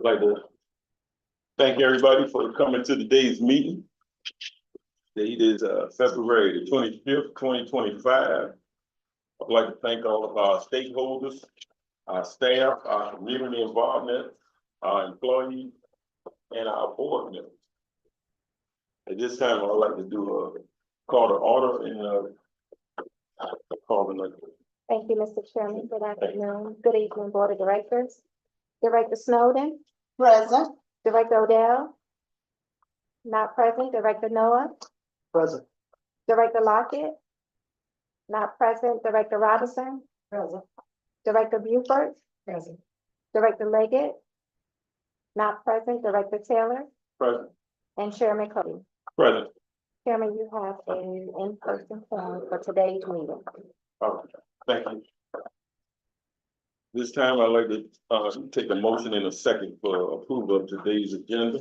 like to thank everybody for coming to today's meeting. Date is February the 25th, 2025. I'd like to thank all of our stakeholders, our staff, our community involvement, our employees, and our board members. At this time, I'd like to do a call to order and call the meeting. Thank you, Mr. Chairman. Good afternoon. Good evening, Board of Directors. Director Snowden. Present. Director Odell. Not present. Director Noah. Present. Director Lockett. Not present. Director Robinson. Present. Director Buford. Present. Director Leggett. Not present. Director Taylor. Present. And Chairman Cody. Present. Chairman, you have an in-person forum for today's meeting. Thank you. This time, I'd like to take a motion in a second for approval of today's agenda.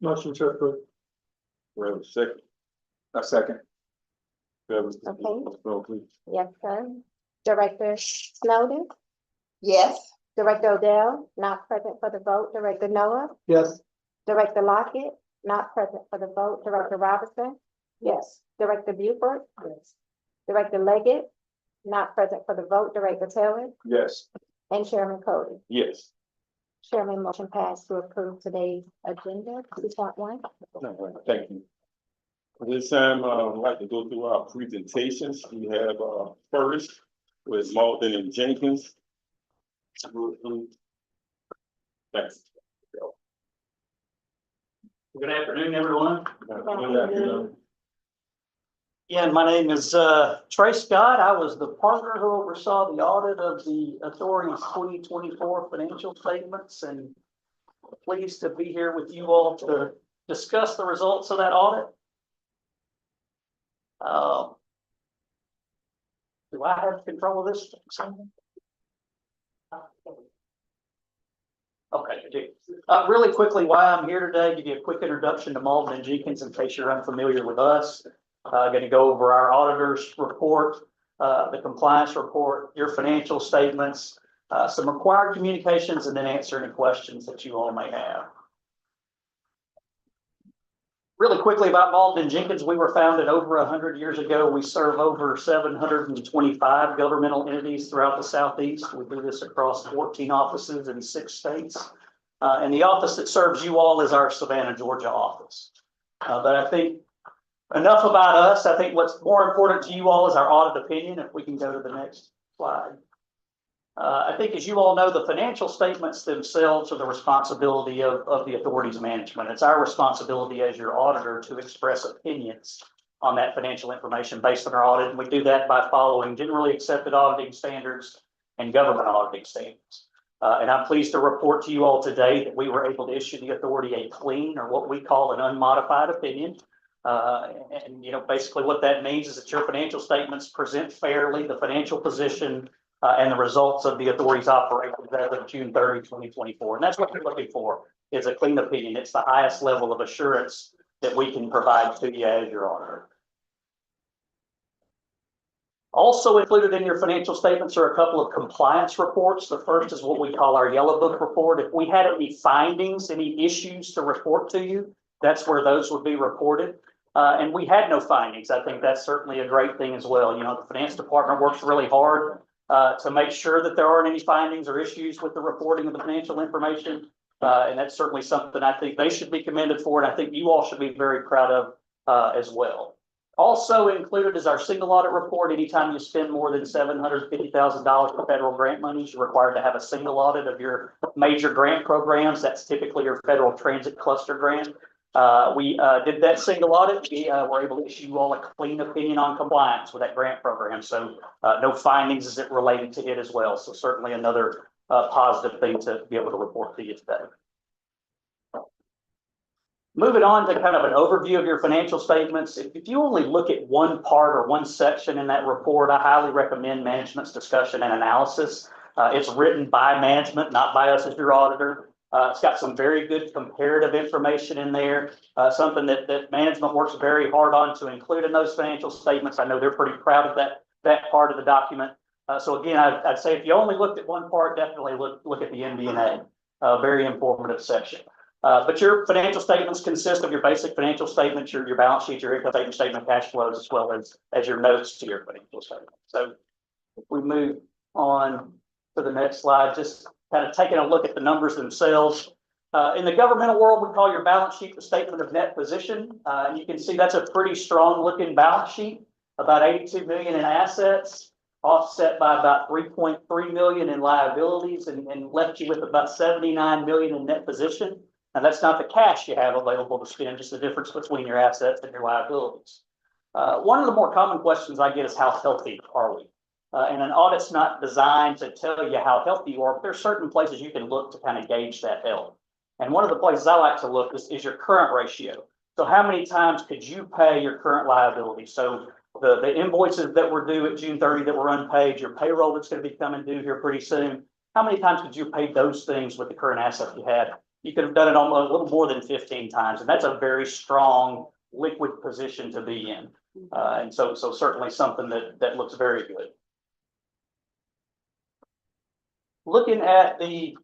Motion to approve. We have a second. A second. Okay. Yes, sir. Director Snowden. Yes. Director Odell, not present for the vote. Director Noah. Yes. Director Lockett, not present for the vote. Director Robinson. Yes. Director Buford. Yes. Director Leggett, not present for the vote. Director Taylor. Yes. And Chairman Cody. Yes. Chairman, motion passed to approve today's agenda, 2.1. Thank you. This time, I'd like to go through our presentations. We have first with Malden and Jenkins. Thanks. Good afternoon, everyone. Good afternoon. Yeah, my name is Trey Scott. I was the partner who oversaw the audit of the authority's 2024 financial statements, and pleased to be here with you all to discuss the results of that audit. Do I have control of this? Okay, I do. Really quickly, why I'm here today, give you a quick introduction to Malden and Jenkins in case you're unfamiliar with us. Going to go over our auditor's report, the compliance report, your financial statements, some required communications, and then answer any questions that you all may have. Really quickly about Malden and Jenkins, we were founded over 100 years ago. We serve over 725 governmental entities throughout the Southeast. We do this across 14 offices in 6 states. And the office that serves you all is our Savannah, Georgia office. But I think enough about us. I think what's more important to you all is our audit opinion. If we can go to the next slide. I think, as you all know, the financial statements themselves are the responsibility of the authority's management. It's our responsibility as your auditor to express opinions on that financial information based on our audit. And we do that by following generally accepted auditing standards and government auditing standards. And I'm pleased to report to you all today that we were able to issue the authority a clean, or what we call an unmodified opinion. And basically what that means is that your financial statements present fairly the financial position and the results of the authority's operations as of June 30, 2024. And that's what you're looking for, is a clean opinion. It's the highest level of assurance that we can provide to you as your auditor. Also included in your financial statements are a couple of compliance reports. The first is what we call our Yellow Book report. If we had any findings, any issues to report to you, that's where those would be reported. And we had no findings. I think that's certainly a great thing as well. The finance department works really hard to make sure that there aren't any findings or issues with the reporting of the financial information. And that's certainly something I think they should be commended for, and I think you all should be very proud of as well. Also included is our single audit report. Anytime you spend more than $750,000 for federal grant monies, you're required to have a single audit of your major grant programs. That's typically your federal transit cluster grant. We did that single audit. We were able to issue you all a clean opinion on compliance with that grant program. So no findings as it related to it as well. So certainly another positive thing to be able to report to you today. Moving on to kind of an overview of your financial statements. If you only look at one part or one section in that report, I highly recommend management's discussion and analysis. It's written by management, not by us as your auditor. It's got some very good comparative information in there, something that management works very hard on to include in those financial statements. I know they're pretty proud of that part of the document. So again, I'd say if you only looked at one part, definitely look at the MD&A. Very informative section. But your financial statements consist of your basic financial statements, your balance sheet, your income statement, cash flows, as well as your notes to your financial statement. So if we move on to the next slide, just kind of taking a look at the numbers themselves. In the governmental world, we call your balance sheet the statement of net position. And you can see that's a pretty strong looking balance sheet, about 82 million in assets, offset by about 3.3 million in liabilities, and left you with about 79 million in net position. And that's not the cash you have available to spend, just the difference between your assets and your liabilities. One of the more common questions I get is how healthy are we? And an audit's not designed to tell you how healthy you are, but there's certain places you can look to kind of gauge that health. And one of the places I like to look is your current ratio. So how many times could you pay your current liability? So the invoices that were due at June 30 that were unpaid, your payroll that's going to be coming due here pretty soon, how many times could you pay those things with the current asset you had? You could have done it almost a little more than 15 times, and that's a very strong liquid position to be in. And so certainly something that looks very good. Looking at the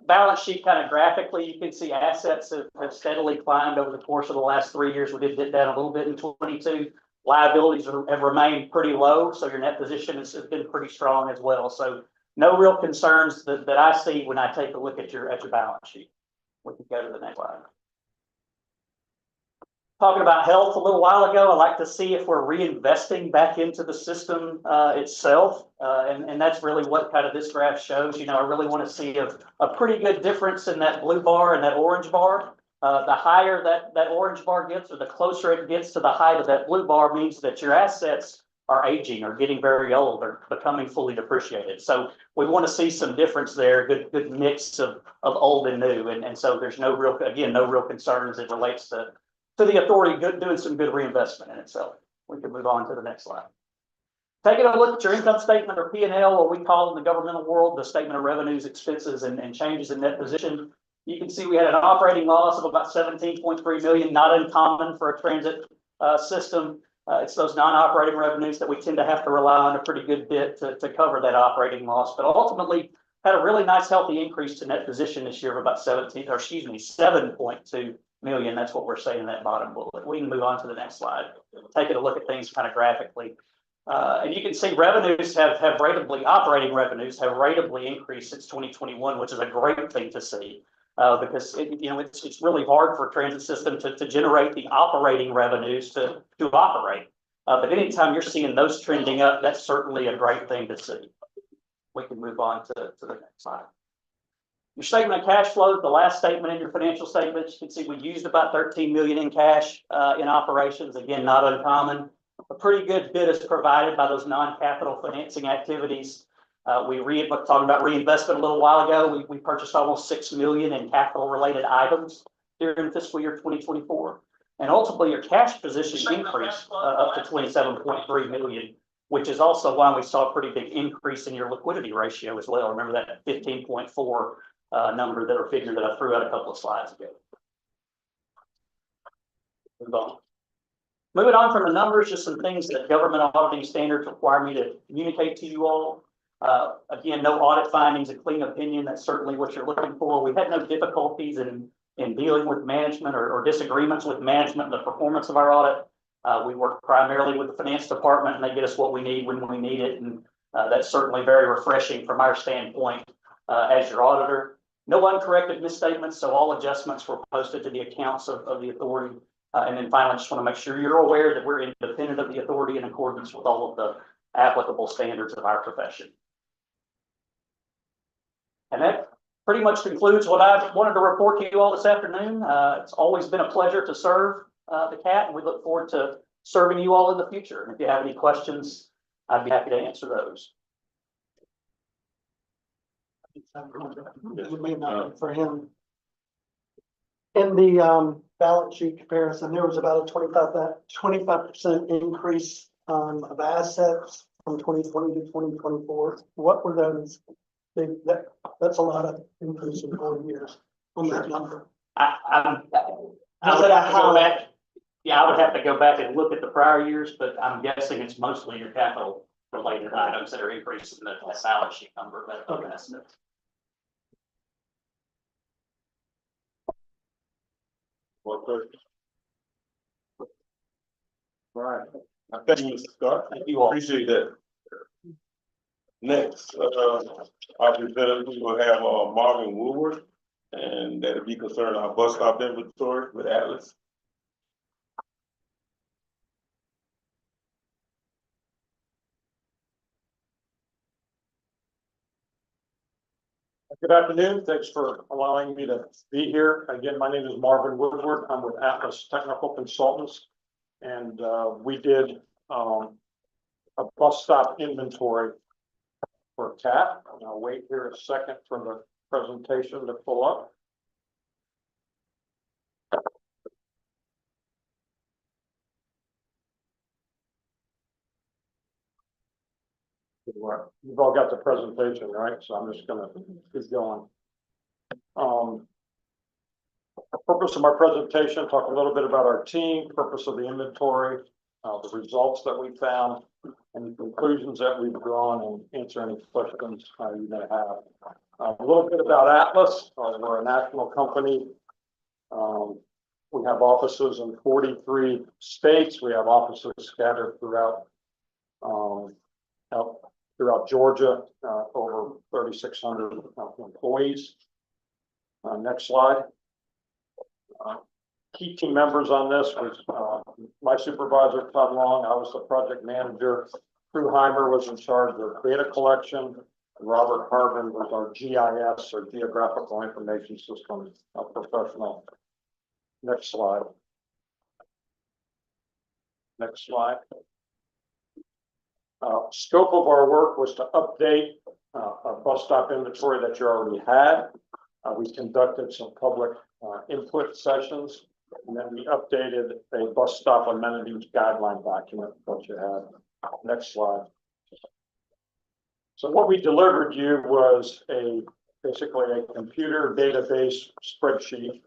balance sheet kind of graphically, you can see assets have steadily climbed over the course of the last 3 years. We did dip down a little bit in 22. Liabilities have remained pretty low, so your net position has been pretty strong as well. So no real concerns that I see when I take a look at your balance sheet. We can go to the next slide. Talking about health a little while ago, I like to see if we're reinvesting back into the system itself. And that's really what kind of this graph shows. You know, I really want to see a pretty good difference in that blue bar and that orange bar. The higher that orange bar gets, or the closer it gets to the height of that blue bar, means that your assets are aging or getting very old or becoming fully depreciated. So we want to see some difference there, good mix of old and new. And so there's no real concerns as it relates to the authority doing some good reinvestment in itself. We can move on to the next slide. Taking a look at your income statement, or P&L, what we call in the governmental world the statement of revenues, expenses, and changes in net position. You can see we had an operating loss of about 17.3 million, not uncommon for a transit system. It's those non-operating revenues that we tend to have to rely on a pretty good bit to cover that operating loss, but ultimately had a really nice healthy increase to net position this year of about 7.2 million. That's what we're saying in that bottom bullet. We can move on to the next slide. Taking a look at things kind of graphically. And you can see revenues operating revenues have ratably increased since 2021, which is a great thing to see. Because it's really hard for a transit system to generate the operating revenues to operate. But anytime you're seeing those trending up, that's certainly a great thing to see. We can move on to the next slide. Your statement of cash flow, the last statement in your financial statements, you can see we used about 13 million in cash in operations. Again, not uncommon. A pretty good bit is provided by those non-capital financing activities. We were talking about reinvestment a little while ago. We purchased almost 6 million in capital related items during fiscal year 2024. And ultimately your cash position increased up to 27.3 million, which is also why we saw a pretty big increase in your liquidity ratio as well. Remember that 15.4 number that or figure that I threw out a couple of slides ago. Moving on from the numbers, just some things that government auditing standards require me to communicate to you all. Again, no audit findings, a clean opinion. That's certainly what you're looking for. We had no difficulties in dealing with management or disagreements with management and the performance of our audit. We work primarily with the finance department, and they get us what we need when we need it. And that's certainly very refreshing from our standpoint as your auditor. No uncorrected misstatements, so all adjustments were posted to the accounts of the authority. And then finally, I just want to make sure you're aware that we're independent of the authority in accordance with all of the applicable standards of our profession. And that pretty much concludes what I wanted to report to you all this afternoon. It's always been a pleasure to serve the CAT, and we look forward to serving you all in the future. And if you have any questions, I'd be happy to answer those. For him. In the balance sheet comparison, there was about a 25% increase of assets from 2020 to 2024. What were those? That's a lot of increase in 4 years on that number. I would have to go back. Yeah, I would have to go back and look at the prior years, but I'm guessing it's mostly your capital related items that are increasing the balance sheet number, but Okay. estimate. One question. All right, I thank you, Mr. Scott. Thank you all. Appreciate that. Next, our presenter, we will have, Marvin Woodward, and that'll be concerning our bus stop inventory with Atlas. Good afternoon. Thanks for allowing me to be here. Again, my name is Marvin Woodward. I'm with Atlas Technical Consultants. And we did a bus stop inventory for TAP. And I'll wait here a second for the presentation to pull up. You've all got the presentation, right? So I'm just gonna keep going. The purpose of my presentation, talk a little bit about our team, purpose of the inventory, the results that we found, and the conclusions that we've drawn, and answer any questions you may have. A little bit about Atlas. We're a national company. We have offices in 43 states. We have offices scattered throughout Georgia, over 3,600 employees. Next slide. Key team members on this was my supervisor, Todd Long. I was the project manager. Drew Heimer was in charge of data collection. Robert Harvin was our GIS, or Geographical Information System professional. Next slide. Next slide. Scope of our work was to update a bus stop inventory that you already had. We conducted some public input sessions, and then we updated a bus stop amenities guideline document that you had. Next slide. So what we delivered you was basically a computer database spreadsheet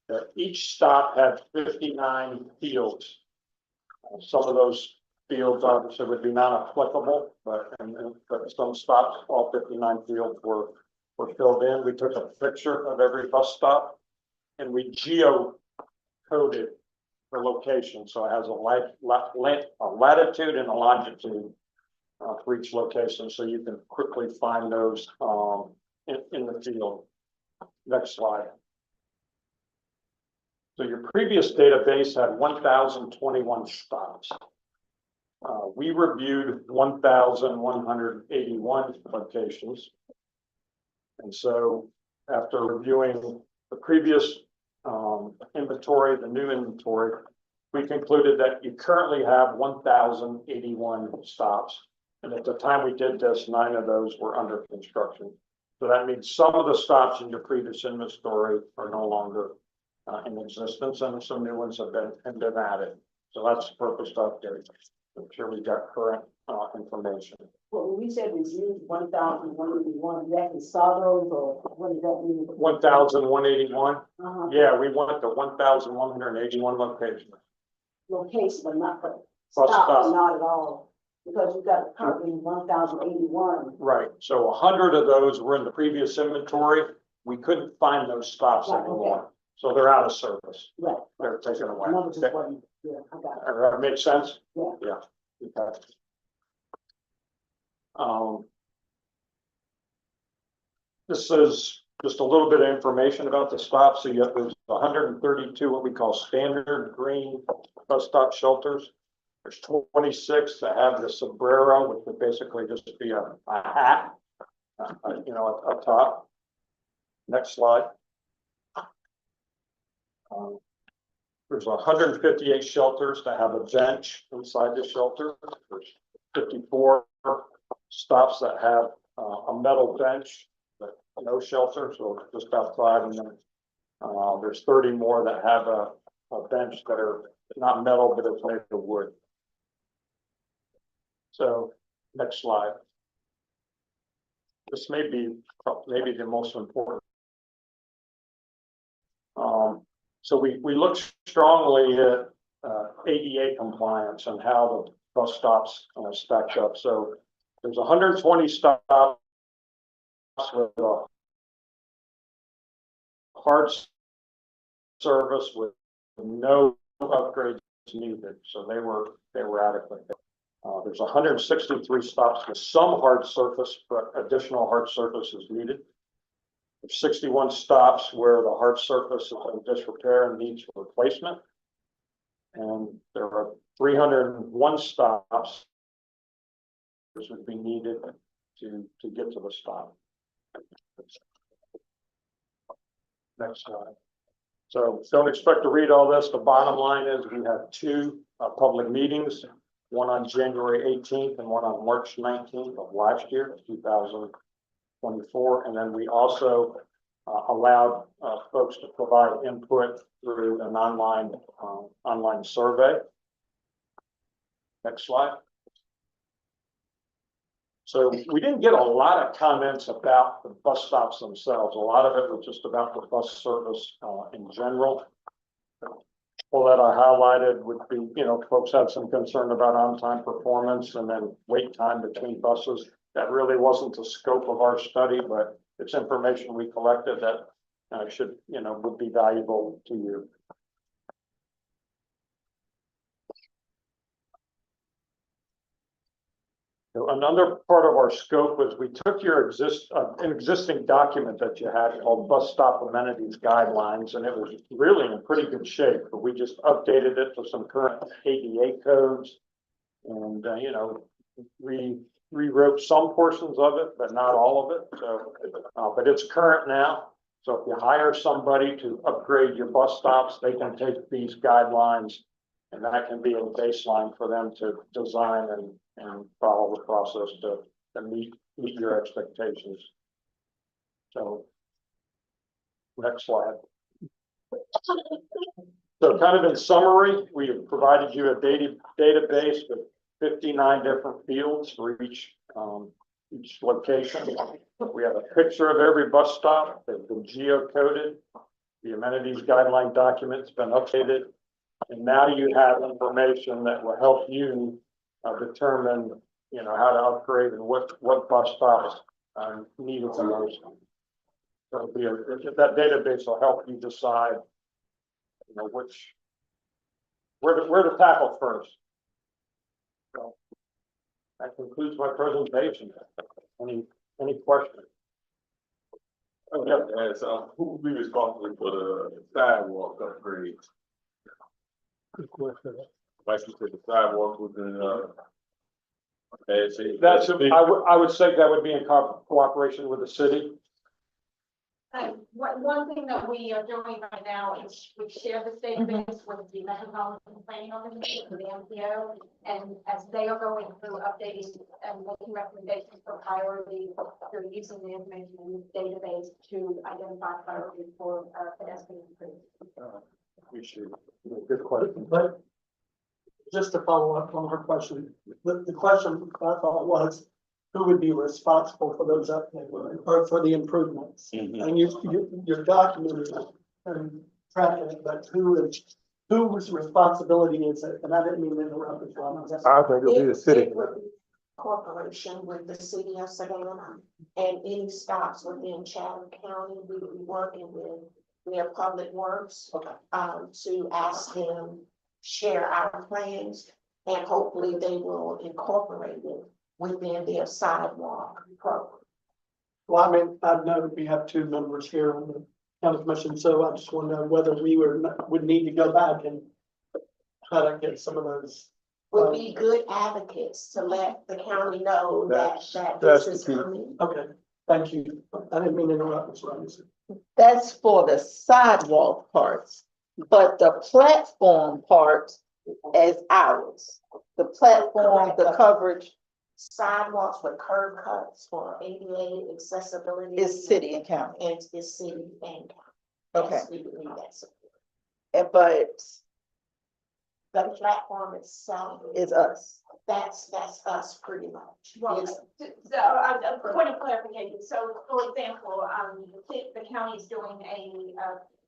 that each stop had 59 fields. Some of those fields obviously would be non-applicable, but some stops, all 59 fields were filled in. We took a picture of every bus stop and we geo-coded the location. So it has a latitude and a longitude for each location, so you can quickly find those in the field. Next slide. So your previous database had 1,021 stops. We reviewed 1,181 locations. And so after reviewing the previous inventory, the new inventory, we concluded that you currently have 1,081 stops. And at the time we did this, 9 of those were under construction. So that means some of the stops in your previous inventory are no longer in existence, and some new ones have been added. So that's the purpose of update. Make sure we got current information. Well, when we said reviewed 1,181, that is saw those, or what does that mean? 1,181. Yeah, we went to 1,181 locations. Location, but not for Bus stop, stop. not at all, because you got currently 1,081. Right. So 100 of those were in the previous inventory. We couldn't find those stops Right, anymore. okay. So they're out of service. Right. They're taken away. Number just Okay. wasn't, yeah, I got it. That makes sense? Yeah. Yeah. Okay. This is just a little bit of information about the stops. So you have, there's 132 what we call standard green bus stop shelters. There's 26 that have the sombrero, which would basically just be a hat, up top. Next slide. There's 158 shelters that have a bench inside the shelter. There's 54 stops that have a metal bench, but no shelter, so just outside. And then there's 30 more that have a bench that are not metal, but it's made of wood. So next slide. This may be the most important. So we look strongly at ADA compliance and how the bus stops stack up. So There's 120 stops with a hard service with no upgrades needed, so they were adequate. There's 163 stops with some hard surface, but additional hard surface is needed. There's 61 stops where the hard surface is in disrepair and needs replacement. And there are 301 stops which would be needed to get to the stop. Next slide. So don't expect to read all this. The bottom line is we had two public meetings, one on January 18th and one on March 19th of last year, 2024. And then we also allowed folks to provide input through an online survey. Next slide. So we didn't get a lot of comments about the bus stops themselves. A lot of it was just about the bus service in general. All that I highlighted would be, folks had some concern about on-time performance and then wait time between buses. That really wasn't the scope of our study, but it's information we collected that would be valuable to you. So another part of our scope was we took your an existing document that you had called Bus Stop Amenities Guidelines, and it was really in pretty good shape, but we just updated it to some current ADA codes. And, we rewrote some portions of it, but not all of it. So, but it's current now. So if you hire somebody to upgrade your bus stops, they can take these guidelines, and that can be a baseline for them to design and follow the process to meet your expectations. So next slide. So kind of in summary, we have provided you a database with 59 different fields for each location. We have a picture of every bus stop. They've been geocoded. The amenities guideline document's been updated. And now you have information that will help you determine, how to upgrade and what bus stops need the most. So that database will help you decide, where to tackle first. So that concludes my presentation. Any questions? I would have to ask, who will be responsible for the sidewalk upgrades? Good question. Like you said, the sidewalk was in, I would say that would be in cooperation with the city. One thing that we are doing right now is we share this database with the Metropolitan Planning Organization, the MPO, and as they are going through updating and making recommendations for priority, they're using the information in this database to identify priorities for pedestrian improvement. Appreciate it. Good question. But just to follow up on her question, the question I thought was, who would be responsible for those updates or for the improvements? And your document is tracking it, but whose responsibility is it? And I didn't mean to interrupt as well. I think it'll be the city. It would be corporation with the city of Savannah, and any stops within Chatham County, we would be working with their public works. To ask them, share our plans, and hopefully they will incorporate it within their sidewalk program. Well, I know we have two members here on the county commission, so I just want to know whether we would need to go back and try to get some of those. Would be good advocates to let the county know that That's this is the key. coming. Okay, thank you. I didn't mean to interrupt, Ms. Robinson. That's for the sidewalk parts, but the platform part is ours. The platform, the coverage Sidewalks with curb cuts for ADA accessibility. is city and county. And is city and county. Okay. Yes, we would need that support. But The platform itself, it's us. that's us pretty much. Well, It's- so a point of clarification. So for example, the county's doing a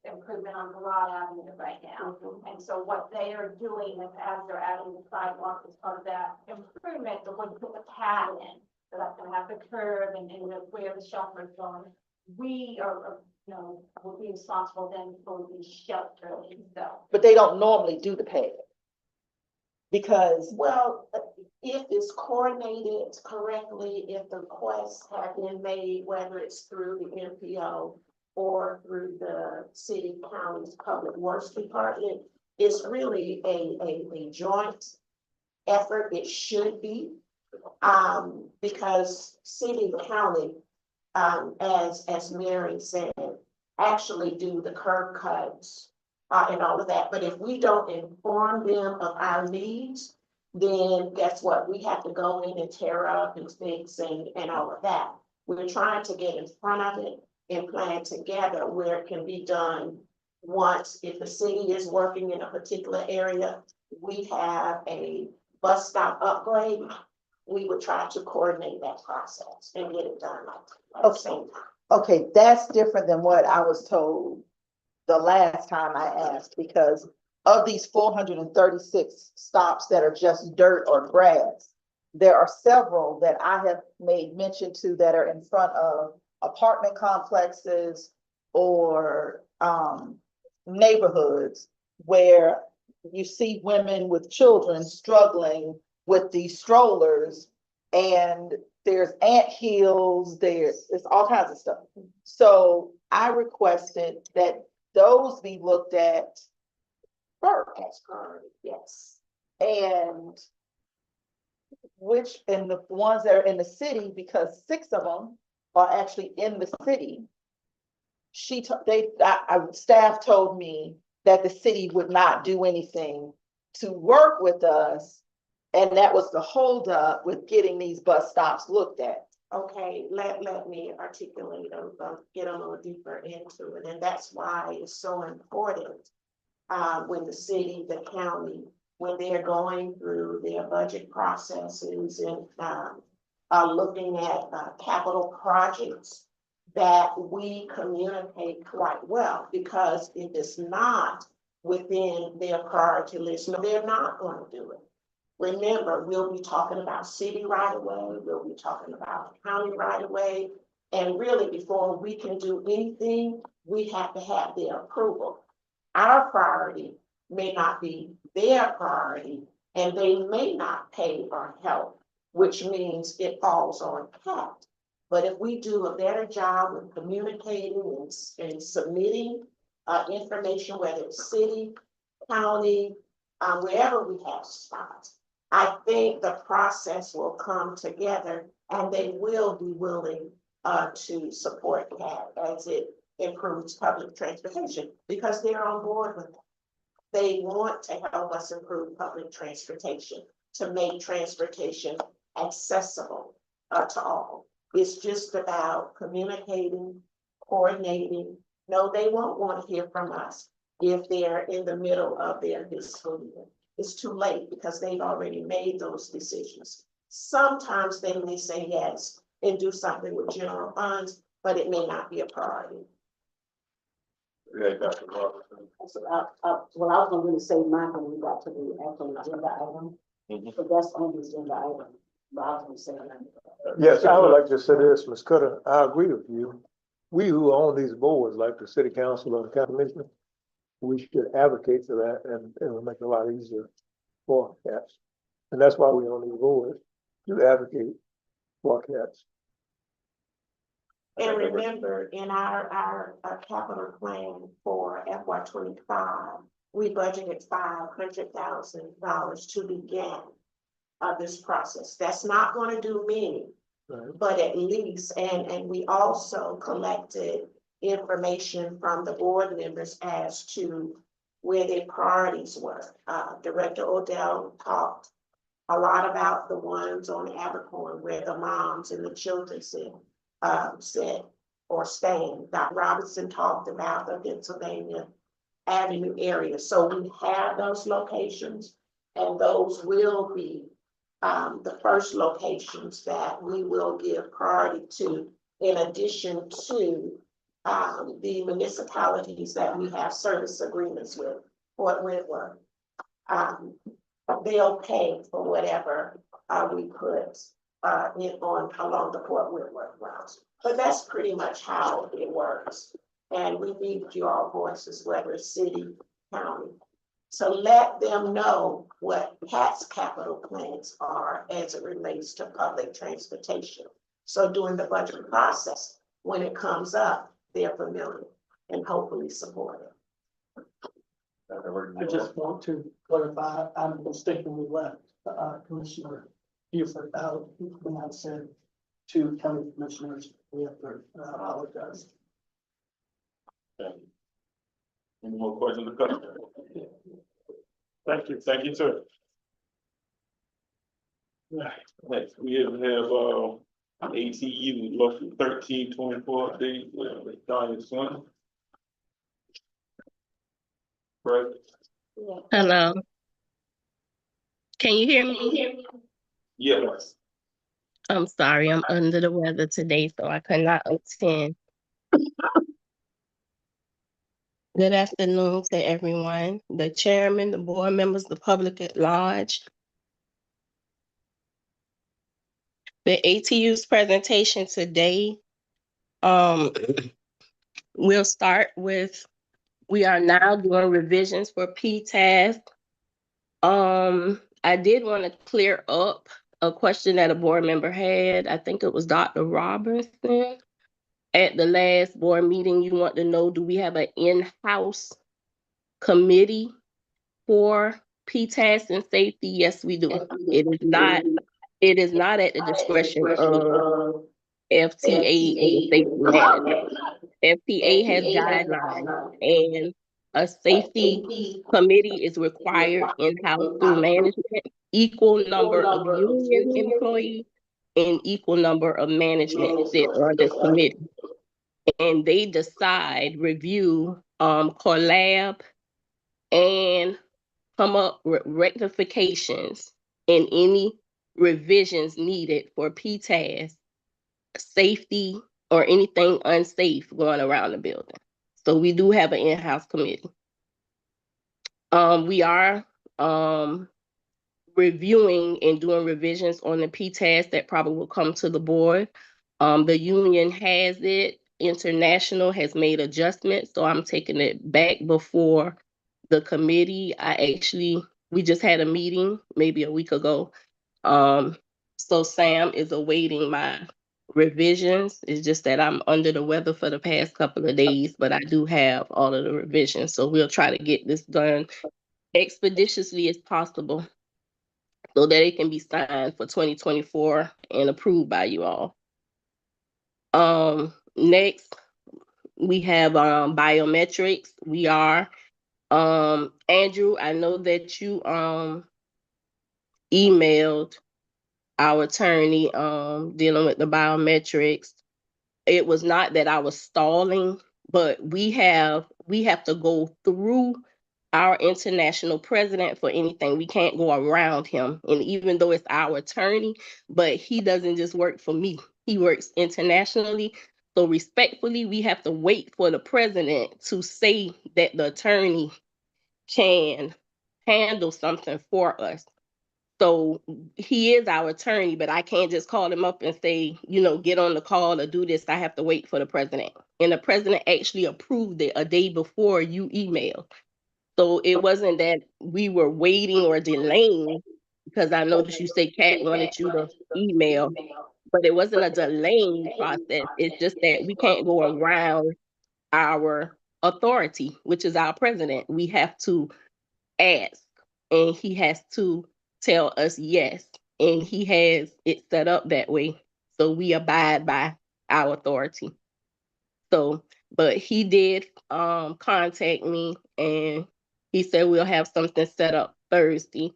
improvement on Broad Avenue right now. And so what they are doing is as they're adding the sidewalk as part of that improvement, they're going to put the pad in. So that's gonna have the curb and where the shelter is going. We are, will be responsible then for the shelter itself. But they don't normally do the pad. Because, Well, if it's coordinated correctly, if the requests have been made, whether it's through the NPO or through the city county's public works department, it's really a joint effort. It should be. Because city and county, as Mary said, actually do the curb cuts and all of that. But if we don't inform them of our needs, then guess what? We have to go in and tear up and fix and all of that. We're trying to get in front of it and plan together where it can be done once. If the city is working in a particular area, we have a bus stop upgrade. We would try to coordinate that process and get it done at the same time. okay, that's different than what I was told the last time I asked, because of these 436 stops that are just dirt or grass, there are several that I have made mention to that are in front of apartment complexes or neighborhoods where you see women with children struggling with these strollers, and there's ant hills, there's all kinds of stuff. So I requested that those be looked at first. That's priority, yes. And the ones that are in the city, because 6 of them are actually in the city. Staff told me that the city would not do anything to work with us. And that was the holdup with getting these bus stops looked at. Okay, let me articulate, get a little deeper into it, and that's why it's so important. When the city, the county, when they're going through their budget processes and, looking at, capital projects, that we communicate quite well, because if it's not within their priority list, no, they're not going to do it. Remember, we'll be talking about city right away, we'll be talking about county right away, and really before we can do anything, we have to have their approval. Our priority may not be their priority, and they may not pay or help, which means it falls on Pat. But if we do a better job with communicating and submitting information, whether it's city, county, wherever we have spots, I think the process will come together and they will be willing to support CAT as it improves public transportation, because they're on board with it. They want to help us improve public transportation, to make transportation accessible to all. It's just about communicating, coordinating. No, they won't want to hear from us if they're in the middle of their fiscal year. It's too late because they've already made those decisions. Sometimes they may say yes and do something with general funds, but it may not be a priority. Yeah, Dr. Robertson. So, well, I was gonna really say mine when we got to the actual agenda item, but that's on the agenda item, but I was gonna say that. Yes, I would like to say this, Ms. Cutter, I agree with you. We who own these boards, like the city council or the county commissioner, we should advocate for that, and it will make it a lot easier for cats. And that's why we own these boards, to advocate for cats. And remember, in our capital plan for FY 25, we budgeted $500,000 to begin this process. That's not going to do many, Right. but at least, and we also collected information from the board members as to where their priorities were. Director Odell talked a lot about the ones on Abercorn where the moms and the children sit or stand. Dr. Robinson talked about the Pennsylvania Avenue area. So we have those locations, and those will be the first locations that we will give priority to, in addition to the municipalities that we have service agreements with, Fort Wentworth. They'll pay for whatever we put along the Fort Whitworth routes. But that's pretty much how it works. And we need your voices, whether it's city, county. So let them know what Pat's capital plans are as it relates to public transportation. So during the budget process, when it comes up, they're familiar and hopefully supportive. I just want to clarify, I'm mistakenly left, Commissioner Buford out when I said two county commissioners, we have to apologize. Thank you. Any more questions or comments? Thank you, sir. Next, we have ATU local 1324 days, Diane Swin. Right. Hello. Can you hear me? Yes. I'm sorry, I'm under the weather today, so I could not attend. Good afternoon to everyone, the chairman, the board members, the public at large. The ATU's presentation today, we'll start with, we are now doing revisions for PTAS. I did want to clear up a question that a board member had. I think it was Dr. Robinson. At the last board meeting, you want to know, do we have an in-house committee for PTAS and safety? Yes, we do. It is not at the discretion of FTA and the safety manager. FTA has guidelines, and a safety committee is required in-house through management, equal number of union employees and equal number of management sit on this committee. And they decide, review, collab, and come up with rectifications and any revisions needed for PTAS, safety, or anything unsafe going around the building. So we do have an in-house committee. We are reviewing and doing revisions on the PTAS that probably will come to the board. The union has it. International has made adjustments, so I'm taking it back before the committee. We just had a meeting maybe a week ago. So Sam is awaiting my revisions. It's just that I'm under the weather for the past couple of days, but I do have all of the revisions. So we'll try to get this done expeditiously as possible so that it can be signed for 2024 and approved by you all. Next, we have biometrics. We are Andrew, I know that you emailed our attorney dealing with the biometrics. It was not that I was stalling, but we have to go through our international president for anything. We can't go around him. And even though it's our attorney, but he doesn't just work for me. He works internationally. So respectfully, we have to wait for the president to say that the attorney can handle something for us. So he is our attorney, but I can't just call him up and say, get on the call or do this. I have to wait for the president. And the president actually approved it a day before you emailed. So it wasn't that we were waiting or delaying, because I noticed you say Kat wanted you to email, but it wasn't a delaying process. It's just that we can't go around our authority, which is our president. We have to ask, and he has to tell us yes, and he has it set up that way. So we abide by our authority. So, but he did contact me, and he said we'll have something set up Thursday.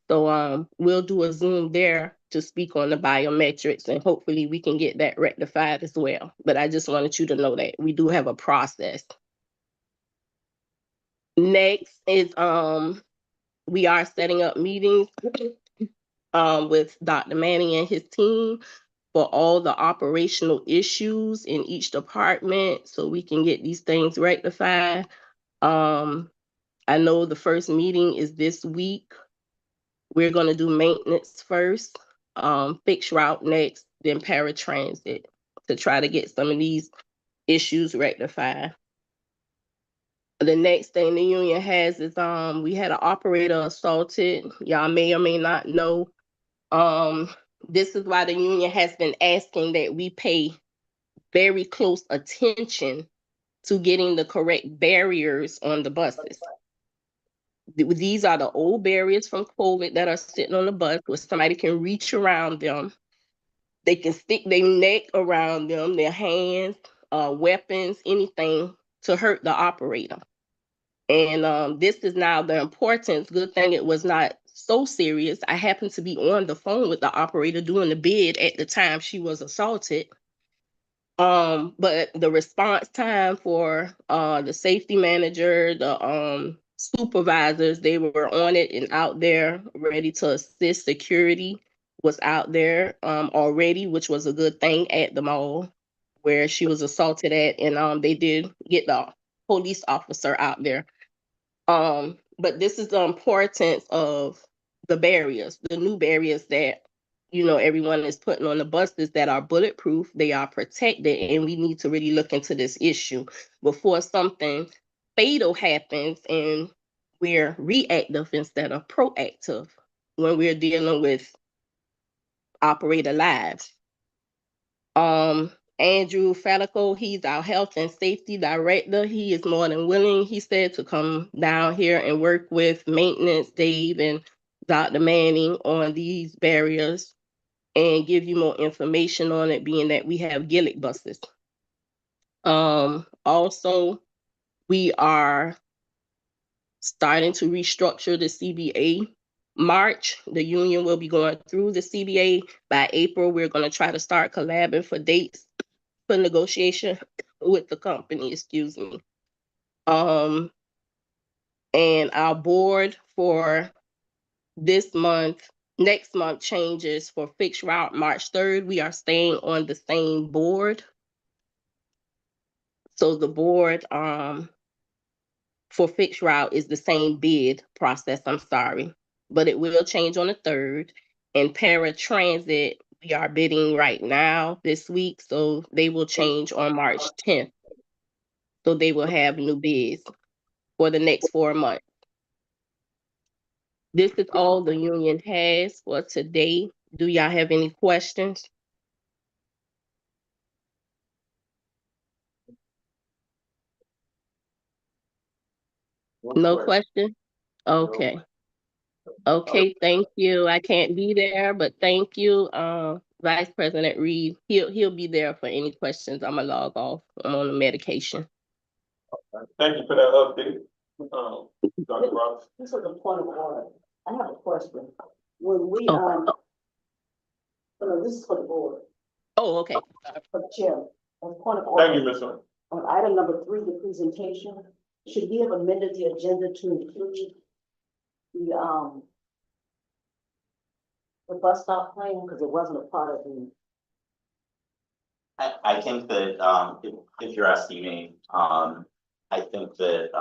So we'll do a Zoom there to speak on the biometrics, and hopefully we can get that rectified as well. But I just wanted you to know that we do have a process. Next is we are setting up meetings with Dr. Manning and his team for all the operational issues in each department so we can get these things rectified. I know the first meeting is this week. We're going to do maintenance first. Fixed Route next, then Paratransit, to try to get some of these issues rectified. The next thing the union has is, we had an operator assaulted. Y'all may or may not know. This is why the union has been asking that we pay very close attention to getting the correct barriers on the buses. These are the old barriers from COVID that are sitting on the bus where somebody can reach around them. They can stick their neck around them, their hands, weapons, anything to hurt the operator. And this is now the importance. Good thing it was not so serious. I happened to be on the phone with the operator doing the bid at the time she was assaulted. But the response time for the safety manager, the supervisors, they were on it and out there ready to assist. Security was out there already, which was a good thing at the mall where she was assaulted at, and they did get the police officer out there. But this is the importance of the barriers, the new barriers that, you know, everyone is putting on the buses that are bulletproof, they are protected, and we need to really look into this issue before something fatal happens and we're reactive instead of proactive when we're dealing with operator lives. Andrew Falico, he's our health and safety director. He is more than willing, he said, to come down here and work with maintenance, Dave and Dr. Manning on these barriers and give you more information on it, being that we have Gillick buses. Also, we are starting to restructure the CBA. March, the union will be going through the CBA. By April, we're going to try to start collabing for dates for negotiation with the company, excuse me. And our board for this month, next month changes for Fixed Route March 3rd. We are staying on the same board. So the board for Fixed Route is the same bid process, I'm sorry, but it will change on the 3rd. And Paratransit, we are bidding right now this week, so they will change on March 10th. So they will have new bids for the next 4 months. This is all the union has for today. Do y'all have any questions? No question? Okay. Okay, thank you. I can't be there, but thank you, Vice President Reed. He'll be there for any questions. I'm gonna log off. I'm on the medication. Thank you for that update. Dr. Ross. This is a point of order. I have a question. When we, Oh. no, this is for the board, Oh, okay. for the chair. On point of order. Thank you, Ms. Hunt. On item number 3, the presentation, should we have amended the agenda to include the bus stop plan, because it wasn't a part of the. I think that, if you're asking me, I think that,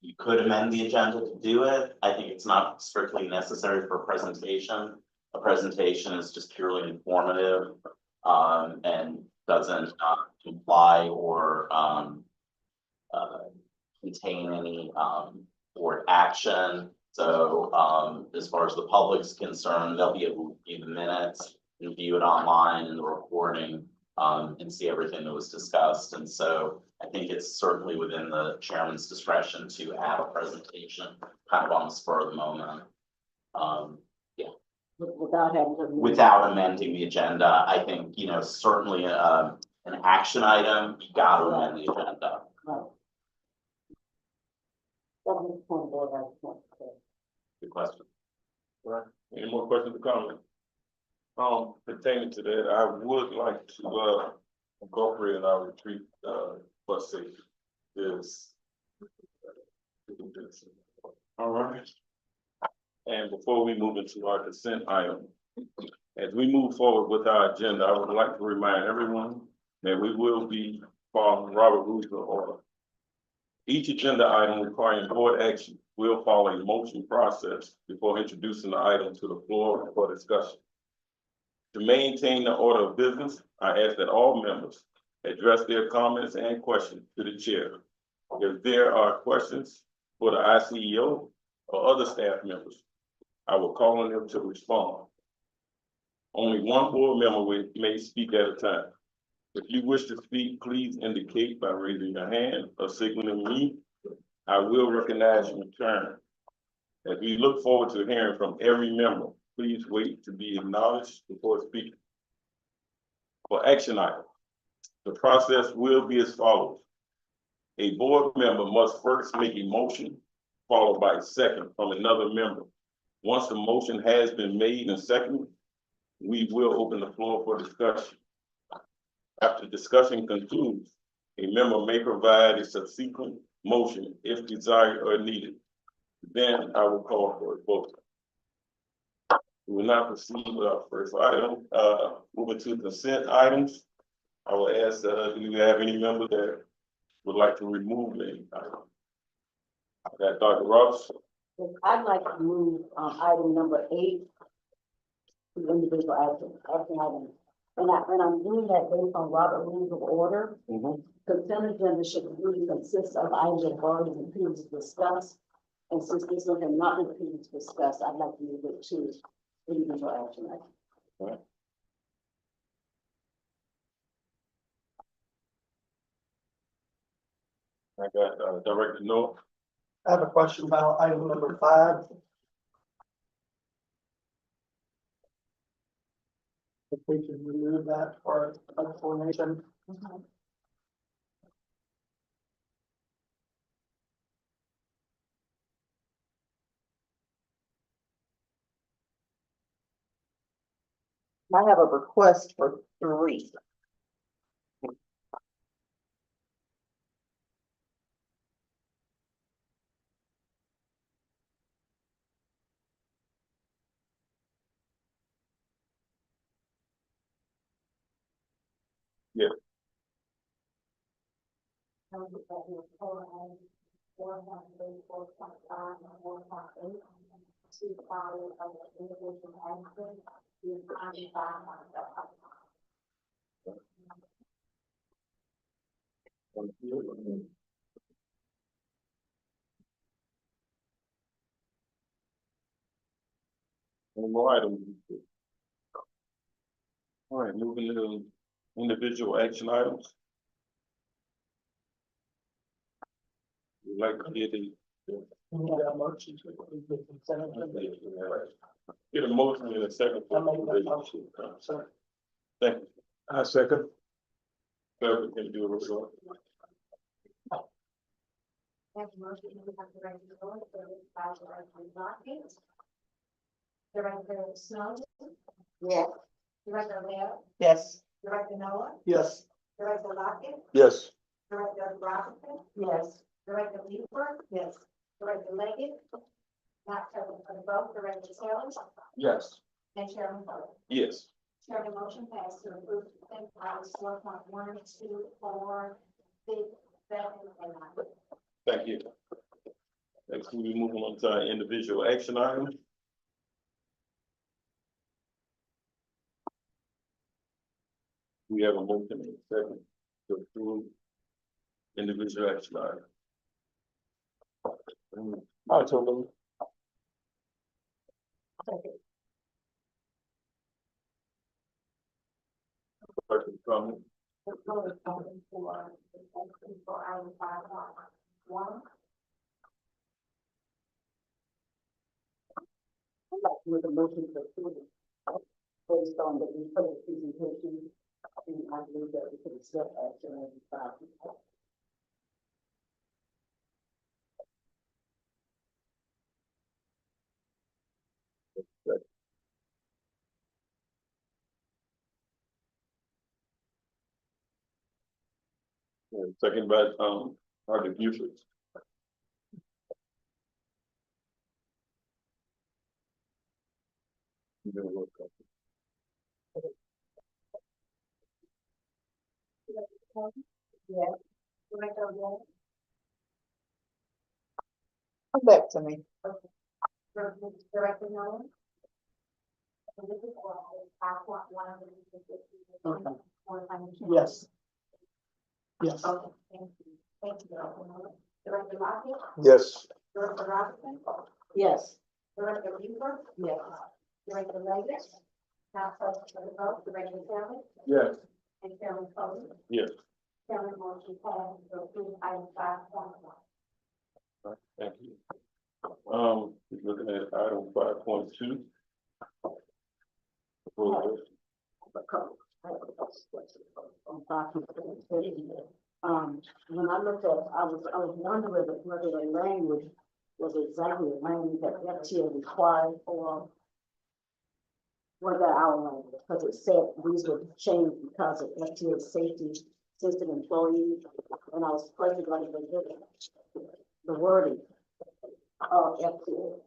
you could amend the agenda to do it. I think it's not strictly necessary for a presentation. A presentation is just purely informative, and doesn't, imply or, contain any, board action. So, as far as the public's concerned, they'll be able to view the minutes and view it online in the recording, and see everything that was discussed. And so I think it's certainly within the chairman's discretion to add a presentation kind of on the spur of the moment. Without having to. Without amending the agenda. I think, you know, certainly, an action item, you gotta amend the agenda. Right. That was the point of order. I just want to say. Good question. Right. Any more questions or comments? Pertaining to that, I would like to, incorporate in our retreat, bus safety is. All right. And before we move into our consent item, as we move forward with our agenda, I would like to remind everyone that we will be following Robert Rules of Order. Each agenda item requiring board action will follow a motion process before introducing the item to the floor for discussion. To maintain the order of business, I ask that all members address their comments and questions to the chair. If there are questions for the ICEO or other staff members, I will call on them to respond. Only one board member may speak at a time. If you wish to speak, please indicate by raising your hand or signaling me. I will recognize your turn. As we look forward to hearing from every member, please wait to be acknowledged before speaking. For action items, the process will be as follows. A board member must first make a motion, followed by a second from another member. Once the motion has been made and seconded, we will open the floor for discussion. After discussion concludes, a member may provide a subsequent motion if desired or needed. Then I will call for a vote. We will now proceed with our first item, moving to consent items. I will ask, do we have any member that would like to remove any item? That Dr. Ross? I'd like to move, item number 8. To individual action item. And I'm doing that based on Robert Rules of Order. Consent agenda should really consist of items that have already been previously discussed. And since this one has not been previously discussed, I'd like to move it to individual action item. I got, Director Noah. I have a question about item number 5. If we can remove that for explanation. I have a request for 3. Yeah. Any more items? All right, moving to individual action items. We'd like to get get a motion in a second. Sorry. Thank you. I second. Clerk, can you do a roll call? Director Snowden, Yes. Director Leo, Yes. Director Noah, Yes. Director Lockett, Yes. Director Robinson, Yes. Director Leeper, Yes. Director Leggett, not present for the vote, Director Taylor, Yes. and Chairman Bowles. Yes. Chairman motion passed to approve consent items 4.1, 2, 4, 6, 7, and 9. Thank you. Next, we'll be moving on to our individual action items. We have a motion in a second to approve individual action items. I told them. Question, comment? The vote is open for item 5.1. I'd like to make a motion to approve it based on the public presentation. And I believe that we can accept action on 5. Second by, Hardy Buford. Yes. Director Leo, Come back to me. Director Noah. I want one of the. Okay. Or if I'm. Yes. Yes. Okay, thank you. Thank you. Director Lockett, Yes. Director Robinson, Yes. Director Weaver, Yes. Director Leggett. Now, first for the vote, Director Taylor Yes. and Chairman Foley. Yes. Chairman motion passed to approve item 5.1. Thank you. Looking at item 5.2. When I looked at, I was wondering whether the language was exactly the language that FTA required or was that our language, because it said these were changed because of FTA safety system employees, and I was questioning like the wording of FTA.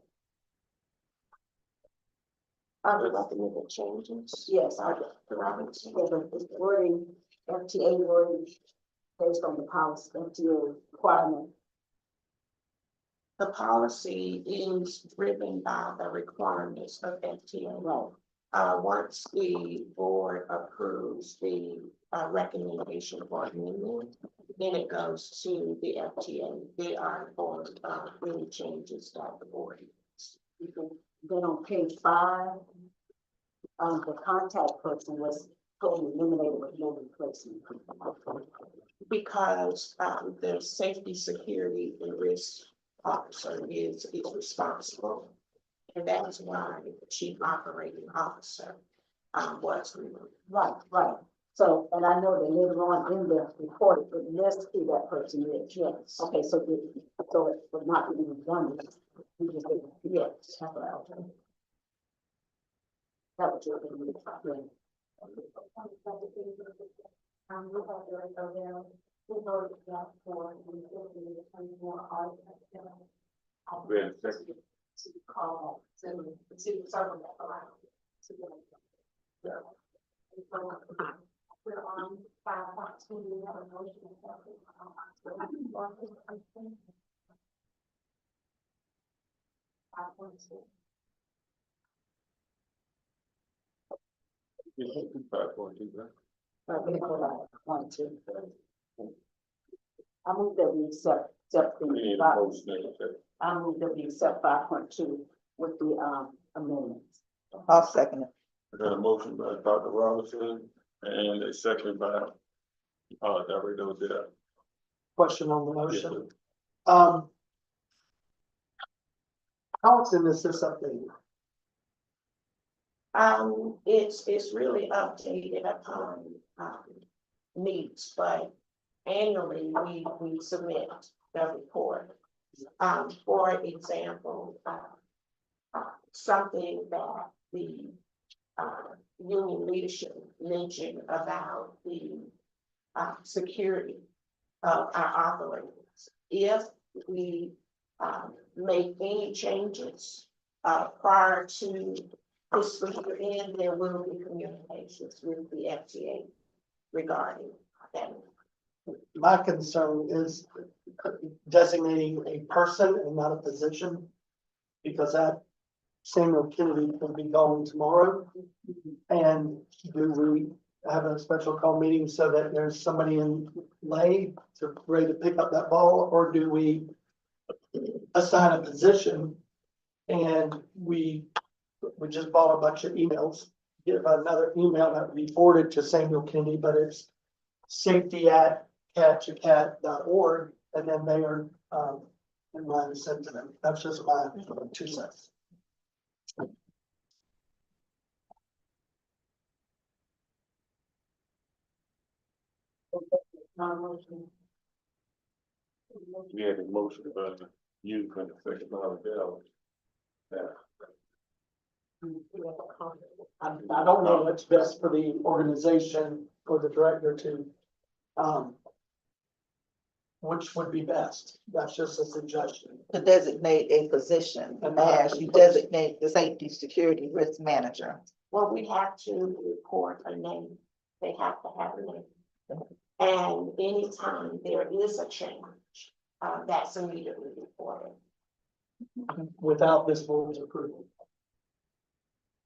I would recommend the changes. Yes, I, The Robinson. yeah, the wording, FTA wording, based on the policy, FTA requirement. The policy is driven by the requirements of FTA. Right. Once the board approves the recommendation for amendment, then it goes to the FTA. They are informed of any changes that the board makes. Then on page 5, the contact person was totally eliminated with no replacement. Because the safety, security, and risk officer is responsible. And that is why the chief operating officer was removed. Right, right. So, and I know that later on in the report, it lists who that person is, yes. Okay, so it would not be redundant. We just did, yes, that's what I was saying. That was your thing. We have Director Odell, who voted yes for the 24 articles. Wait a second. To call, to circle that around. We're on 5.2, we have a motion. Yeah, 5.2, right? We go like 1, 2, 3. I move that we accept We need the a motion in a second. I move that we accept 5.2 with the amendments. I'll second it. I got a motion by Dr. Robinson and a second by Director Odell. Question on the Yes, motion. sir. How often is this updated? It's really updated upon needs, but annually we submit the report. For example, something that the union leadership mentioned about the security of our operators. If we make any changes prior to fiscal year end, there will be communications with the FTA regarding that. My concern is designating a person and not a position. Because that Samuel Kennedy will be gone tomorrow. And do we have a special call meeting so that there's somebody in lay to ready to pick up that ball? Or do we assign a position? And we just bought a bunch of emails, get another email that we forwarded to Samuel Kennedy, but it's safety@catchacat.org, and then they are, in line to send to them. That's just my 2 cents. We had a motion by you and a second by Odell. I don't know what's best for the organization or the director to, which would be best. That's just a suggestion. To designate a position as you designate the safety, security, risk manager. Well, we have to report a name. They have to have a name. And anytime there is a change, that's immediately reported. Without this board's approval.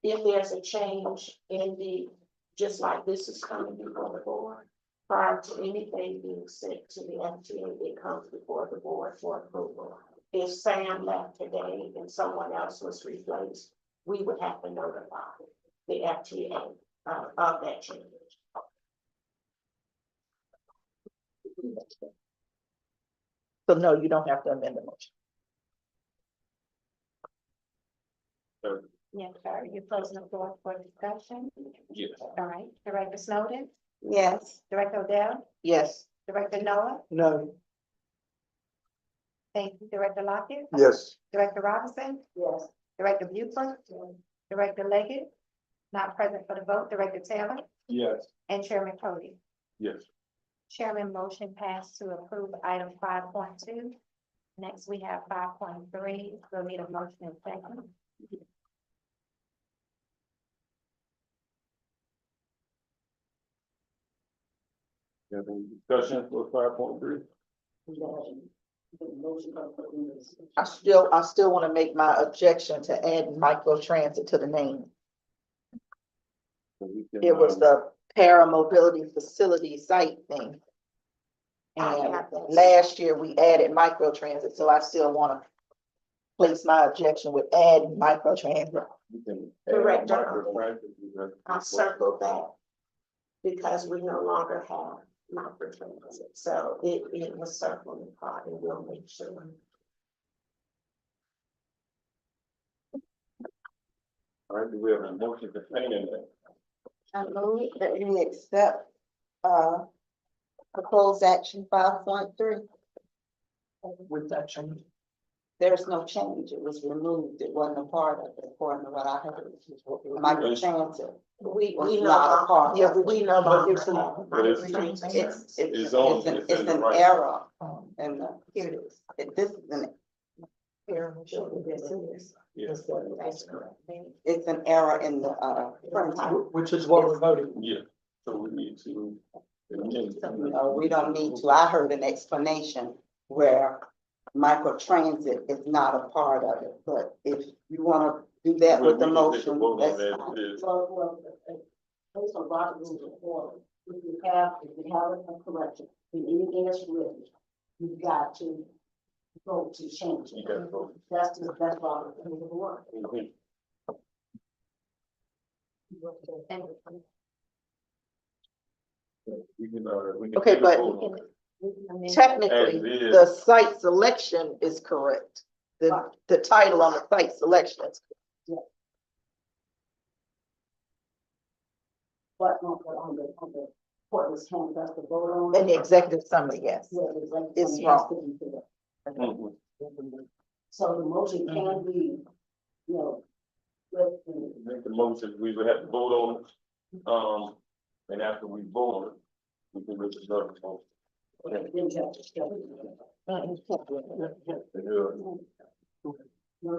if there's a change in the, just like this is coming before the board, prior to anything being sent to the FTA, it comes before the board for approval. If Sam left today and someone else was replaced, we would have to notify the FTA of that change. So no, you don't have to amend the motion. Yes, sir. You're closing the floor for discussion. Yes. All right, Director Snowden, Yes. Director Odell, Yes. Director Noah, No. thank you, Director Lockett, Yes. Director Robinson, Yes. Director Buford, Director Leggett, not present for the vote, Director Taylor, Yes. and Chairman Cody. Yes. Chairman, motion passed to approve item 5.2. Next, we have 5.3. We'll need a motion and second. Got any discussion for 5.3? I still want to make my objection to add microtransit to the name. It was the paramobility facility site thing. And last year we added microtransit, so I still want to place my objection with adding microtransit. Director, I'll circle back because we no longer have microtransit, so it was circled in part and we'll make sure. All right, do we have a motion containing that? I move that we accept, proposed action 5.3. With that change. There's no change. It was removed. It wasn't a part of it, according to what I heard. Microtransit. We was know not a part. yeah, we know But about it's an- It's It's on- an, it's it's in the an right. error, and here it is. This is an. Yes. That's correct. It's an error in the, Which is what we're voting. Yeah, so we need to. no, we don't need to. I heard an explanation where microtransit is not a part of it, but if you wanna do that with the motion, that's fine. Well, based on Robert rules of order, if you have a correction, in anything that's written, you've got to vote to change it. You gotta vote. That's Robert rules of order. Mhm. We can Okay, take a but- vote on it. Technically, As it is. the site selection is correct. The title on the site selection is. But on the Portland's hand, that's the vote on. In the executive summary, yes. Yeah, the executive It's summary wrong. has to be correct. Mhm. So the motion can be, with the Make the motion, we would have to vote on it. And after we vote on it, we can make another motion. then judges.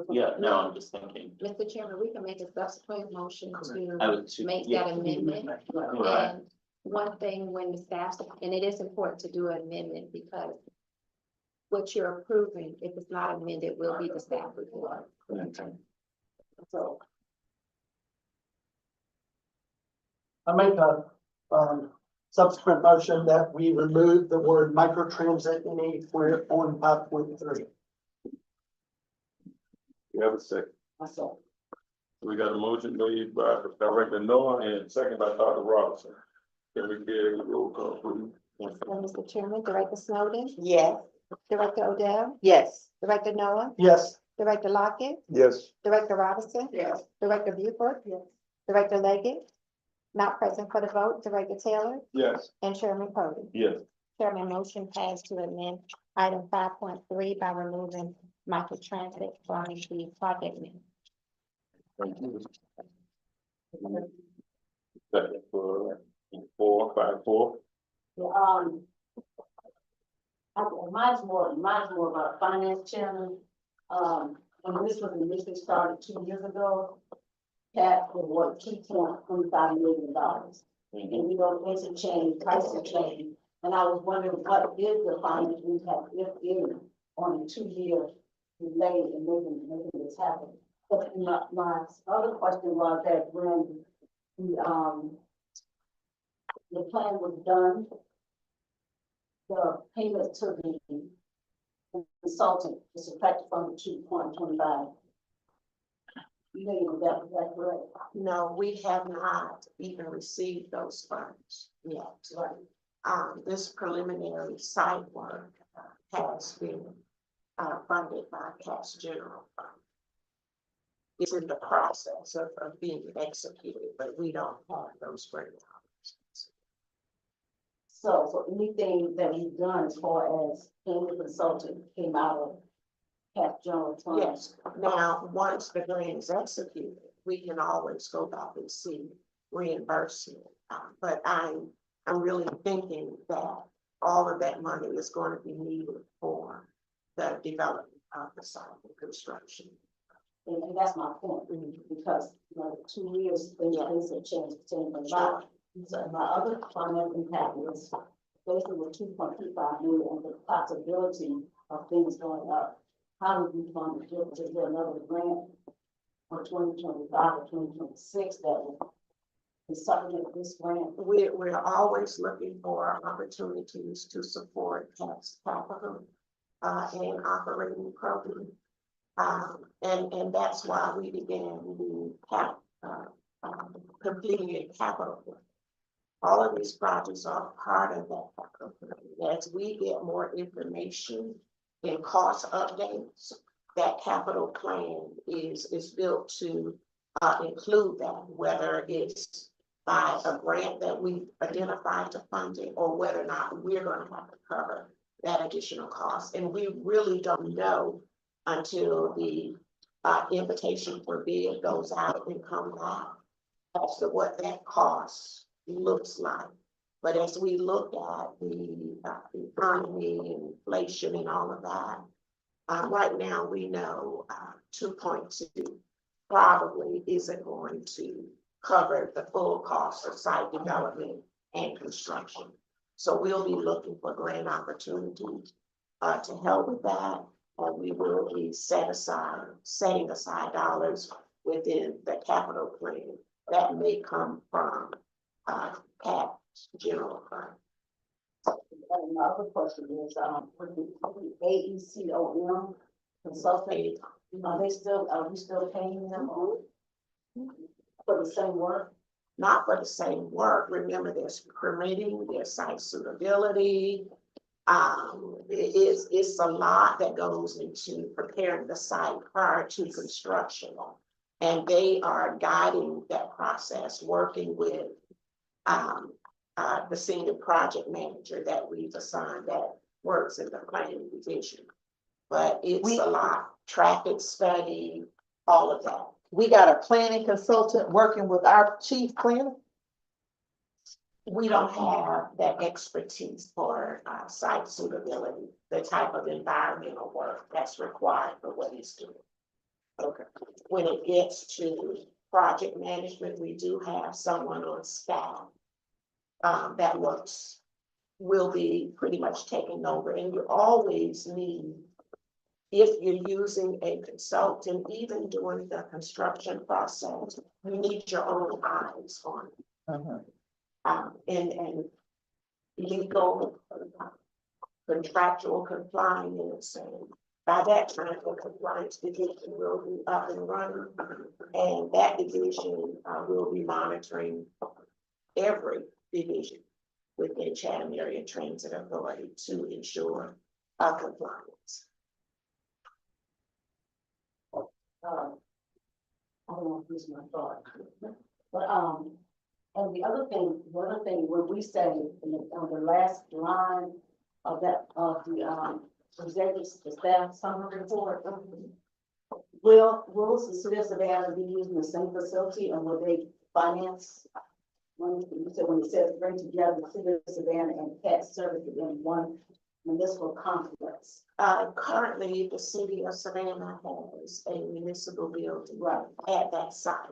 Yeah, no, I'm just thinking. Mr. Chairman, we can make a subsequent motion I to would too- make yeah. that amendment. Right. And one thing when the staff, and it is important to do an amendment because what you're approving, if it's not amended, will be the staff report. So I make a, subsequent motion that we remove the word microtransit anywhere on 5.3. You have a second. myself. We got a motion made by Director Noah and second by Dr. Robinson. Can we get a roll call, please? Mr. Chairman, Director Snowden, Yes. Director Odell, Yes. Director Noah, Yes. Director Lockett, Yes. Director Robinson, Yes. Director Buford, Director Leggett, not present for the vote, Director Taylor, Yes. and Chairman Cody. Yes. Chairman, motion passed to amend item 5.3 by removing microtransit from the project name. Thank you. Second for 5.4. Mine's more about finance chairman. When this was initially started 2 years ago, Pat was what, $2.25 million. And we don't, things have changed, prices have changed. And I was wondering what is the finance impact, if any, on a 2-year delay in making this happen? But my other question was that when the plan was done, the payment to the consultant is subtracted from the 2.25 million, is that correct? No, we have not even received those funds yet. Right. This preliminary site work has been funded by Cass General Fund. It's in the process of being executed, but we don't have those grant dollars. So anything that we've done as far as paying the consultant came out of cash general fund? Yes, now, once the grant is executed, we can always go back and see reimbursement. But I'm really thinking that all of that money is going to be needed for the development of the site and construction. And that's my point, because, 2 years, things have changed a lot. So my other final impact is basically with 2.25 million and the possibility of things going up. How do we fund it? Is there another grant for 2025 or 2026 that will be supplement this grant? We're always looking for opportunities to support tax capital and operating program. And that's why we began the completing a capital plan. All of these projects are part of that capital plan. As we get more information and cost updates, that capital plan is built to include that, whether it's by a grant that we identified to fund it, or whether or not we're going to have to cover that additional cost. And we really don't know until the invitation for bid goes out and comes out as to what that cost looks like. But as we look at the economy, inflation and all of that, right now we know 2.2 probably isn't going to cover the full cost of site development and construction. So we'll be looking for grant opportunities to help with that. And we will be setting aside dollars within the capital plan that may come from Cass General Fund. And my other question is, with the AECOM consultant, are we still paying them for the same work? Not for the same work. Remember, there's permitting, there's site suitability. It's a lot that goes into preparing the site prior to construction. And they are guiding that process, working with the senior project manager that we've assigned that works in the planning division. But it's a lot, traffic study, all of that. We got a planning consultant working with our chief planner. We don't have that expertise for site suitability, the type of environmental work that's required for what he's doing. Okay. When it gets to project management, we do have someone on staff that will be pretty much taking over. And you always need, if you're using a consultant, even during the construction process, you need your own eyes on it. And legal, contractual compliance, and by that time, the compliance division will be up and running. And that division will be monitoring every division within Chatham Area Transit Authority to ensure compliance. I don't want to lose my thought, but and the other thing, when we say on the last line of that, of the executive staff summary report, will the city of Savannah be using the same facility, and will they finance? When you said, when it says bring together the city of Savannah and Cass services in one municipal complex. Currently, the city of Savannah has a municipal building at that site.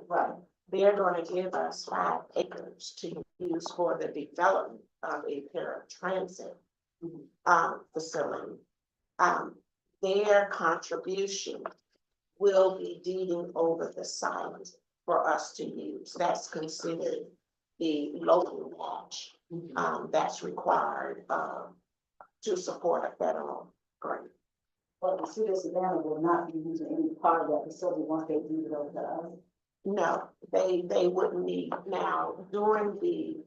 They're going to give us 5 acres to use for the development of a paratransit facility. Their contribution will be deeding over the site for us to use. That's considered the local match, that's required, to support a federal grant. But the city of Savannah will not be using any part of that facility once they do it over to us. No, they wouldn't need, now, during the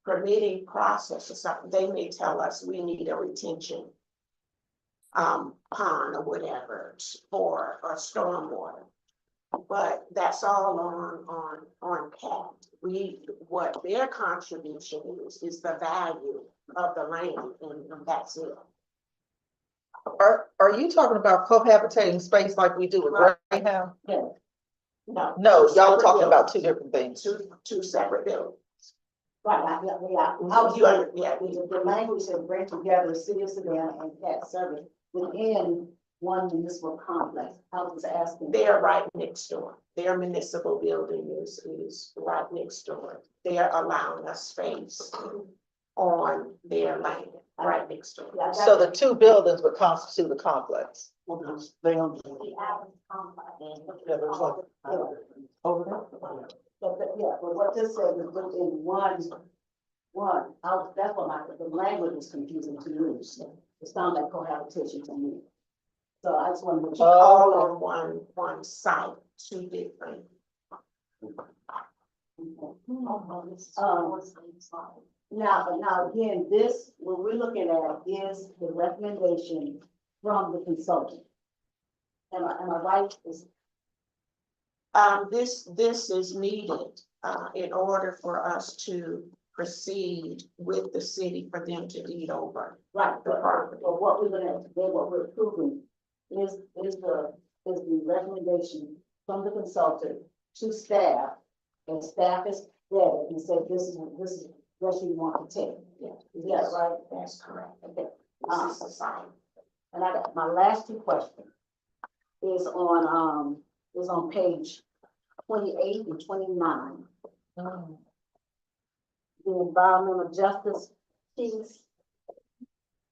permitting process or something, they may tell us we need a retention pond or whatever for a stormwater. But that's all on cap. What their contribution is the value of the land, and that's it. Are you talking about cohabitating space like we do with Greyhound? Yeah. No. No, y'all Separate talking about buildings. two different things. Two separate buildings. Right, I was, Yeah. the language said bring together the city of Savannah and cat service within one municipal complex. I was just asking. They're right next door. Their municipal building is right next door. They're allowing us space on their land, right next door. Yeah, So the two buildings would constitute a complex. Well, because they own. Yeah, there's like. Over there. But what this says is within that's what the language is confusing to me. It sounds like cohabitation to me. So I just want to. All on one site, two different. Now again, this, what we're looking at is the recommendation from the consultant. Am I right? This is needed, in order for us to proceed with the city for them to deed over. Right, The property. but what we're gonna, then what we're approving is the recommendation from the consultant to staff. And staff is there and said, this is what you want to take. Yeah. Is that right? That's correct. Okay. This is the sign. And I got my last two questions is on page 28 and 29. The environmental justice piece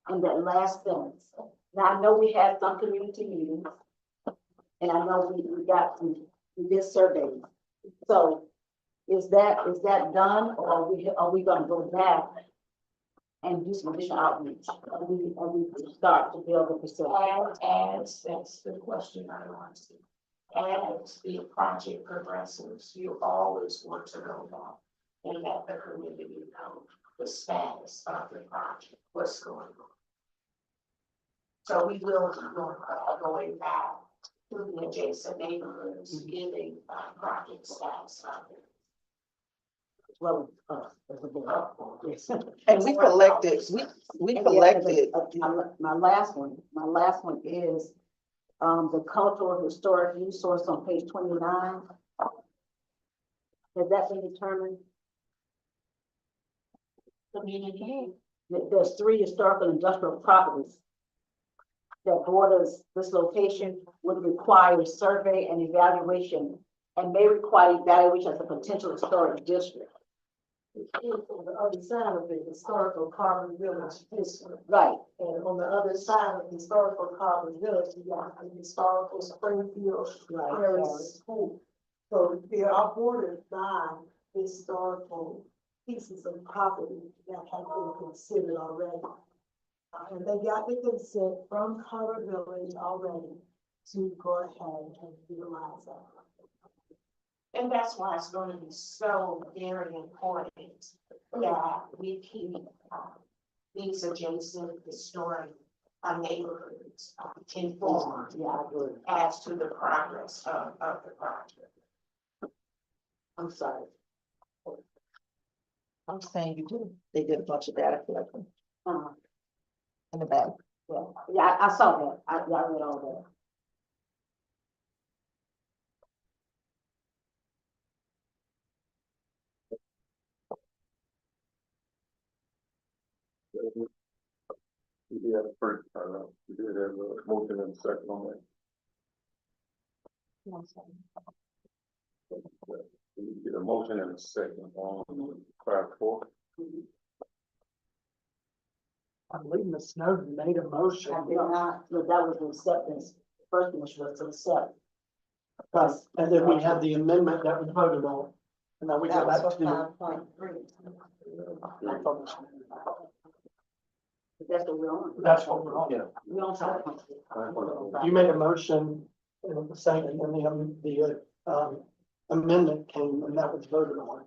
and that last sentence. Now, I know we had some community meetings, and I know we did surveys. So is that done, or are we gonna go back and do some additional outreach? Are we start to build a facility? As that's the question I want to. As the project progresses, you always want to know about and let the community know the status of the project, what's going on. So we will be going back to the adjacent neighborhoods, giving project status of it. Well, as a board. Yes. And we collected, we collected. My last one is, the cultural historic resource on page 29. Has that been determined? Community. There's 3 historical industrial properties that borders this location would require a survey and evaluation and may require evaluation as a potential historic district. On the other side of the historical Carbon Village district. Right. And on the other side of historical Carbon Village, you got the historical Springfield Area School. So they are bordered by historical pieces of property that have been considered already. And they got the consent from Carbon Village already to go ahead and utilize that. And that's why it's going to be so very important that we keep these adjacent historic neighborhoods informed as to the progress of the project. I'm sorry. I'm saying you did. They did a bunch of data collection in the back. Yeah, I saw that. I read all that. We did have a first, we did have a motion and a second on that. We did a motion and a second on 5-4. I believe Ms. Snowden made a motion. I did not, but that was the acceptance. First one was to accept. Right, and then we had the amendment that we voted on, and now we go That was back for to the. 5.3. That's what we're on. That's what we're on. We're on 5.3. You made a motion, and it was saying, and then the amendment came, and that was voted on.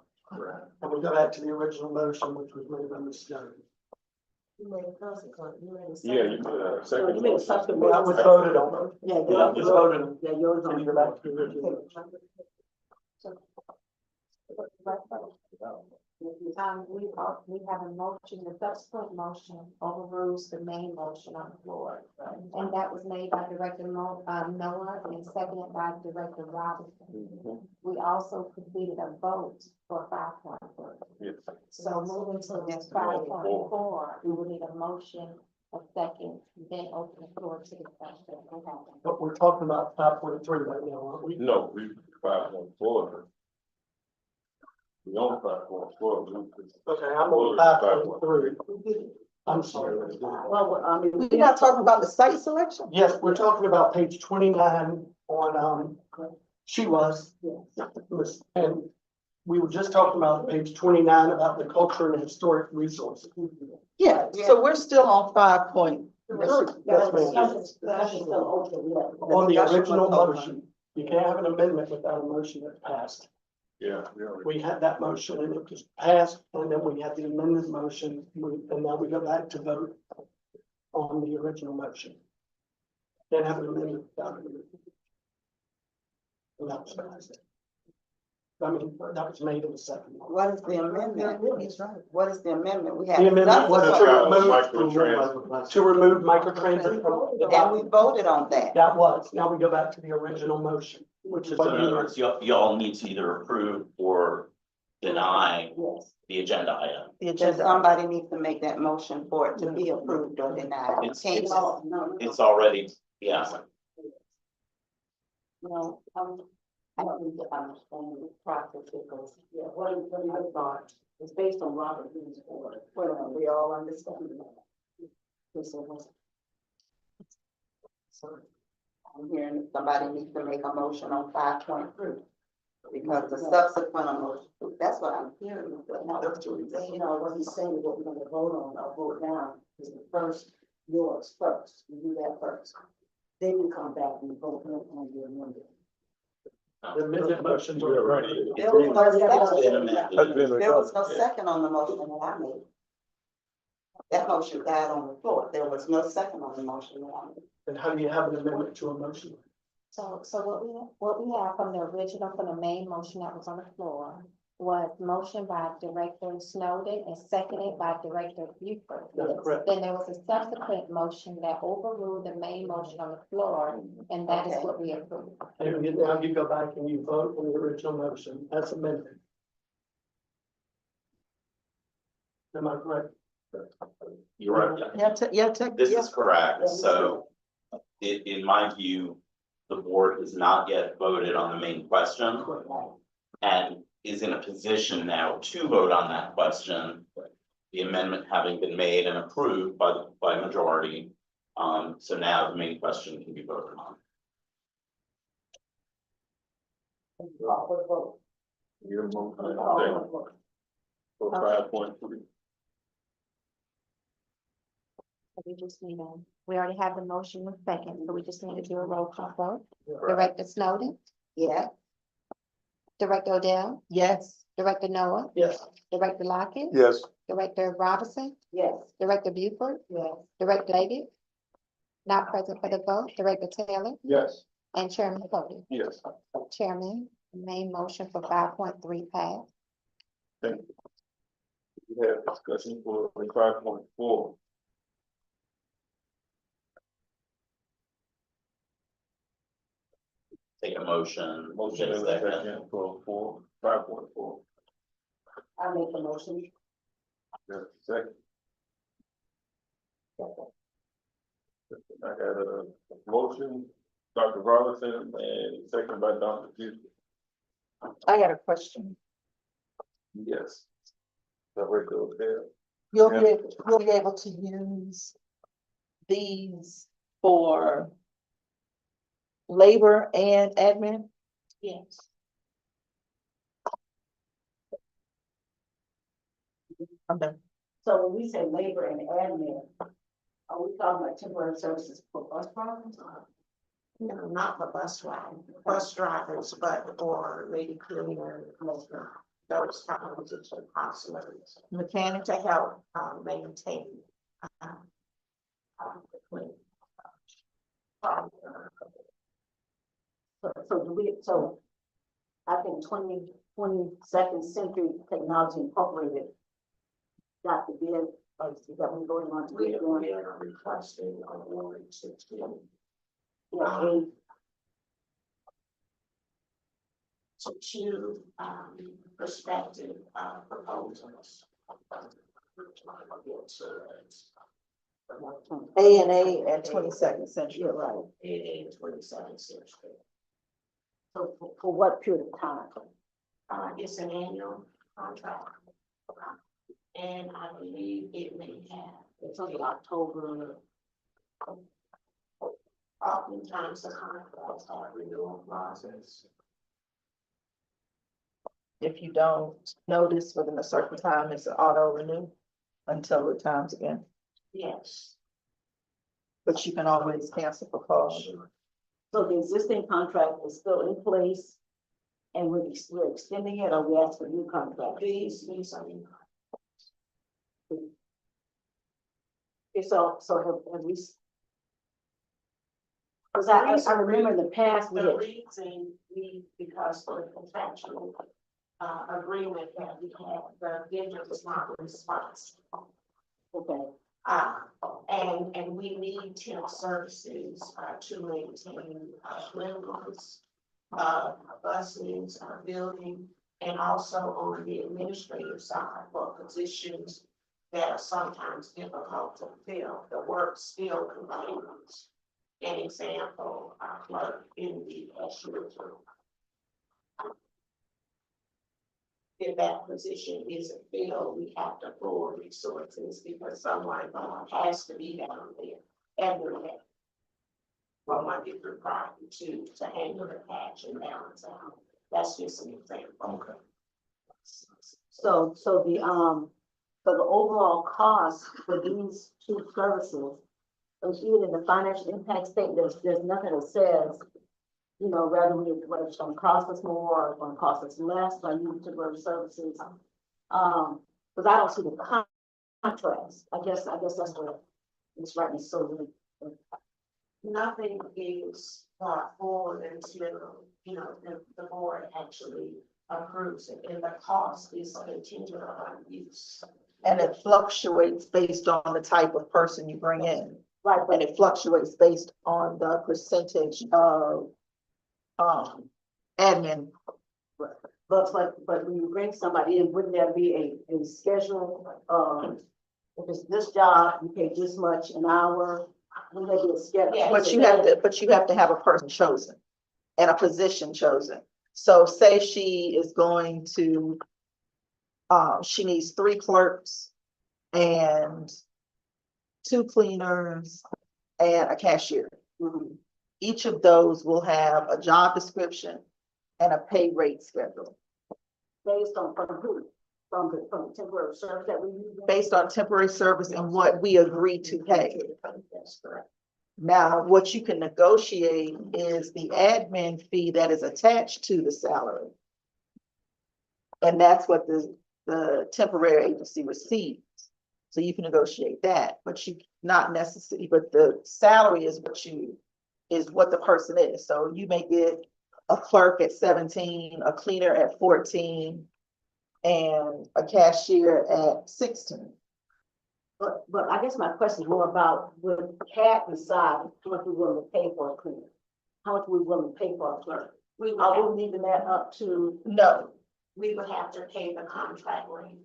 And we go back to the original motion, which was made by Ms. Jones. You made a consequence, you made a Yeah, you second. did a second. You made a second. That was voted on. Yeah, That was voted on. Yeah, yours And on. you go back to the original. We have a motion, the subsequent motion overrules the main motion on the floor. And that was made by Director Noah and seconded by Director Robinson. We also completed a vote for 5.4. Yes. So moving to this 5.4, we will need a motion, a second, then open the floor to discussion. But we're talking about 5.3 right now, aren't we? No, we 5.4. We on 5.4. Okay, I'm on 5.3. I'm sorry. Well, I mean. We're not talking about the site selection? Yes, we're talking about page 29 on, she was. And we were just talking about page 29 about the culture and historic resources. Yeah, so we're still on 5.3. Yes, ma'am. On the original motion, you can't have an amendment without a motion that passed. Yeah, we already. We had that motion and it was passed, and then we had the amended motion, and now we go back to vote on the original motion. Then have an amendment without an amendment. And that was passed. I mean, that was made in the second. What is the amendment? He's right. What is the amendment? We had. The amendment was Microtrans. to remove microtransit from the And document. we voted on that. That was, now we go back to the original motion, which is So what in other you, words, y'all need to either approve or deny Yes. the agenda item. The agenda, somebody needs to make that motion for it to be approved or denied. You It's- can't it's- just- It's already, yeah. No, I don't need to understand the process because, yeah, what I thought is based on Robert Hughes' order. Well, we all understand that. So I'm hearing somebody needs to make a motion on 5.3. Because the subsequent motion, that's what I'm hearing. But no, You know, what he's saying, what we're gonna vote on or vote down is the first, yours first, you do that first. Then you come back and vote on the amendment. the amended motions are ready. There was no It's been second. amended. There was no second on the motion that I made. That motion died on the floor. There was no second on the motion that I made. And how do you have an amendment to a motion? So what we have from the original, from the main motion that was on the floor was motion by Director Snowden and seconded by Director Buford. That's correct. Then there was a subsequent motion that overruled the main motion on the floor, and that is Okay. what we approved. And now you go back and you vote on the original motion, that's amended. Am I correct? You're right. Yeah, This is correct. So in my view, the board has not yet voted on the main question and is in a position now to vote on that question. The amendment having been made and approved by majority. So now the main question can be voted on. Your motion, second. For 5.3. We just need we already have the motion in second, so we just need to do a roll call vote. Director Snowden, Yeah, Director Odell, yes. Director Noah, Yes. Director Lockett, Yes. Director Robinson, Yes. Director Buford, Yes. Director David. Not present for the vote, Director Taylor Yes. and Chairman Cody. Yes. Chairman, the main motion for 5.3 passed. Thank you. We have discussion for 5.4. Take a motion. Motion get a and a second for 5.4. I make a motion. Second. I had a motion, Dr. Robinson, and second by Dr. Buford. I got a question. Yes. Director Odell. You'll be able to use these for labor and admin? Yes. I'm done. So when we say labor and admin, are we talking about temporary services for bus drivers? No, not for bus drivers, but for lady cleaner, those kind of position possibilities. Mechanic, To help, maintain, the clean. So do we, so I think 22nd Century Technology Incorporated got the bid, that we voted on. We are requesting award to Yeah, two, prospective, proposals. A and 22nd Century. you're right. In 27th century. So for what period of time? It's an annual contract. And I believe it may have, It's until October. oftentimes the contracts have renewal clauses. If you don't notice within a certain time, it's auto renew until it times again. Yes. But you can always cancel for cause. So the existing contract is still in place and we're extending it, or we ask for new contract? These are. Okay, so have we? Cause I remember in the past, we The had, reason because for the contractual, agreement that we had, the vendor was not responsible. okay, And we need temp services, to maintain, cleanliness, buses, building, and also on the administrative side for positions that are sometimes difficult to fill. The work still continues. An example, clerk in the cashier room. If that position isn't filled, we have to pull resources because someone has to be down there every day. From Monday through Friday to handle the cash and balance out. That's just an example. Okay. so the overall cost for these two services, even in the financial impact statement, there's nothing that says, you know, whether it's gonna cost us more or it's gonna cost us less by using temporary services. Cause I don't see the contrast. I guess that's what it's right, so really. Nothing is brought forward until, the board actually approves it, and the cost is contingent on use. And it fluctuates based on the type of person you bring in. Right, And it fluctuates based on the percentage of, admin. but when you bring somebody in, wouldn't there be a schedule, if it's this job, you pay this much an hour? Wouldn't there be a schedule? Yeah. But you have to have a person chosen and a position chosen. So say she is going to, she needs 3 clerks and 2 cleaners and a cashier. Mhm. Each of those will have a job description and a pay rate schedule Based on from who? From the temporary service that we use? based on temporary service and what we agree to pay. That's correct. Now, what you can negotiate is the admin fee that is attached to the salary. And that's what the temporary agency receives. So you can negotiate that, but you not necessarily, but the salary is what the person is. So you may get a clerk at 17, a cleaner at 14, and a cashier at 16. But I guess my question is more about, would CAT decide how much we willing to pay for a cleaner? How much we willing to pay for a clerk? We would Are have, we leaving that up to? No, we would have to pay the contract rate.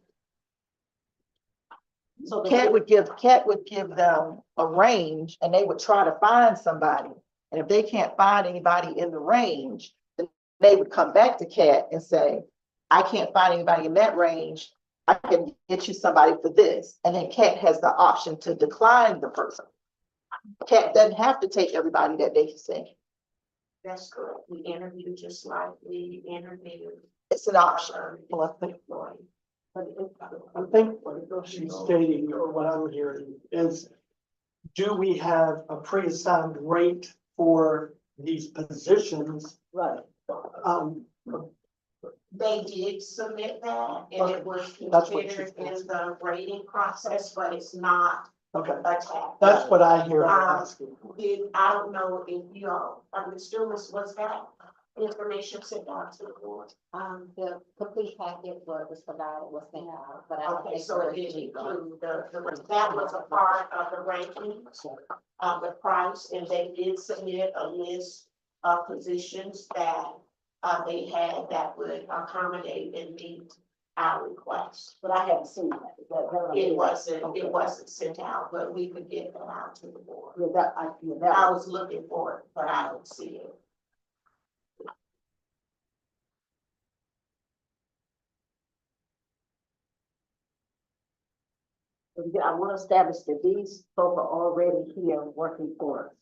So CAT would give them a range and they would try to find somebody. And if they can't find anybody in the range, then they would come back to CAT and say, I can't find anybody in that range. I can get you somebody for this. And then CAT has the option to decline the person. CAT doesn't have to take everybody that they can send. That's correct. We interviewed just like we interviewed. It's an option. Well, I think, employee. I think what she's stating, or what I'm hearing, is do we have a pre-assigned rate for these positions? Right. They did submit that and it was That's what she considered in said. the rating process, but it's not Okay, attached. that's what I hear her asking. I don't know if you all, Ms. Dumas, was that information sent out to the board? The complete packet was provided, was sent out, but I don't Okay, think. so it did include that was a part of the rankings, the price, and they did submit a list of positions that they had that would accommodate and meet our requests. But I haven't seen that. It wasn't sent out, but we could get that out to the board. Yeah, I was looking for it, but I don't see it. I want to establish that these folks are already here working for us.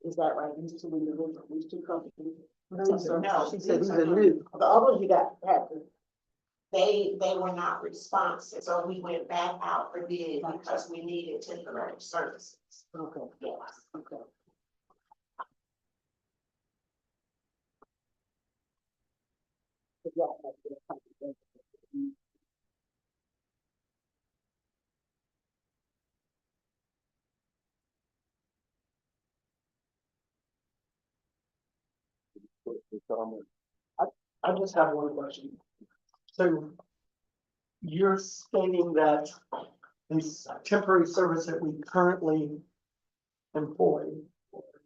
Is that right? These two individuals, these two companies? No, She said these are new. The others you got, had to. They were not responsive, so we went back out for bid because we needed temporary services. Okay. Yes. Okay. I just have one question. So you're stating that this temporary service that we currently employ,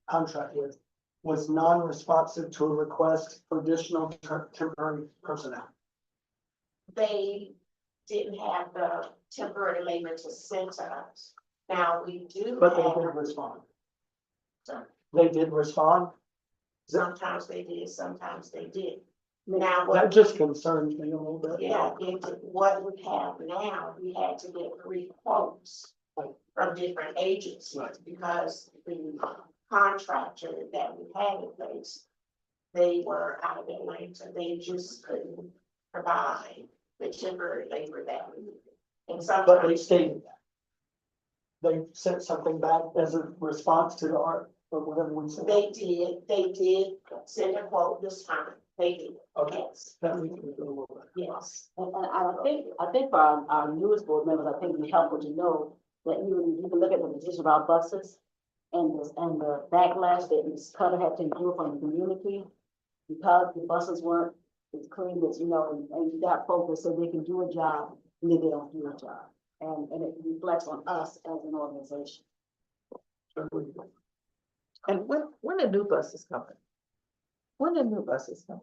contract with, was non-responsive to a request for additional temporary personnel? They didn't have the temporary labor to send to us. Now, we do But they have, did respond. Sorry. They did respond? sometimes they did, sometimes they didn't. Now, That what, just concerns me a little bit. yeah, what we have now, we had to get 3 quotes from different agencies because the contractor that we had in place, they were out of Atlanta, they just couldn't provide the temporary labor that we needed. And But they sometimes stated that. They sent something back as a response to the art or whatever we said. they did send a quote this time, they did, Okay. yes, That we can do a little bit. yes. And I think for our newest board members, I think it'd be helpful to know that you can look at the position of our buses and the backlash that Ms. Cutter had to endure from the community because the buses weren't as clean as, and you got folks that said they can do a job, and then they don't do a job. And it reflects on us as an organization. And when the new buses coming? When the new buses coming?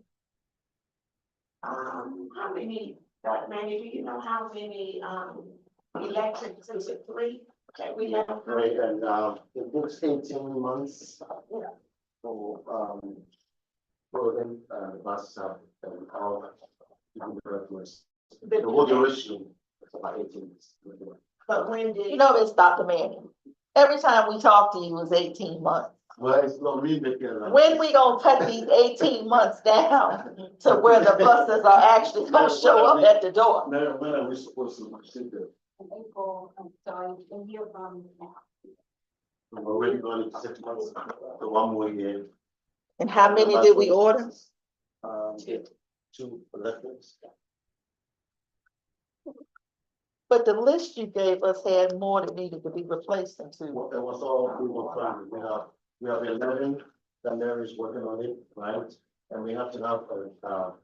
How many, Manny, do you know how many, electrics, is it 3 that we have? Right, and, it takes 18 months. Yeah. For, for them, the buses have, all, the regulars. The whole duration is about 18 months. But when did? You know this, Dr. Manning. Every time we talk to you is 18 months. Well, it's not me making. When we gonna cut these 18 months down to where the buses are actually gonna show up at the door? When are we supposed to sit there? In April, I'm sorry, a year from now. We're already going into 6 months, so 1 more year. And how many did we order? 2 electrics. But the list you gave us had more that needed to be replaced than 2. Well, it was all we were trying, we have 11, then there is working on it, right? And we have to have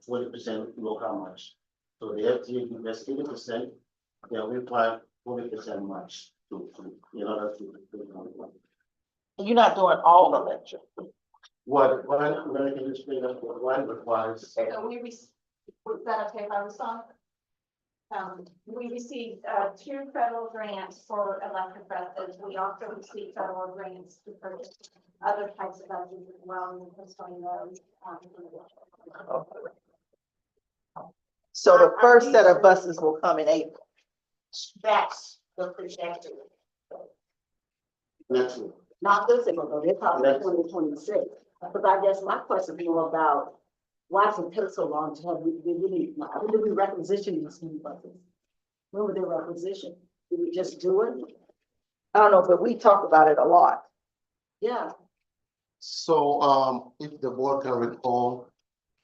20% local match. So the FTA gives us 80%, then we apply 20% match to, in order to. You're not doing all electric. What, when I can explain that, one requires. So was that okay if I respond? We received, 2 federal grants for electric buses. We also received federal grants to purchase other types of buses as well, and pursuing those. So the first set of buses will come in April. That's the projected. Next one. Not this April, though, they're talking Next. 2026. But I guess my question is more about, why does it take so long to have, when did we requisition these new buses? When were they requisitioned? Did we just do it? I don't know, but we talk about it a lot. Yeah, So, if the board can recall,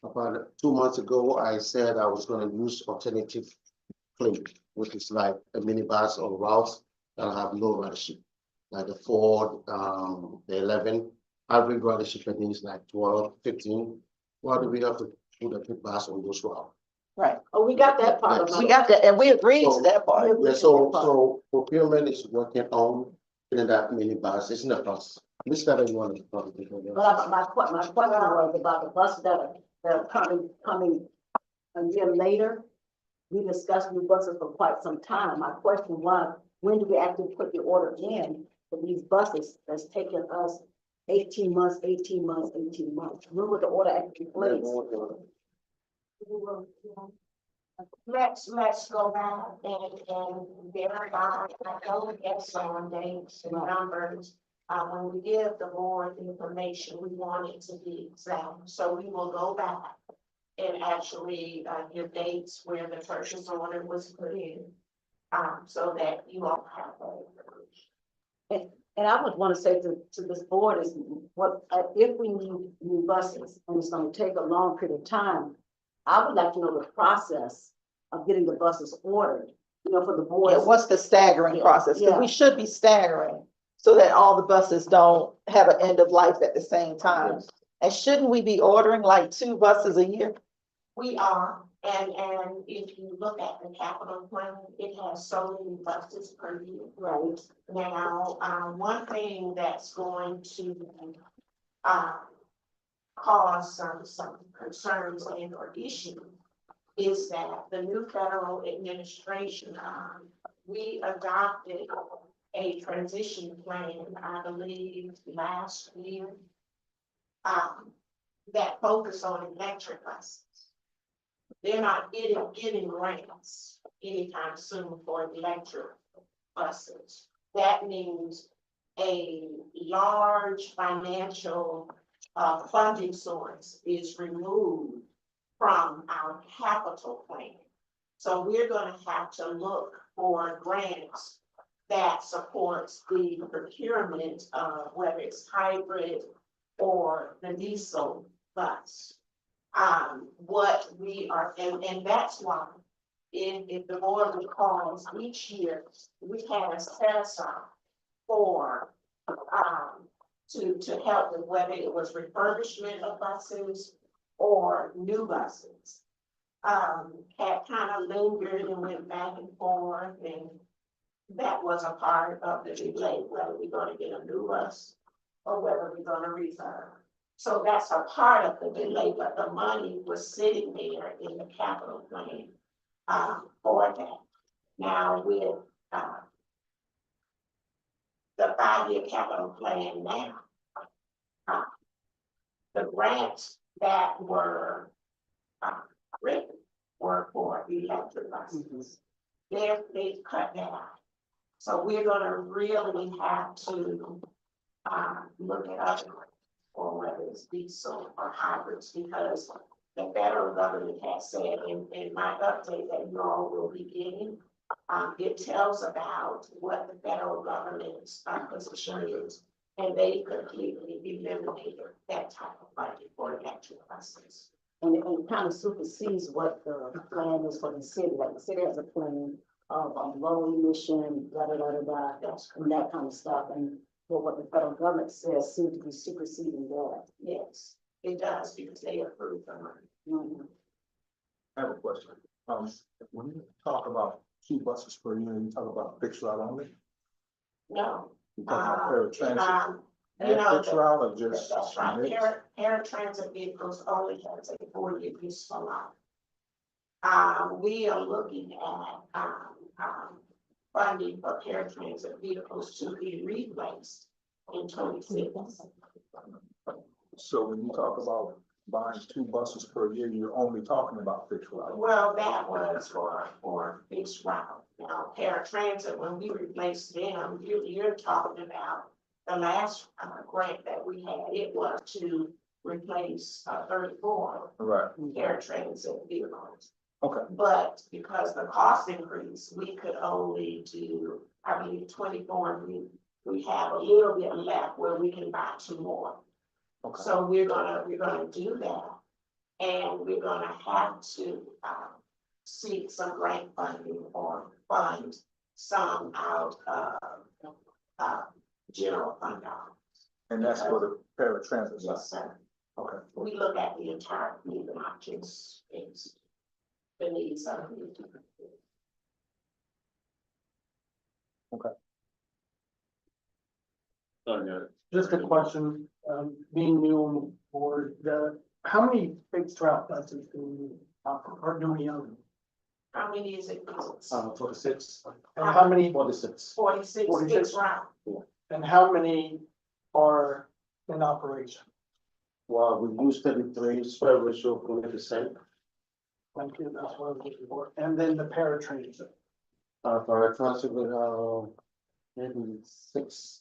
about 2 months ago, I said I was gonna use alternative fleet, which is like a minibus or routes that have low ridership. Like the Ford, the 11, average ridership I think is like 12, 15. Why do we have to put a big bus on those routes? Right. oh, we got that part of We it. got that, and we agreed to that part. Yeah, so procurement is working on getting that minibus, it's in the process. This that I wanted to probably. But my question was about the buses that are coming a year later. We discussed new buses for quite some time. My question was, when do we actually put the order in for these buses that's taken us 18 months? When would the order actually be placed? Let's go back and verify, I know it's on dates and numbers. When we give the board information, we want it to be exact, so we will go back and actually, give dates where the purchase order was put in. So that you all have that. And I would want to say to this board is what, if we need new buses and it's going to take a long period of time, I would like to know the process of getting the buses ordered, for the board. Yeah, what's the staggering process? Because Yeah. we should be staggering so that all the buses don't have an end of life at the same time. And shouldn't we be ordering like 2 buses a year? We are, and if you look at the capital plan, it has so many buses per year. Right. Now, one thing that's going to, cause some concerns and or issues is that the new federal administration, we adopted a transition plan, I believe, last year, that focus on electric buses. They're not getting grants anytime soon for electric buses. That means a large financial funding source is removed from our capital plan. So we're gonna have to look for grants that supports the procurement of whether it's hybrid or the diesel bus. What we are, and that's why if the board recalls, each year we have a set aside for to help with whether it was refurbishment of buses or new buses. Had kind of lingered and went back and forth, and that was a part of the debate, whether we're gonna get a new bus or whether we're gonna refurb. So that's a part of the delay, but the money was sitting there in the capital plan for that. Now with the 5-year capital plan now, the grants that were written were for electric buses. They've cut that out. So we're gonna really have to look at other, or whether it's diesel or hybrids, because the federal government has said in my update that you all will be getting, it tells about what the federal government's position is, and they completely eliminated that type of budget for electric buses. And it kind of supersedes what the plan is for the city, like the city has a plan of low emission, and that kind of stuff, and what the federal government says seems to be superseding that. Yes, it does, because they approve the money. Mhm. I have a question. When you talk about 2 buses per year, you talk about fixed route only? No. You talk about paratransit You know, and fixed route or just? that's right, paratransit vehicles only has a 4-year useful life. We are looking at, funding for paratransit vehicles to be replaced in 26. So when you talk about buying 2 buses per year, you're only talking about fixed route? Well, that was for fixed route. Now, paratransit, when we replaced them, you're talking about the last grant that we had, it was to replace, 34 Right, paratransit vehicles. okay. But because the cost increased, we could only do, I believe, 24, and we have a little bit left where we can buy 2 more. Okay. So we're gonna do that. And we're gonna have to, seek some grant funding or fund some out of, general fund dollars. And that's for the paratransit Yes, side? sir. Okay. We look at the entire fleet, not just the needs of the. Just a question, being new on the board, how many fixed route buses do we, or do we own? How many is it? 46. And how many, 46. 46 46. fixed route. and how many are in operation? Well, we use 33, spread ratio of 20%. Thank you, that's what I was looking for. And then the paratransit. For our transit, we have maybe 6.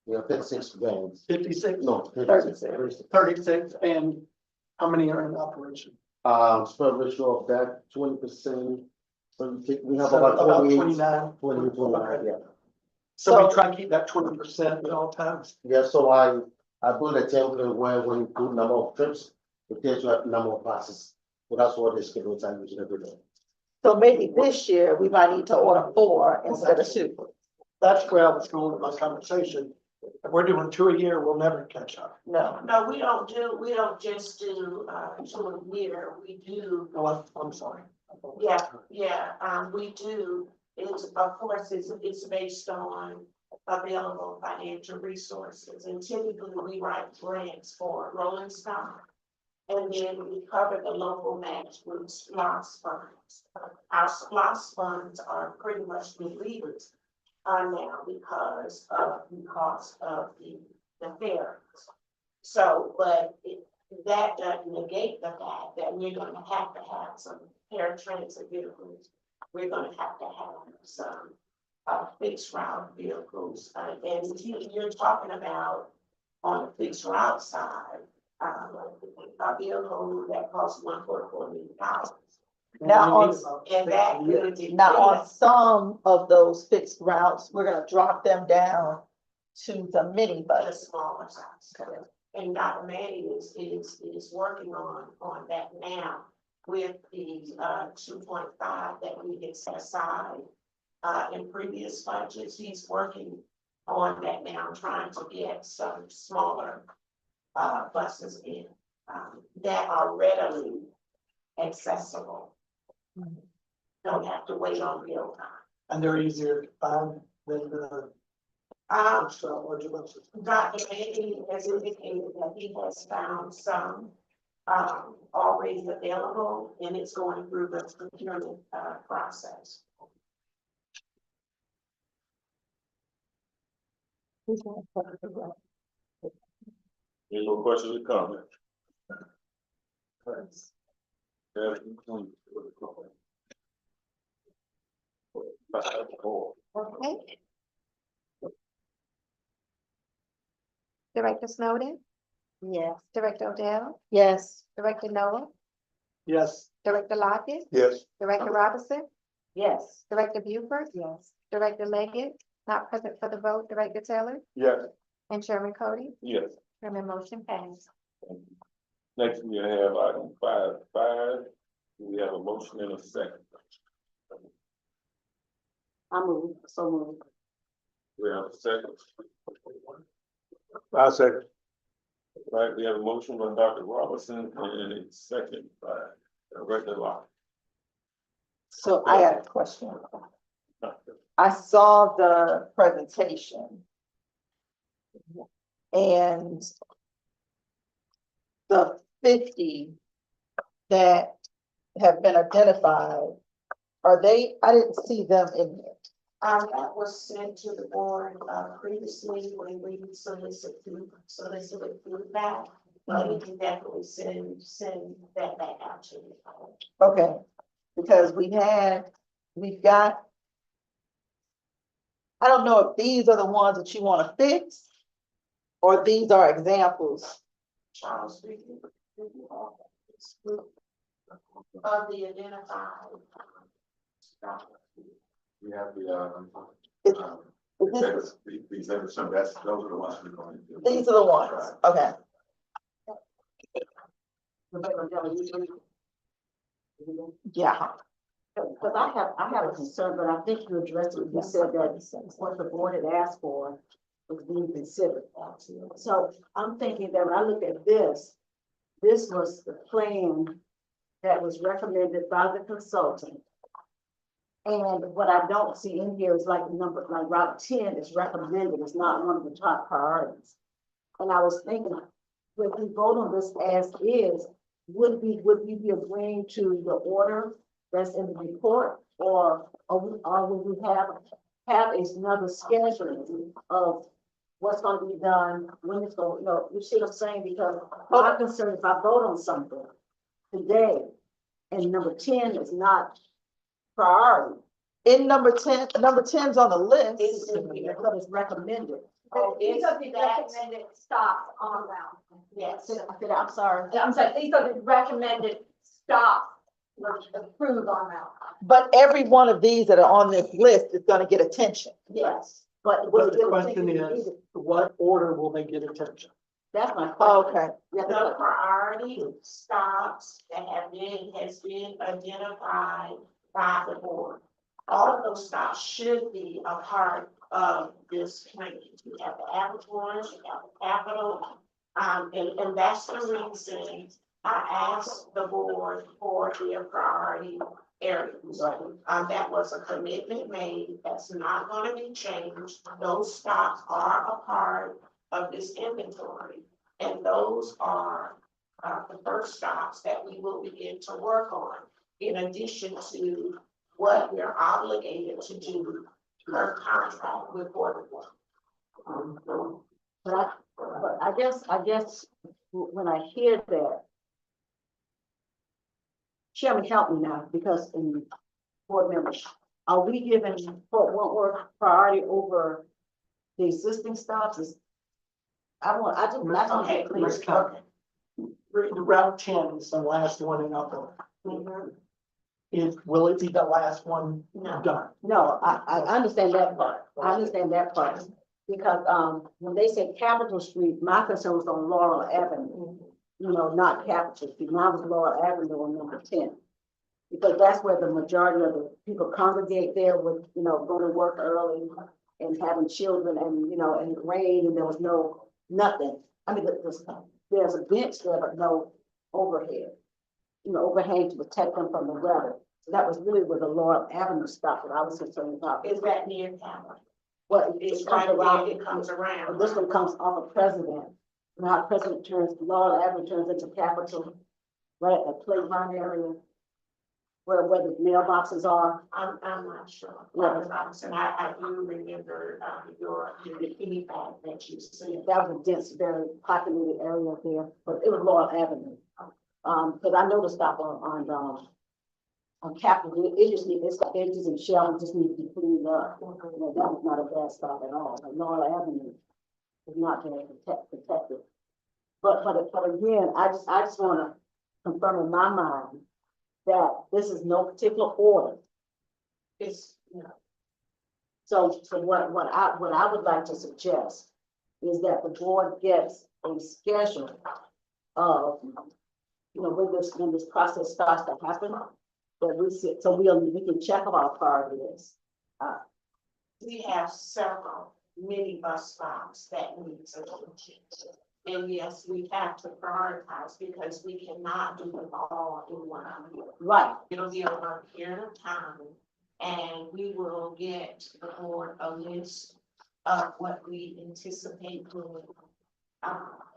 We have 56 vans. 56? No, 36. 36, and how many are in operation? Spread ratio of that 20%. So we have So about 28, 29. 29, yeah. So we try to keep that 20% at all times. Yeah, so I built a template where when you do number of trips, it tells you the number of classes. So that's what the schedules I usually every day. So maybe this year, we might need to order 4 instead of 2. That's where I was going with my conversation. If we're doing 2 a year, we'll never catch up. No, No, we don't just do, 2 a year, we do, No, I'm sorry. we do. It's, of course, it's based on available financial resources, and typically we write grants for rolling stock. And then we cover the local match with SPOS funds. Our SPOS funds are pretty much depleted now because of the cost of the fair. So, but that doesn't negate the fact that we're gonna have to have some paratransit vehicles. We're gonna have to have some fixed route vehicles. And you're talking about on the fixed route side, a vehicle that costs $1.4 million. Now, And that really now on some of those fixed routes, we're gonna drop them down to the mini the bus. smaller size. And Dr. Manny is working on that now with the 2.5 that we had set aside in previous budgets. He's working on that now, trying to get some smaller buses in that are readily accessible. Don't have to wait on real time. And they're easier to find than the extra larger buses. Dr. Manny has indicated that he has found some already available, and it's going through the procurement process. Any more questions or comments? Okay. Director Snowden, Yes. Director Odell, Yes. Director Noah, Yes. Director Lockett, Yes. Director Robinson, Yes. Director Buford, Yes. Director Leggett, not present for the vote, Director Taylor, Yes. and Chairman Cody. Yes. Chairman motion passed. Next, we have item 5.5. We have a motion and a second. I move, so move. We have a second. I'll second. Right, we have a motion by Dr. Robinson and a second by Director Locke. So I got a question. I saw the presentation. And the 50 that have been identified, are they, I didn't see them in there. That was sent to the board previously when we solicited feedback. But we can definitely send that back out to you. Okay, because we've got, I don't know if these are the ones that you want to fix, or these are examples Charles, do you have this group of the identified? We have the, Is this- these are some, those are the ones we're going to do. These are the ones, okay. Yeah. Because I have a concern, but I think you addressed it. You said that what the board had asked for was being considered. So I'm thinking that when I look at this was the plan that was recommended by the consultant. And what I don't see in here is like number, like Route 10 is recommended, it's not one of the top priorities. And I was thinking, if we vote on this as is, would we be agreeing to the order that's in the report? Or would we have another schedule of what's gonna be done, when it's going, you see what I'm saying? Because my concern, if I vote on something today, and number 10 is not priority, In number 10's on the list. but it's recommended. These are the recommended stops on route. Yes, I'm sorry. I'm sorry, these are the recommended stops were approved on route. But every one of these that are on this list is gonna get attention. Yes, but. But the question is, what order will they get attention? That's my question. Okay, The priority stops that has been identified by the board. All of those stops should be a part of this plan. You have the abattoirs, you have the capital, and that's the reason I asked the board for their priority areas. That was a commitment made, that's not gonna be changed. Those stops are a part of this inventory. And those are, the first stops that we will begin to work on, in addition to what we're obligated to do per contract with Border Patrol. But I guess when I hear that, Chairman, help me now, because in board members, are we giving Fort Wentworth priority over the existing stops? I just Okay, get clear. let's go. The Route 10 is the last one in Upper. Will it be the last one No. done? No, I understand that part. I understand that part. Because, when they said Capitol Street, my concern was on Laurel Avenue. Not Capitol Street. Mine was Laurel Avenue on number 10. Because that's where the majority of the people congregate there with, going to work early and having children and, and it rained and there was nothing. I mean, there's a bench there, but no overhead. Overhang to protect them from the weather. So that was really where the Laurel Avenue stop that I was concerned about. Is that near Cameron? What, It's it comes right around, there, it comes around. this one comes off of President. Now President turns, Laurel Avenue turns into Capitol, right at the playground area. Where the mailboxes are. I'm not sure. Yeah. And I do remember, the feedback that you said. That was a dense, very populated area there, but it was Laurel Avenue. Because I know the stop on Capitol, it just needs, it's edges and shells just need to be cleaned up. That was not a bad stop at all. But Laurel Avenue is not very protected. But again, I just want to confirm in my mind that this is no particular order. It's, So what I would like to suggest is that the board gets a schedule of, when this process starts to happen, that we sit, so we can check of our priority list. we have several minibus stops that need attention. And yes, we have to prioritize because we cannot do them all in 1 year. Right. It'll be over a period of time. And we will get the board a list of what we anticipate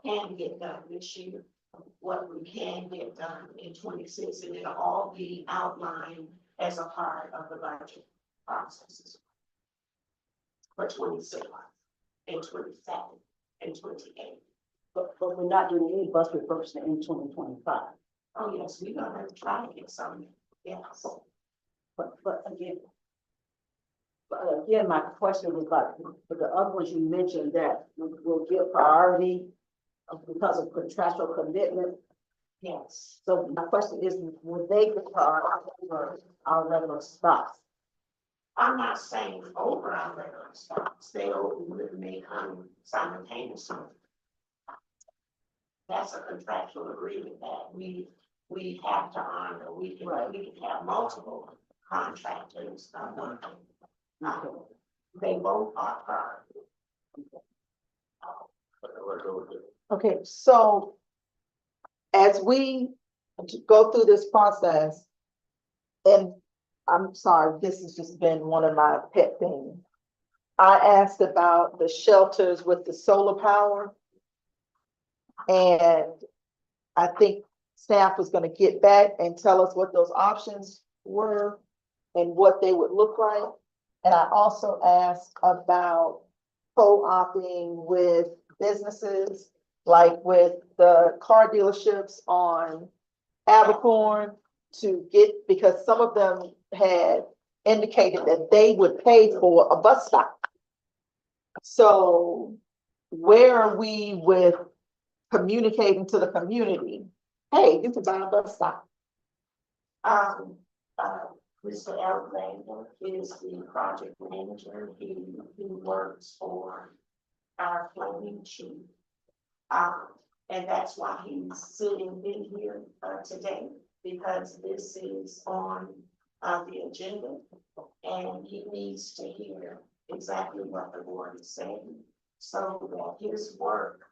can get done this year, what we can get done in 26, and it'll all be outlined as a part of the budget processes for 26 and 27 and 28. But we're not doing any bus refurbishment in 2025. Oh, yes, we're gonna try to get some, yes. But again, my question was about, for the other ones you mentioned that will give priority because of contractual commitment. Yes. So my question is, will they require our regular stops? I'm not saying over our regular stops, may come simultaneously. That's a contractual agreement that we have to honor. We can have multiple contractors, working. They both are part. Okay, so as we go through this process, and I'm sorry, this has just been one of my pet things. I asked about the shelters with the solar power. And I think staff was gonna get back and tell us what those options were and what they would look like. And I also asked about co-opting with businesses, like with the car dealerships on Abercorn to get, because some of them had indicated that they would pay for a bus stop. So where are we with communicating to the community? Hey, you can buy a bus stop. Mr. Alexander is the project manager. He works for our planning chief. And that's why he's sitting in here today, because this is on the agenda. And he needs to hear exactly what the board is saying, so that his work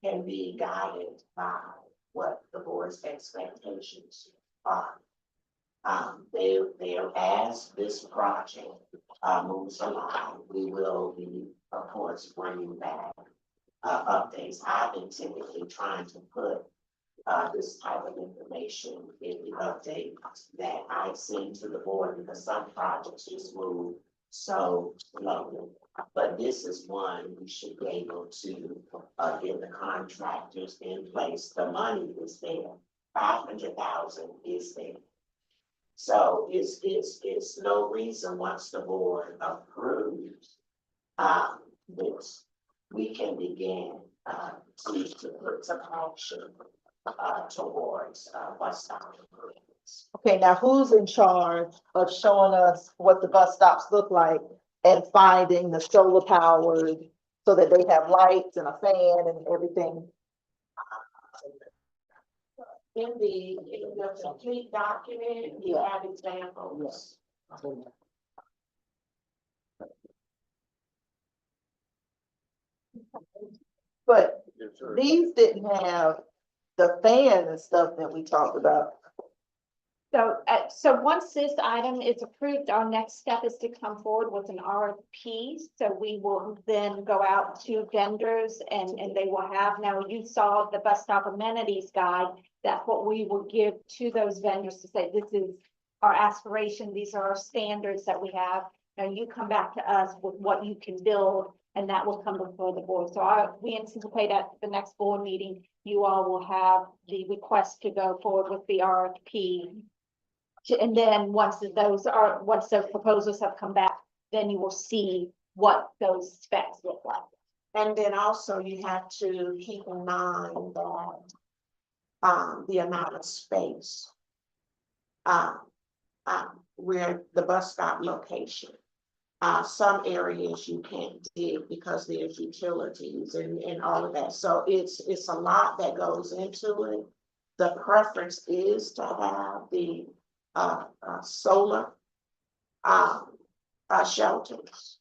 can be guided by what the board's expectations are. As this project moves along, we will be, of course, bringing back updates. I've been typically trying to put this type of information in the update that I send to the board, because some projects just move so slowly. But this is one we should be able to get the contractors in place. The money is there. 500,000 is there. So it's no reason, once the board approves this, we can begin to put some action towards bus stop improvements. Okay, now who's in charge of showing us what the bus stops look like and finding the solar powered so that they have lights and a fan and everything? In the complete document, you have examples. But these didn't have the fan and stuff that we talked about. So once this item is approved, our next step is to come forward with an RFP. So we will then go out to vendors and they will have, now you saw the bus stop amenities guide. That's what we will give to those vendors to say, this is our aspiration. These are our standards that we have. Now you come back to us with what you can build, and that will come before the board. So we anticipate at the next board meeting, you all will have the request to go forward with the RFP. And then once those proposals have come back, then you will see what those specs look like. And then also you have to keep in mind that the amount of space where the bus stop location. Some areas you can't dig because there's utilities and all of that. So it's a lot that goes into it. The preference is to have the solar shelters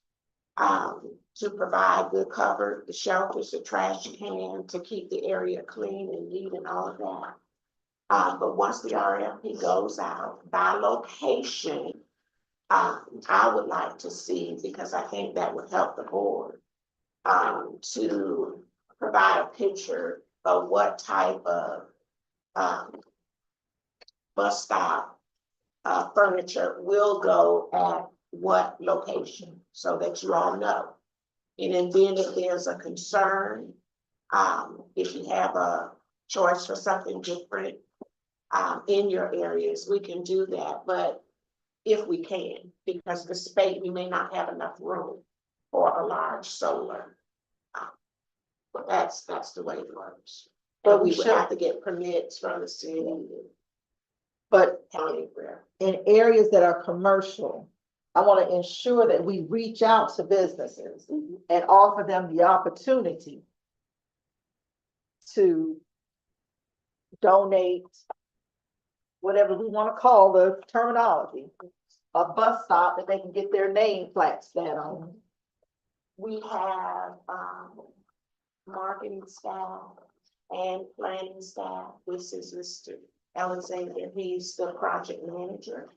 to provide good cover, the shelters, the trash can, to keep the area clean and neat and all of that. But once the RFP goes out by location, I would like to see, because I think that would help the board to provide a picture of what type of bus stop furniture will go at what location, so that you all know. And then if there's a concern, if you have a choice for something different in your areas, we can do that. But if we can, because the space, we may not have enough room for a large solar that's the way it works. But But we we would should- have to get permits from the city and But county where. in areas that are commercial, I want to ensure that we reach out to businesses and offer them the opportunity to donate, whatever we want to call the terminology, a bus stop that they can get their name plaques set on. We have, marketing staff and planning staff. This is Mr. Alexander, he's the project manager.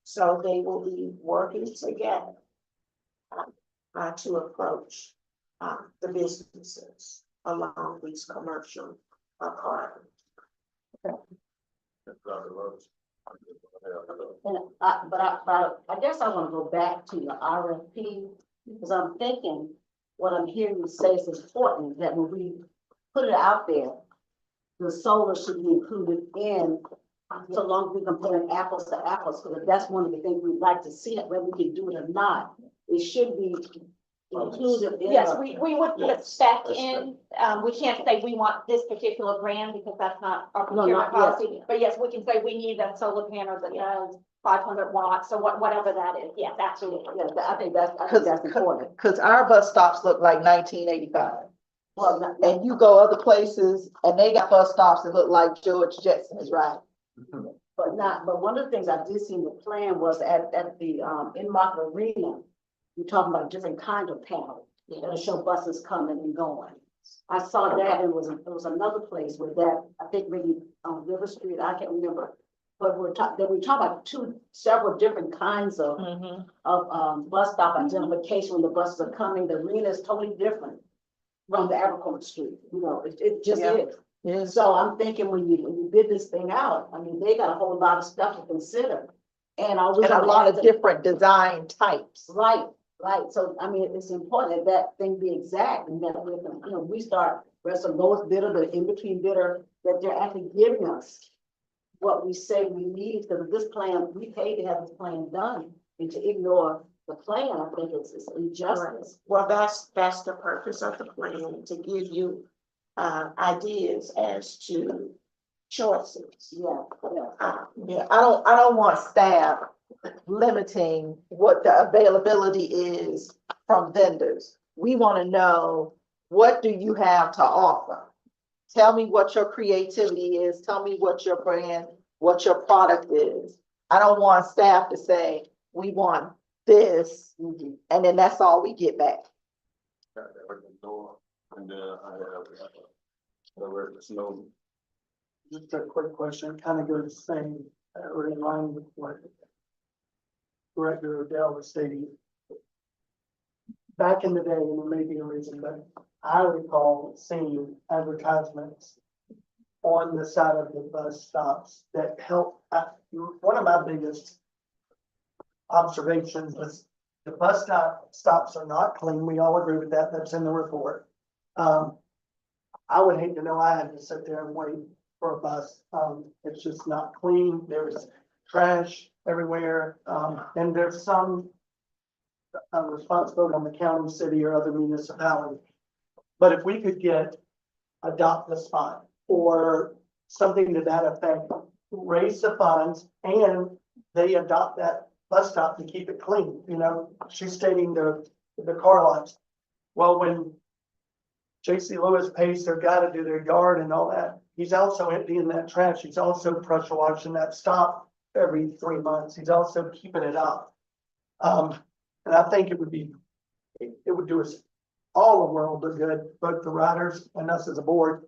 So they will be working together to approach, the businesses along these commercial, corridors. And I guess I wanna go back to the RFP, because I'm thinking, what I'm hearing you say is important, that when we put it out there, the solar should be included in, so long as we compare apples to apples, because that's one of the things we'd like to see, whether we can do it or not. It should be included in. Yes, we would put spec in, we can't say we want this particular brand because that's not our No, procurement not yet. policy. But yes, we can say we need a solar panel that has 500 watts, or whatever that is, yes, absolutely. Yeah, I think that's important. Cause our bus stops look like 1985. Well, And you go other places and they got bus stops that look like George Jetson is riding. but one of the things I did see in the plan was at the, in-market arena, you're talking about different kinds of panels that'll show buses coming and going. I saw that, and it was another place where that, I think maybe on River Street, I can't remember. But we're talking about several different kinds of bus stop identification when the buses are coming. The arena is totally different from the Abercrombie Street, it just Yeah. is. Yeah. So I'm thinking when you bid this thing out, I mean, they got a whole lot of stuff to consider. And are we And a gonna lot add of different design types. Right. So, I mean, it's important that thing be exact and that we can, we start, where's the lowest bidder, the in-between bidder, that they're actually giving us what we say we need, because this plan, we paid to have this plan done, and to ignore the plan, I think it's injustice. Well, that's the purpose of the plan, to give you, ideas as to choices. Yeah. Yeah, I don't want staff limiting what the availability is from vendors. We want to know, what do you have to offer? Tell me what your creativity is. Tell me what your brand, what your product is. I don't want staff to say, we want this, and then that's all we get back. And then I have, where the snow. Just a quick question, kind of goes the same, or in line with what Director Odell was stating. Back in the day, and there may be a reason, but I recall seeing advertisements on the side of the bus stops that help. One of my biggest observations was the bus stops are not clean. We all agree with that. That's in the report. I would hate to know I had to sit there and wait for a bus. It's just not clean. There's trash everywhere. And there's some responsibility on the county, city, or other municipality. But if we could adopt a spot or something to that effect, raise the funds, and they adopt that bus stop to keep it clean, she's stating the car lots. Well, when J.C. Lewis pays their guy to do their yard and all that, he's also emptying that trash. He's also pressure washing that stop every 3 months. He's also keeping it up. And I think it would do us all a world of good, both the riders and us as a board,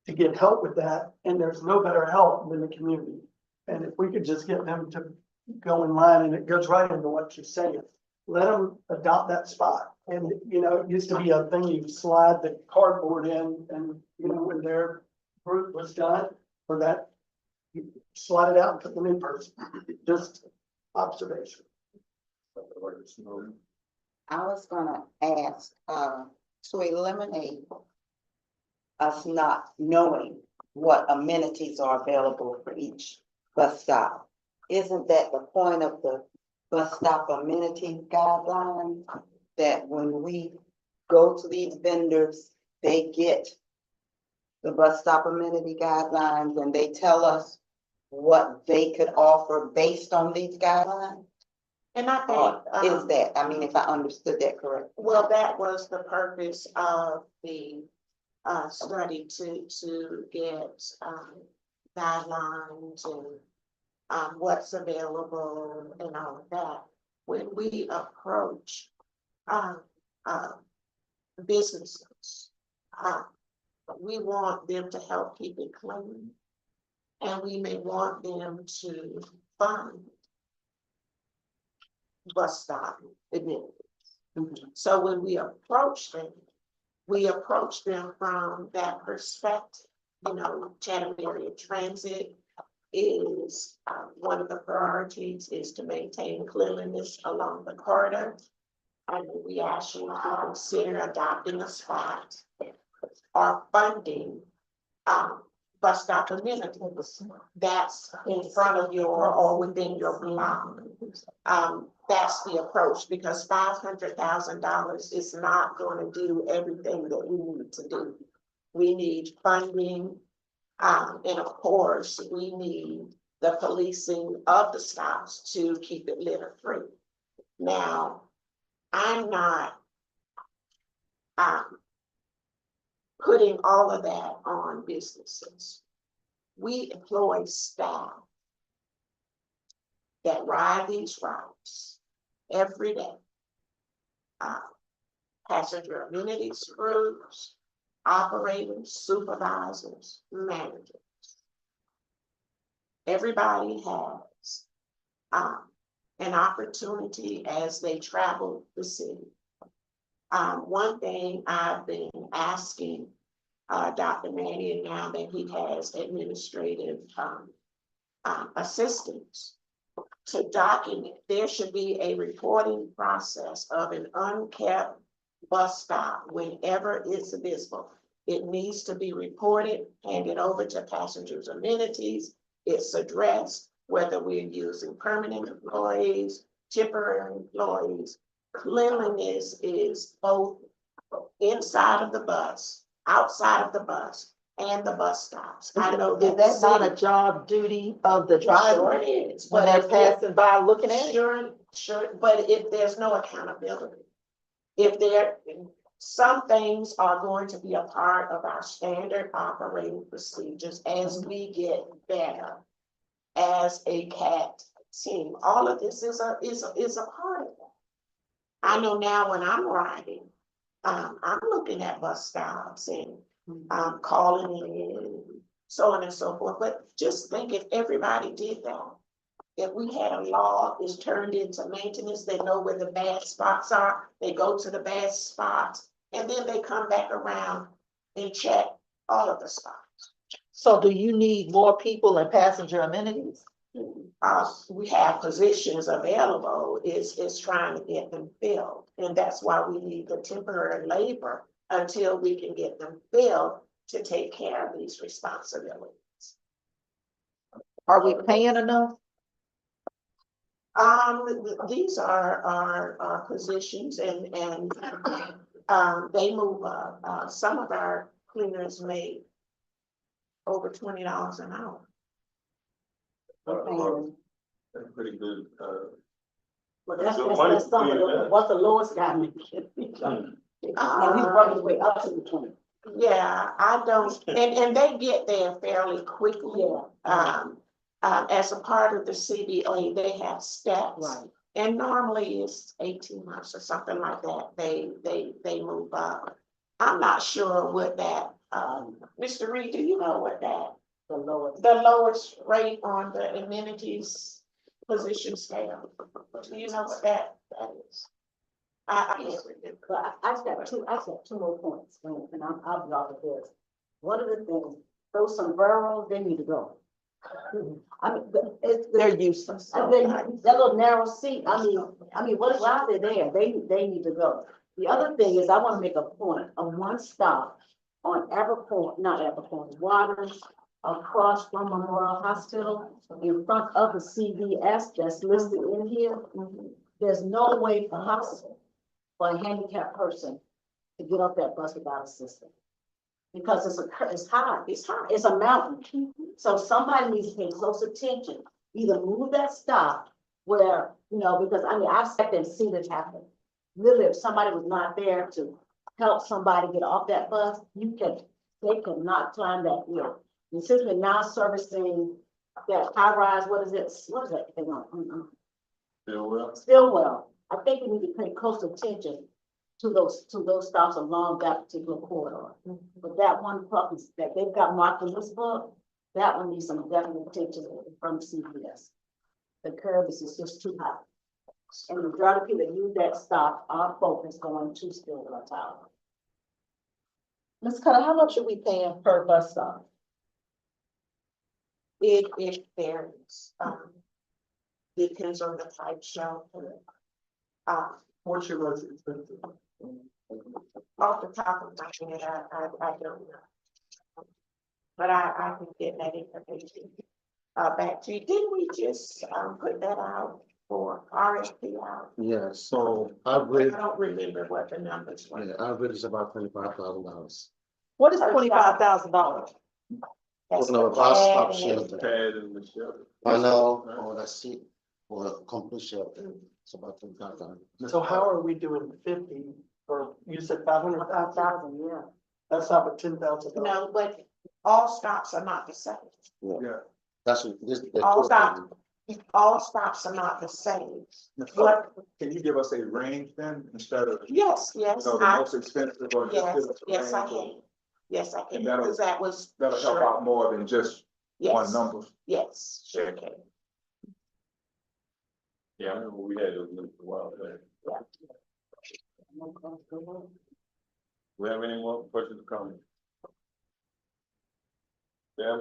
to get help with that. And there's no better help than the community. And if we could just get them to go in line, and it goes right into what you're saying, let them adopt that spot. And, it used to be a thing, you slide the cardboard in, and, when their group was done for that, you slide it out and put the new person. Just observation. I was gonna ask, to eliminate us not knowing what amenities are available for each bus stop. Isn't that the point of the bus stop amenity guidelines? That when we go to these vendors they get the bus stop amenity guidelines and they tell us what they could offer based on these guidelines? And I Or think, is that, I mean, if I understood that correctly? well, that was the purpose of the study to get guidelines and what's available and all of that. When we approach businesses, we want them to help keep it clean. And we may want them to fund bus stop amenities. So when we approach them from that perspective. You know, Chatham area transit is, one of the priorities is to maintain cleanliness along the corridor. And we ask you to consider adopting a spot or funding, bus stop amenities. That's in front of your or within your block. That's the approach, because $500,000 is not going to do everything that we need to do. We need funding, and of course, we need the policing of the stops to keep it litter free. Now, I'm not putting all of that on businesses. We employ staff that ride these routes every day. Passenger amenities crews, operators, supervisors, managers. Everybody has an opportunity as they travel the city. One thing I've been asking Dr. Mannion, now that he has administrative assistants, to document, there should be a reporting process of an unkept bus stop whenever it's visible. It needs to be reported, handed over to passengers amenities. It's addressed, whether we're using permanent employees, temporary employees. Cleanliness is both inside of the bus, outside of the bus, and the bus stops. I know Is that not a job duty of the driver? Sure it is. When they're passing by looking at it? Sure, but if there's no accountability, if there, some things are going to be a part of our standard operating procedures as we get better as a CAT team. All of this is a part of that. I know now when I'm riding, I'm looking at bus stops and calling in, so on and so forth. But just think if everybody did that, if we had a law is turned into maintenance, they know where the bad spots are, they go to the bad spots, and then they come back around and check all of the spots. So do you need more people in passenger amenities? We have positions available, is trying to get them filled. And that's why we need the temporary labor until we can get them filled to take care of these responsibilities. Are we paying enough? These are positions and they move up. Some of our cleaners make over $20 an hour. That's pretty good. But that's So some money of the, what's the lowest guy making? And he's working his way up to the 20. Yeah, I don't, and they get there fairly quickly. Yeah. As a part of the CBA, they have steps. Right. And normally it's 18 months or something like that, they move up. I'm not sure what that, Mr. Reed, do you know what that? The lowest rate on the amenities position scale. Do you know what that is? I can't remember. But I've got two more points, and I'll be off of this. One of the things, those sombreros, they need to go. I mean, They're useless. I mean, that little narrow seat, I mean, why are they there? They need to go. The other thing is, I want to make a point of one stop on Waters, across from Memorial Hospital, in front of the CVS that's listed in here. There's no way for a handicapped person to get off that bus without assistance. Because it's high, it's a mountain. So somebody needs to pay close attention, either move that stop where, you know, because I mean, I've sat there and seen it happen. Really, if somebody was not there to help somebody get off that bus, they could not climb that hill. And since we're now servicing that high rise, what is that thing on? Stillwell, I think we need to pay close attention to those stops along that particular corridor. But that one property that they've got marked in this book, that one needs some definite attention from CPS. The curb is just too high. And the majority of people that use that stop are focused going to Stillwell Tower. Ms. Cutter, how much are we paying per bus stop? It varies, depends on the type shelter. What's your most expensive? Off the top of my head, I don't know. But I can get that information, back to you. Didn't we just, put that out for RFP out? Yeah, so I average, don't remember what the numbers were. yeah, average is about $25,000. What is $25,000? That's For the the bus stop bad. shelter. Pad in the shelter. I know, or the seat, or a complete shelter, it's about $25,000. So how are we doing 50, or you said 500,000? 5,000, yeah. That's not but $10,000. No, but all stops are not the same. Yeah. That's what this. All stops are not the same. What, Can you give us a range then, instead of, yes, you know, the I, most expensive, or just give us a yes, I range? can. Yes, I can, And that'll- because that was. That'll help sure. out more than just one Yes, number. yes, sure can. Yeah, I remember we had those minutes a while back. We have any more questions or comments? Yeah.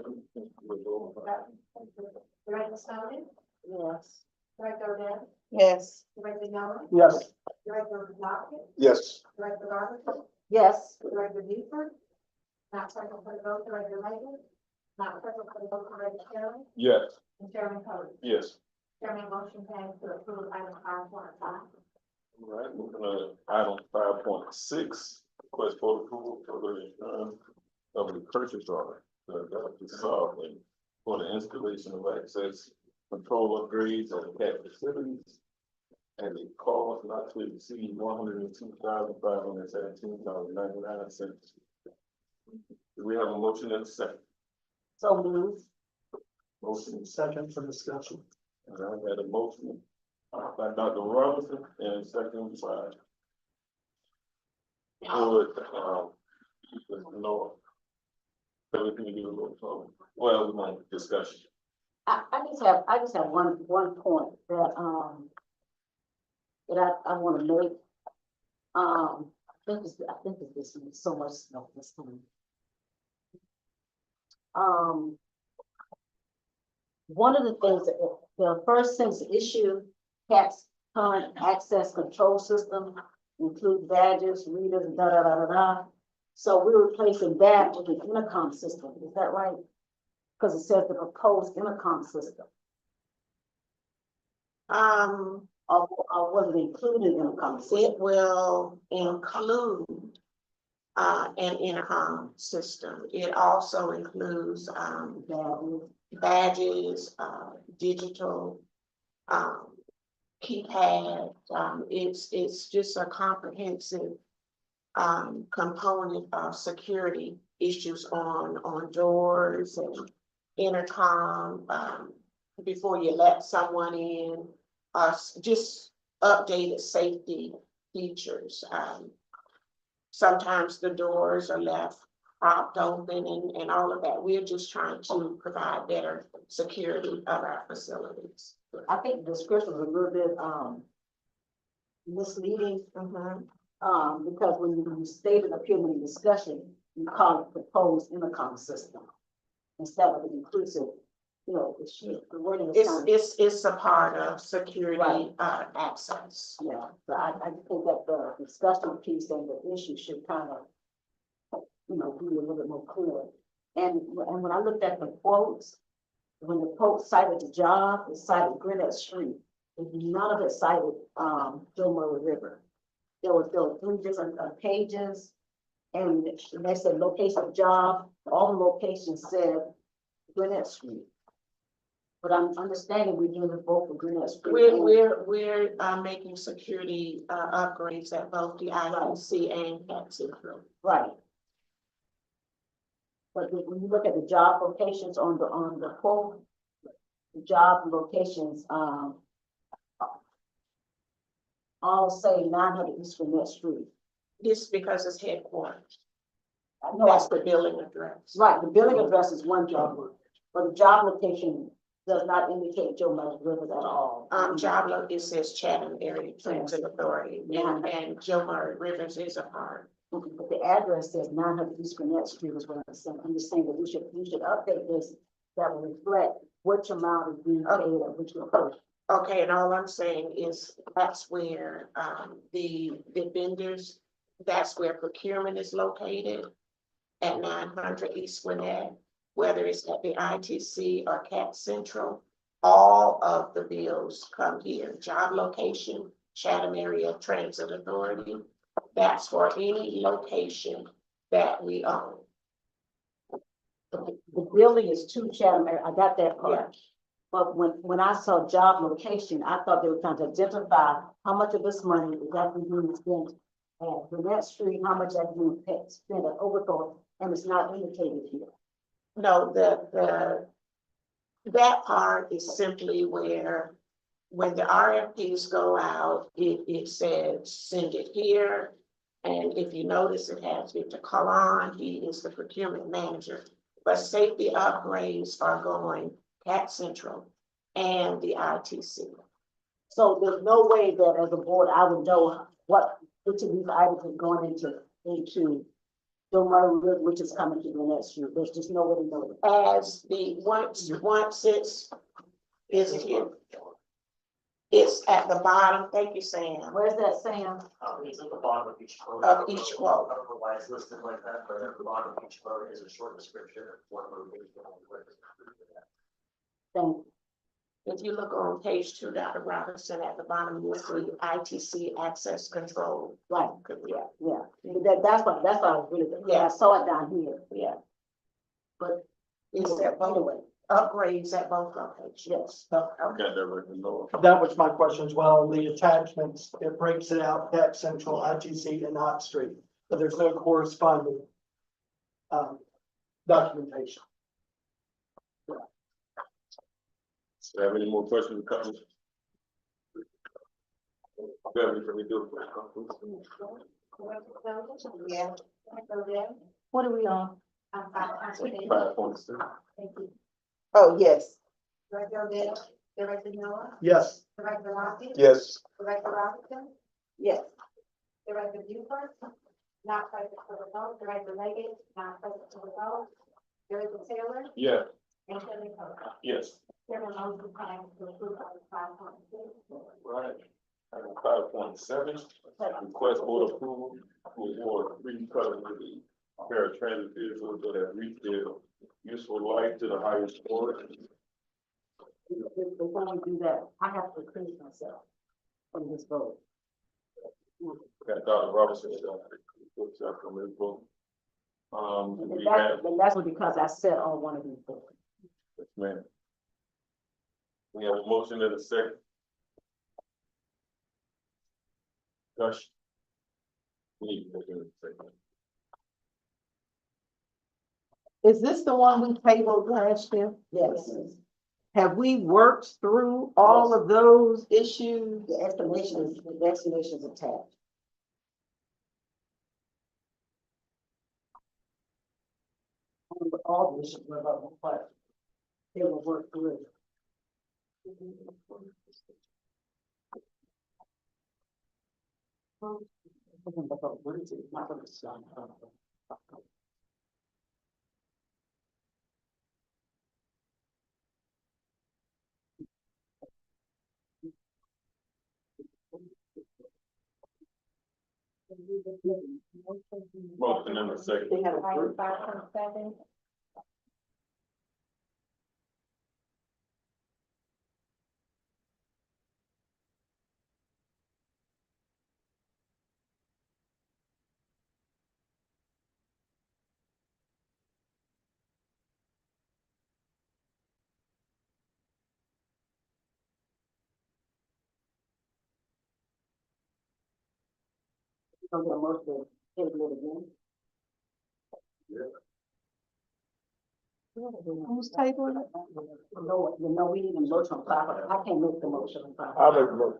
Director Stone, Yes. Director Odell, Yes. Director Young, Yes. Director Lockett, Yes. Director Robinson, Yes. Director Buford, not present for the vote, Director Latham, not present for the vote, Director Kelly, Yes. and Chairman Cody. Yes. Chairman motion passed to approve item 5.5. All right, moving on to item 5.6, request for approval for the, of the purchase order. For the installation of access control upgrades at CAT facilities. And the cost not to exceed $102,517.99. Do we have a motion and a second? So moved. Motion, Second for discussion. and I had a motion by Dr. Robinson and second by Wood, Noah. So we can do a little, well, we want discussion. I just have one point that, I wanna make. I think it's so much snow this time. One of the things that, the first sentence issue, CAT's current access control system include badges, readers, da, da, da, da, da. So we're replacing that with an intercom system, is that right? Because it says the proposed intercom system, or was it included in the intercom system? It will include an intercom system. It also includes badges, digital keypad. It's just a comprehensive component of security issues on doors and intercom, before you let someone in, just updated safety features. Sometimes the doors are left propped open and all of that. We're just trying to provide better security of our facilities. I think the description was a little bit misleading. Because when you state it appear in the discussion, you call it proposed intercom system instead of an inclusive, you know, the wording is kind of. It's a part of security, Right. Access. Yeah, so I think that the discussion piece and the issue should kind of, you know, be a little bit more clear. And when I looked at the quotes, when the quote cited the job, it cited Gwinnett Street. None of it cited Joe Murray River. There were 3 different pages, And they said location of job, all the locations said Gwinnett Street. But I'm understanding we're doing it both for Gwinnett Street. We're making security, upgrades at both the IUC and Cat Central. Right. But when you look at the job locations on the poll, the job locations, all say 900 East Gwinnett Street. This is because it's headquarters. No, That's the billing address. right, the billing address is one job, but the job location does not indicate Joe Murray Rivers at all. Job it says Chatham Area Transit Authority, and Joe Murray Rivers is a part. Okay, but the address says 900 East Gwinnett Street is what I'm saying. I'm just saying that we should update this that will reflect which amount is being paid at which location. Okay, and all I'm saying is that's where, the vendors, that's where procurement is located at 900 East Gwinnett, whether it's at the ITC or Cat Central, all of the bills come here. Job location, Chatham Area Transit Authority, that's for any location that we own. The building is to Chatham area. I got that part. But when I saw job location, I thought they were trying to identify how much of this money is actually being spent at Gwinnett Street, how much that's being spent at Overthorpe, and it's not indicated here. No, that part is simply where, when the RFPs go out, it says, send it here. And if you notice, it has Victor Collin, he is the procurement manager. But safety upgrades are going Cat Central and the ITC. So there's no way that as a board, I would know which of these items are going into Joe Murray, which is coming to the next year. There's just no way to know it. As the, once is here. It's at the bottom. Thank you, Sam. Where's that, Sam? It's at the bottom of each quote. Of each quote. I don't know why it's listed like that, but at the bottom of each quote is a short description of what location. Thank you. If you look on page 2, Dr. Robinson, at the bottom, you'll see ITC access control. Right, Yeah, that's what I was really, I saw it down here, yeah. but It's at both, upgrades at both locations. yes. Got that written lower. That was my question as well. The attachments, it breaks it out, Cat Central, ITC, and Hot Street, but there's no corresponding documentation. Do you have any more questions or comments? Can we do? Yeah. What are we on? 5.6. Thank you. Oh, yes. Director Odell, Director Noah, Yes. Director Lofty. Yes. Director Robinson, Yes, Director Buford, not present for the vote, Director Leggett, not present for the vote, Director Taylor, Yeah. and Chairman Coe. Yes. Chairman motion passed to approve item 5.6. Right. Item 5.7, request board approval to award 3 colors to the paratransit vehicles that have reached their useful life to the highest order. before we do that, I have to recuse myself from this vote. Got Dr. Robinson, from his book. We have, And that's because I said on one of these boards. yes, ma'am. We have a motion and a second. Gosh. We need to motion and a second. Is this the one we tabled last year? Yes, Have we worked through all of those issues? the explanation is attached. All the issues were about the plan. They will work through it. What is it? Not gonna sound. Motion and a second. They have a Item group. 5.7. Don't get a motion to table it again. Who's tabling it? No, we need a motion on top of it. I can't make the motion on top of it. I'll make a motion.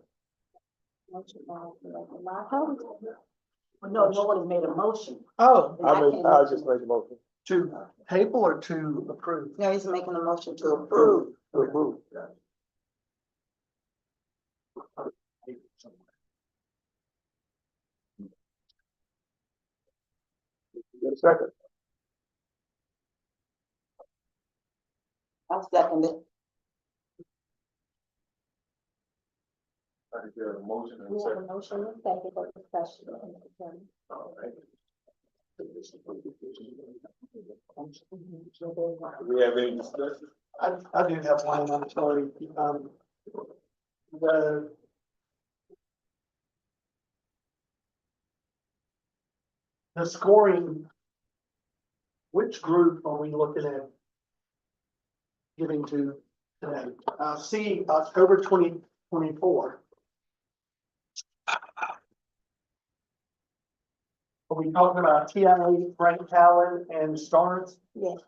No, no one has made a motion. Oh, I'll just make a motion. To table or to approve? no, he's making a motion to approve. To approve. Get a second. I second it. I think there's a motion and a We have second. a motion and a second for discussion. Mr. Chairman. All right. Do we have any discussion? I do have one, I'm sorry. The the scoring, which group are we looking at giving to today? See, October 2024. Are we talking about TIA, Frank Talon, and Stars? Yes.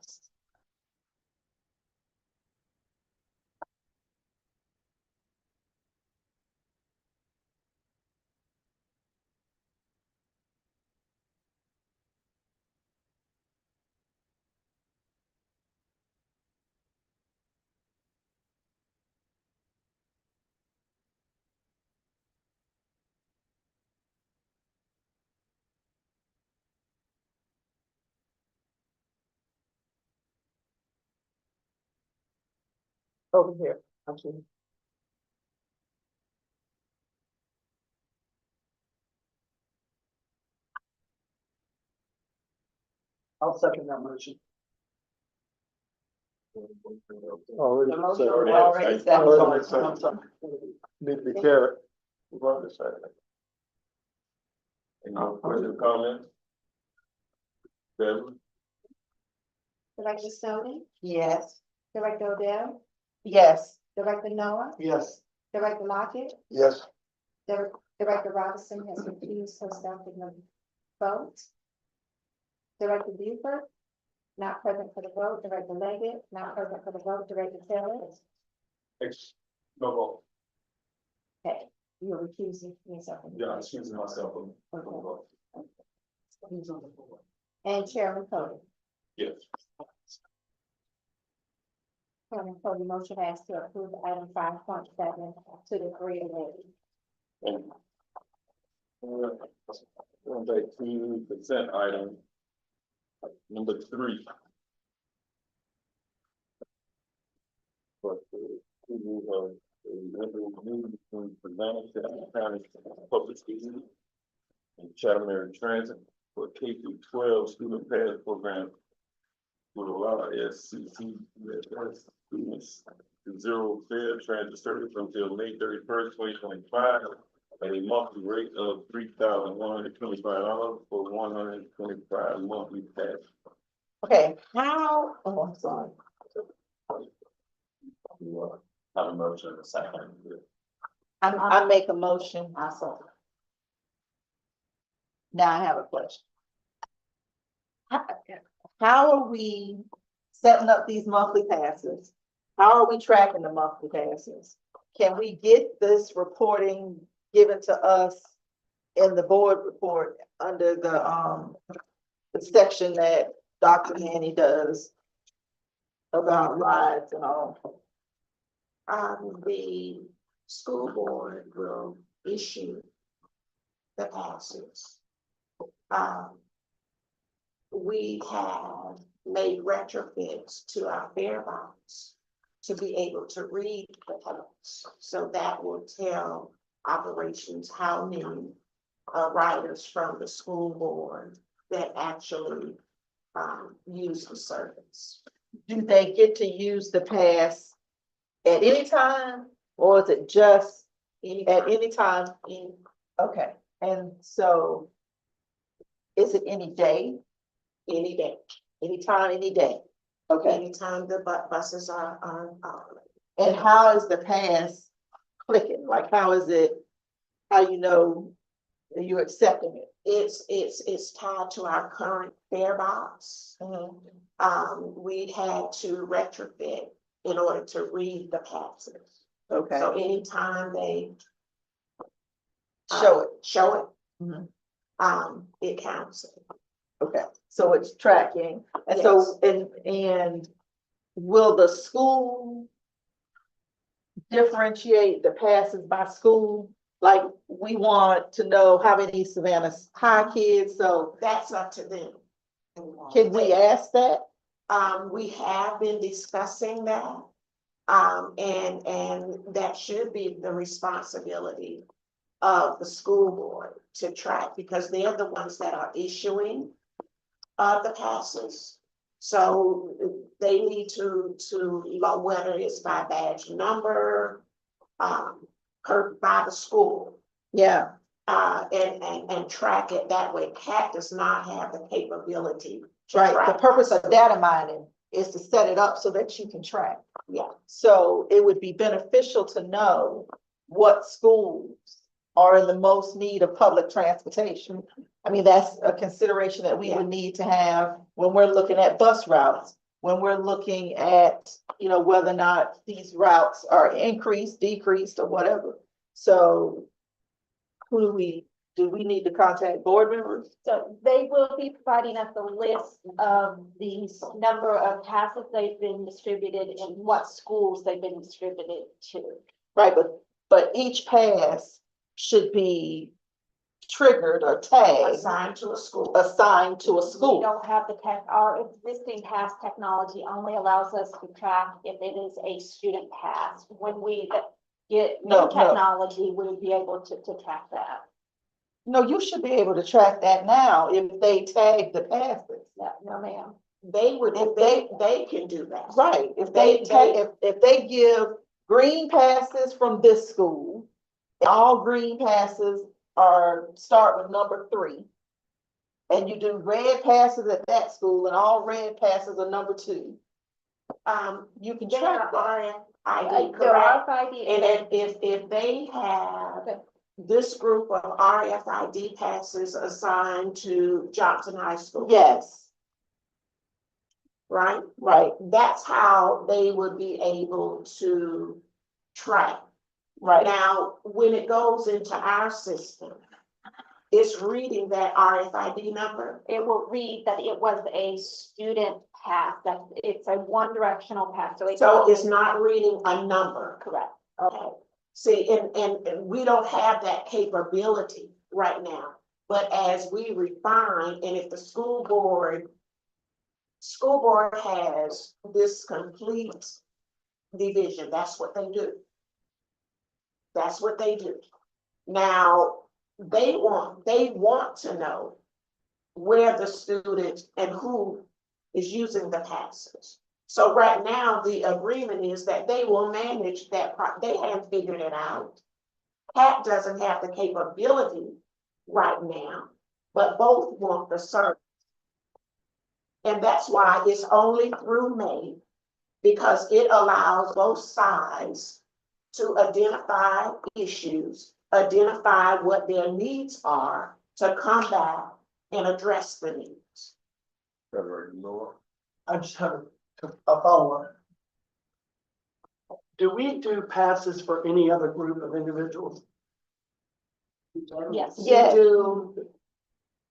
Over here, actually. I'll second that motion. Already The motion second. already seconded. Already I'm second. sorry. Need to be carried. We're on the second. Any more questions, comments? Beverly? Director Stone, Yes. Director Odell, Yes. Director Noah, Yes. Director Lockett, Yes. Director Robinson has refused herself in the vote. Director Buford, not present for the vote. Director Leggett, not present for the vote. Director Taylor, No vote. okay, you're recusing yourself. from the Yeah, I'm vote. excusing myself from the vote. Who's on the board? And Chairman Cody. Yes. Chairman Cody, motion has to approve item 5.7 to the three already. Going back to consent item number 3. But the approval of a regular meeting between Savannah County Public Schools and Chatham Area Transit for K-12 student pass program with a lot of SCC students to zero fare transit service until May 31st, 2025, at a monthly rate of $3,125 for 125 monthly pass. Okay, how, oh, I'm sorry. You have a motion in a second. I make a motion. I saw. Now I have a question. How are we setting up these monthly passes? How are we tracking the monthly passes? Can we get this reporting given to us in the board report under the section that Dr. Manny does about rides and all? The school board will issue the passes. We have made retrofits to our fare box to be able to read the pass. So that will tell operations how many riders from the school board that actually use the service. Do they get to use the pass at any time, or is it just at any time? Okay, and so is it any day? Any day, Anytime, any day? Okay, anytime the buses are and how is the pass clicking? Like, how is it, how you know that you're accepting it? it's tied to our current fare box. We had to retrofit in order to read the passes. Okay, So anytime they show it. show it, Mhm. It counts. Okay, so it's tracking, and so, and will the school differentiate the passes by school? Like, we want to know how many Savannah High kids, so That's up to them. can we ask that? We have been discussing that. And that should be the responsibility of the school board to track, because they're the ones that are issuing the passes. So they need to, whether it's by badge number, by the school, Yeah, and track it that way. CAT does not have the capability to right, the track. purpose of data mining is to set it up so that you can track. Yeah. So it would be beneficial to know what schools are in the most need of public transportation. I mean, that's a consideration that we would need to have when we're looking at bus routes, when we're looking at, you know, whether or not these routes are increased, decreased, or whatever. So who do we need to contact board members? So they will be providing us a list of the number of passes they've been distributed and what schools they've been distributed to. Right, but each pass should be triggered or tagged, Assigned to a school. assigned to a We school. don't have the our existing pass technology only allows us to track if it is a student pass. When we get No, new technology, we'll be able to track that. No, you should be able to track that now if they tag the passes. No, ma'am. They would, if they can do that. Right, if they tag, if they give green passes from this school, all green passes start with number 3. And you do red passes at that school and all red passes are number 2. You can track that. RFID, correct? And then if they have this group of RFID passes assigned to Johnson High School. Yes. Right? Right. That's how they would be able to track. Right. Now, when it goes into our system, it's reading that RFID number. It will read that it was a student pass, that it's a one-directional pass, so it's not reading a number. Correct. Okay. See, and we don't have that capability right now, but as we refine, and if the school board has this complete division, that's what they do. That's what they do. Now, they want to know where the student and who is using the passes. So right now, the agreement is that they will manage that they haven't figured it out. CAT doesn't have the capability right now, but both want the service. And that's why it's only through May, because it allows both sides to identify issues, identify what their needs are, to come back and address the needs. I just have a follow-up. Do we do passes for any other group of individuals? Yes. We do,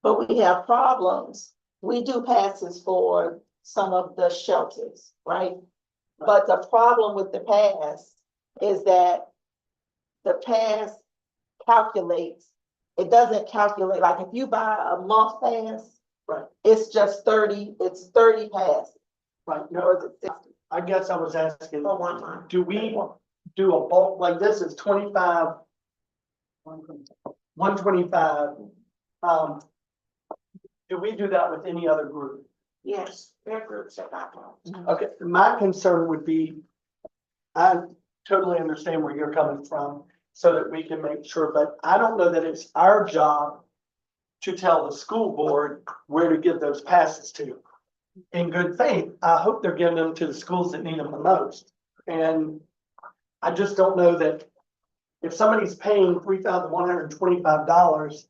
but we have problems. We do passes for some of the shelters, right? But the problem with the pass is that the pass calculates, it doesn't calculate, like if you buy a month pass, right, it's just 30 passes. Right, no, I guess I was asking, For one month. do we do a bulk, like this is 25, 125, do we do that with any other group? Yes, there are groups that got that. Okay, my concern would be, I totally understand where you're coming from, so that we can make sure, but I don't know that it's our job to tell the school board where to give those passes to. In good faith, I hope they're giving them to the schools that need them the most. And I just don't know that if somebody's paying $3,125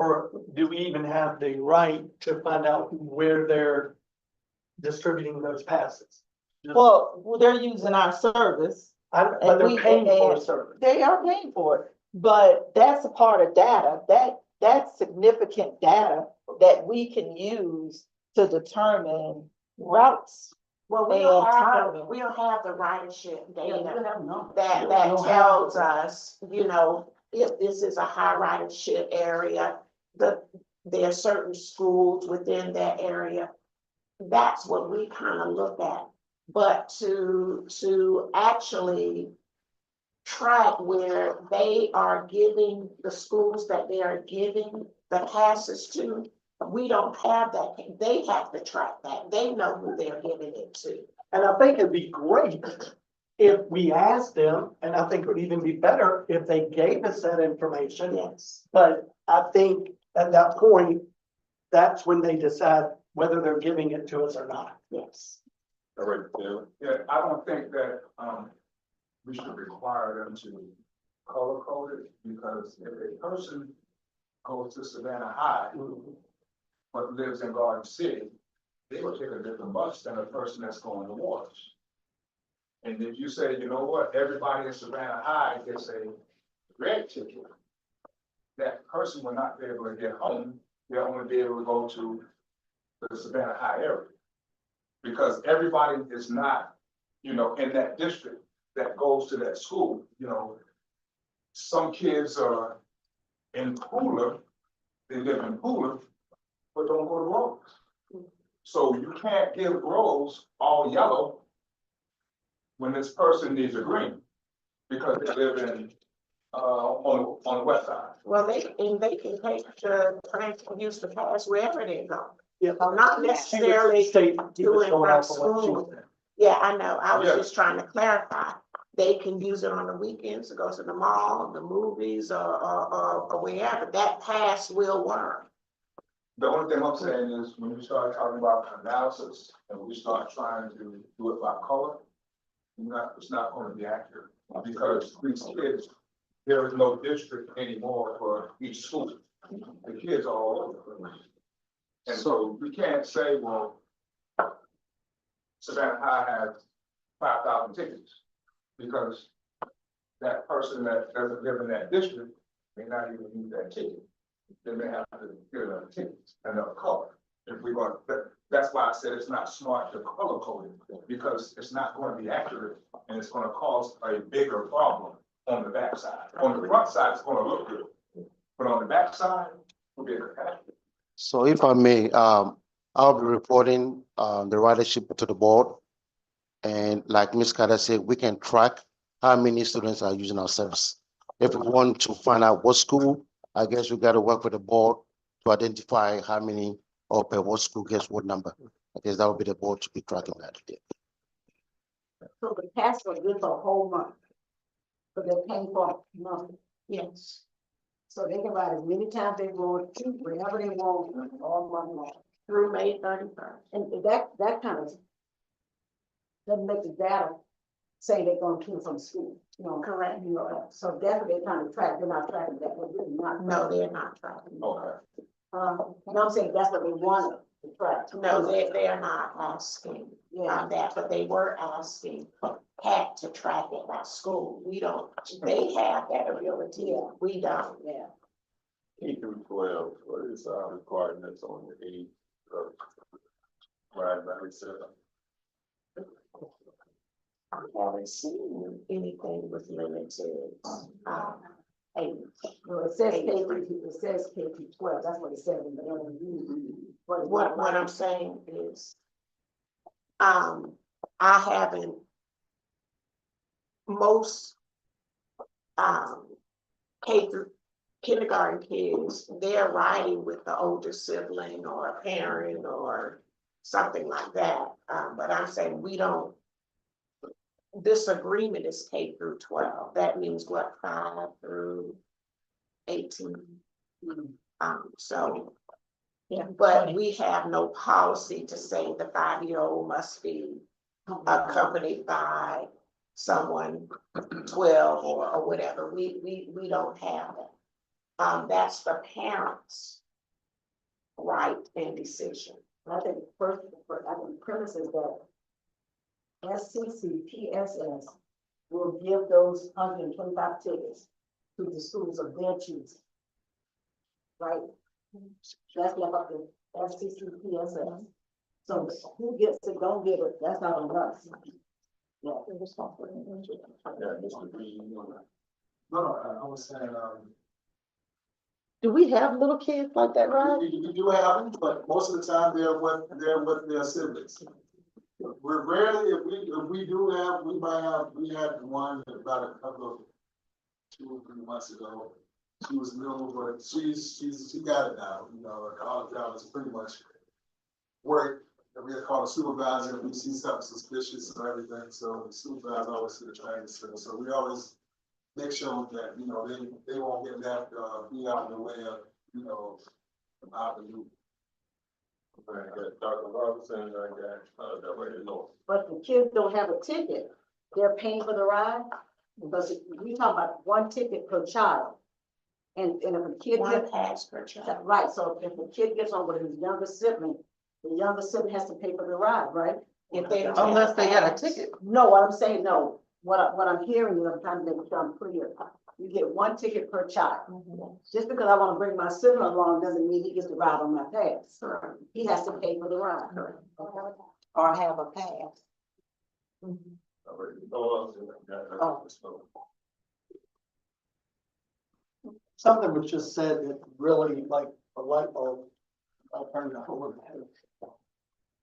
Or do we even have the right to find out where they're distributing those passes? Well, they're using our service. But and they're we- paying for a and service. They are paying for it, but that's a part of data, that's significant data that we can use to determine routes. Well, And timing. we don't have the ridership Yeah, we data have no. that don't have tells it. us, you know, if this is a high ridership area, there are certain schools within that area. That's what we kind of look at. But to actually track where they are giving, the schools that they are giving the passes to, we don't have that. They have to track that. They know who they're giving it to. And I think it'd be great if we asked them, and I think it would even be better if they gave us that information. Yes. But I think at that point, that's when they decide whether they're giving it to us or not. Yes. All right, Taylor. Yeah, I don't think that, we should require them to color code it, because if a person goes to Savannah High, but lives in Garden City, they will take a different bus than a person that's going to Waters. And if you say, you know what, everybody in Savannah High gets a red ticket, that person will not be able to get home, they'll only be able to go to the Savannah High area. Because everybody is not, you know, in that district that goes to that school, you know. Some kids are in Pooler, they live in Pooler, but don't go to Rose. So you can't give Rose all yellow when this person needs a green, because they live in, on the west side. Well, they can take use the pass wherever they go. Yeah. Not necessarily State doing going from off of what she school. said. Yeah, I know. I was Yeah. just trying to clarify. They can use it on the weekends to go to the mall, the movies, or wherever. That pass will work. The only thing I'm saying is, when you start talking about analysis, and we start trying to do it by color, it's not gonna be accurate, because these kids, there is no district anymore for each school. The kids are all over the place. And so we can't say, well, Savannah High has 5,000 tickets, because that person that doesn't live in that district may not even use that ticket. They may have to get another ticket, another color. If we want, that's why I said it's not smart to color code it, because it's not going to be accurate, and it's going to cause a bigger problem on the backside. On the front side, it's going to look good, but on the backside, it'll be a catastrophe. So if I may, I'll be reporting the ridership to the board. And like Ms. Carter said, we can track how many students are using our service. If we want to find out what school, I guess we got to work with the board to identify how many or per what school gets what number. I guess that would be the board to be tracking that. So the pass was good for a whole month. So they're paying for a month. Yes. So they can ride as many times they want, to, whenever they want, all month long. Through May 31st. And that kind of doesn't make the data say they're going to and from school, you know. Correct. You know, so definitely they're trying to track, they're not tracking that, but really not. No, they're not tracking. Okay. No, I'm saying that's what they wanted to track. No, they are not asking that, but they were asking Pat to track it by school. We don't, they have that ability. We don't. Yeah. K through 12, what is requirements on the age of ride by yourself? I haven't seen anything with limited, age. Well, it says K through 12, that's what it said in the LMU. What I'm saying is, I haven't, most, K through kindergarten kids, they're riding with the older sibling or a parent or something like that. But I'm saying we don't, this agreement is K through 12. That means what, 5 through 18? So, but we have no policy to say the 5-year-old must be accompanied by someone 12 or whatever. We don't have that. that's the parents' right and decision. I think first, I think the premise is that SCCPSS will give those 125 tickets to the schools of their choosing. Right? That's left up to SCCPSS. So who gets it, don't get it, that's not on us. Yeah. No, I was saying, Do we have little kids like that, right? you do have them, but most of the time they're with their siblings. We're rarely, if we do have, we had one about a couple of 2 or 3 months ago. She was little, but she got it now, you know, all the job is pretty much work. And we call a supervisor, and we see something suspicious and everything, so the supervisor always see the training center, so we always make sure that, you know, they won't get left, be out in the way of, you know, out the loop. Dr. Robinson, I got, that way to know. But the kids don't have a ticket, they're paying for the ride, because we talk about 1 ticket per child. And if a kid One gets, pass per child. right, so if a kid gets on with his younger sibling, the younger sibling has to pay for the ride, right? If they don't. Unless they got a pass. ticket. No, what I'm saying, no, what I'm hearing is I'm trying to make sure I'm clear. You get 1 ticket per child. Just because I wanna bring my sibling along doesn't mean he gets to ride on my pass. He has to pay for the ride. Or have a pass. Something was just said that really like a light bulb. I'll turn the whole head.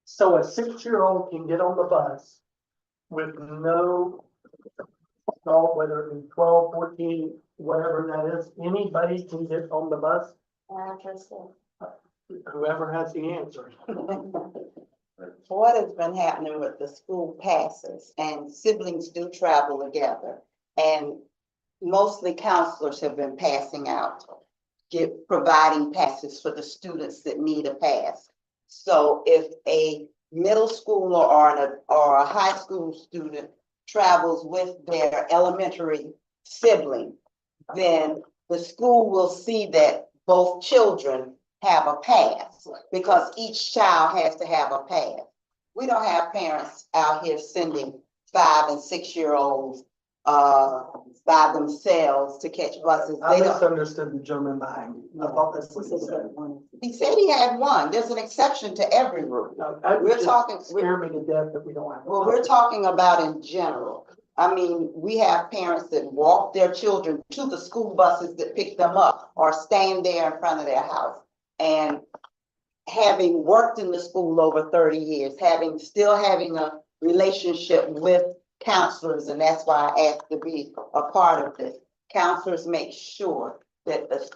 So a 6-year-old can get on the bus with no adult, whether it be 12, 14, whatever that is, anybody can get on the bus, Interesting. whoever has the answer. What has been happening with the school passes, and siblings do travel together, and mostly counselors have been passing out, providing passes for the students that need a pass. So if a middle schooler or a high school student travels with their elementary sibling, then the school will see that both children have a pass, because each child has to have a pass. We don't have parents out here sending 5- and 6-year-olds by themselves to catch buses. I They don't. misunderstood the gentleman behind you. I thought that's what he said. He said he had one. There's an exception to every rule. We're talking. Scare me to death that we don't have. Well, we're talking about in general. I mean, we have parents that walk their children to the school buses that pick them up or stand there in front of their house. And having worked in the school over 30 years, still having a relationship with counselors, and that's why I asked to be a part of this. Counselors make sure that the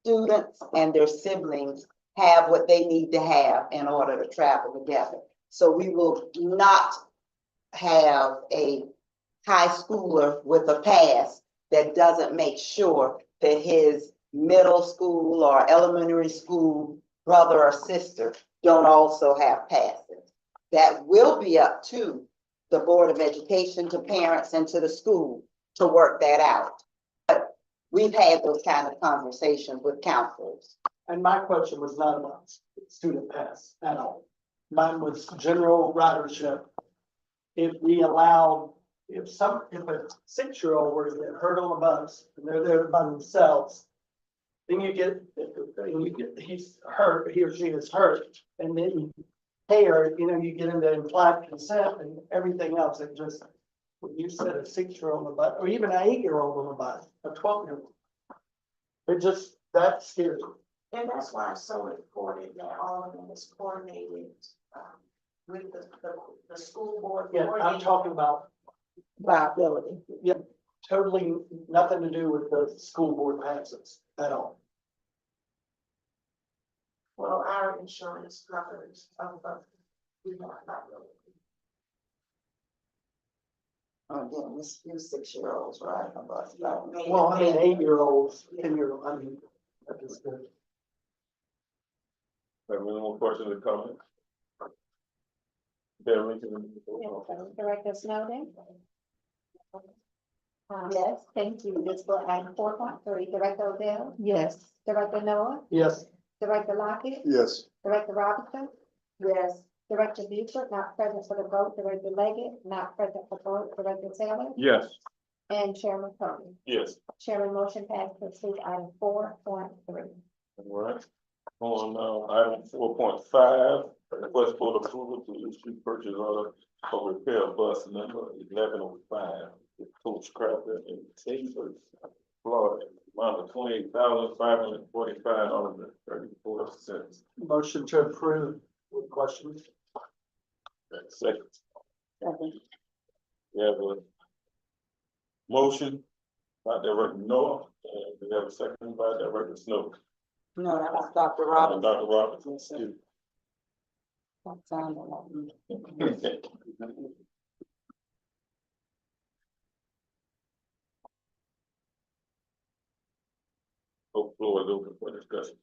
students and their siblings have what they need to have in order to travel together. So we will not have a high schooler with a pass that doesn't make sure that his middle school or elementary school brother or sister don't also have passes. That will be up to the Board of Education, to parents, and to the school to work that out. But we've had those kind of conversations with counselors. And my question was not about student pass at all. Mine was general ridership. If we allowed, if a 6-year-old were to get hurt on a bus and they're there by themselves, then he's hurt, he or she is hurt, and then you pay her, you get into implied consent and everything else. It just, when you said a 6-year-old on a bus, or even an 8-year-old on a bus, a 12-year-old, it just, that scares me. And that's why it's so important that all of them is coordinated, with the school board. Yeah, I'm talking about Viability. Yeah, totally nothing to do with the school board passes at all. Well, our insurance covers, we don't have really. Again, this few 6-year-olds riding a bus. Well, I mean, 8-year-olds, 10-year-olds, I mean, that is good. Have any more questions or comments? Okay, Director Snowden? Yes, thank you. This for item 4.3, Director Odell, Yes. Director Noah, Yes. Director Lockett, Yes. Director Robinson, Yes. Director Buford, not present for the vote, Director Leggett, not present for vote, Director Taylor, Yes. and Chairman Cody. Yes. Chairman motion passed to approve item 4.3. All right. On, item 4.5, request for approval to issue purchase order for repair bus number 1105. Coach Crafter and Taylor, Florida, amount of $28,545.34. Motion to approve with questions. Second, Second. we have a motion by Director Noah, and we have a second by Director Snow. No, that was Dr. Dr. Robinson, excuse me. Floor is open for discussion.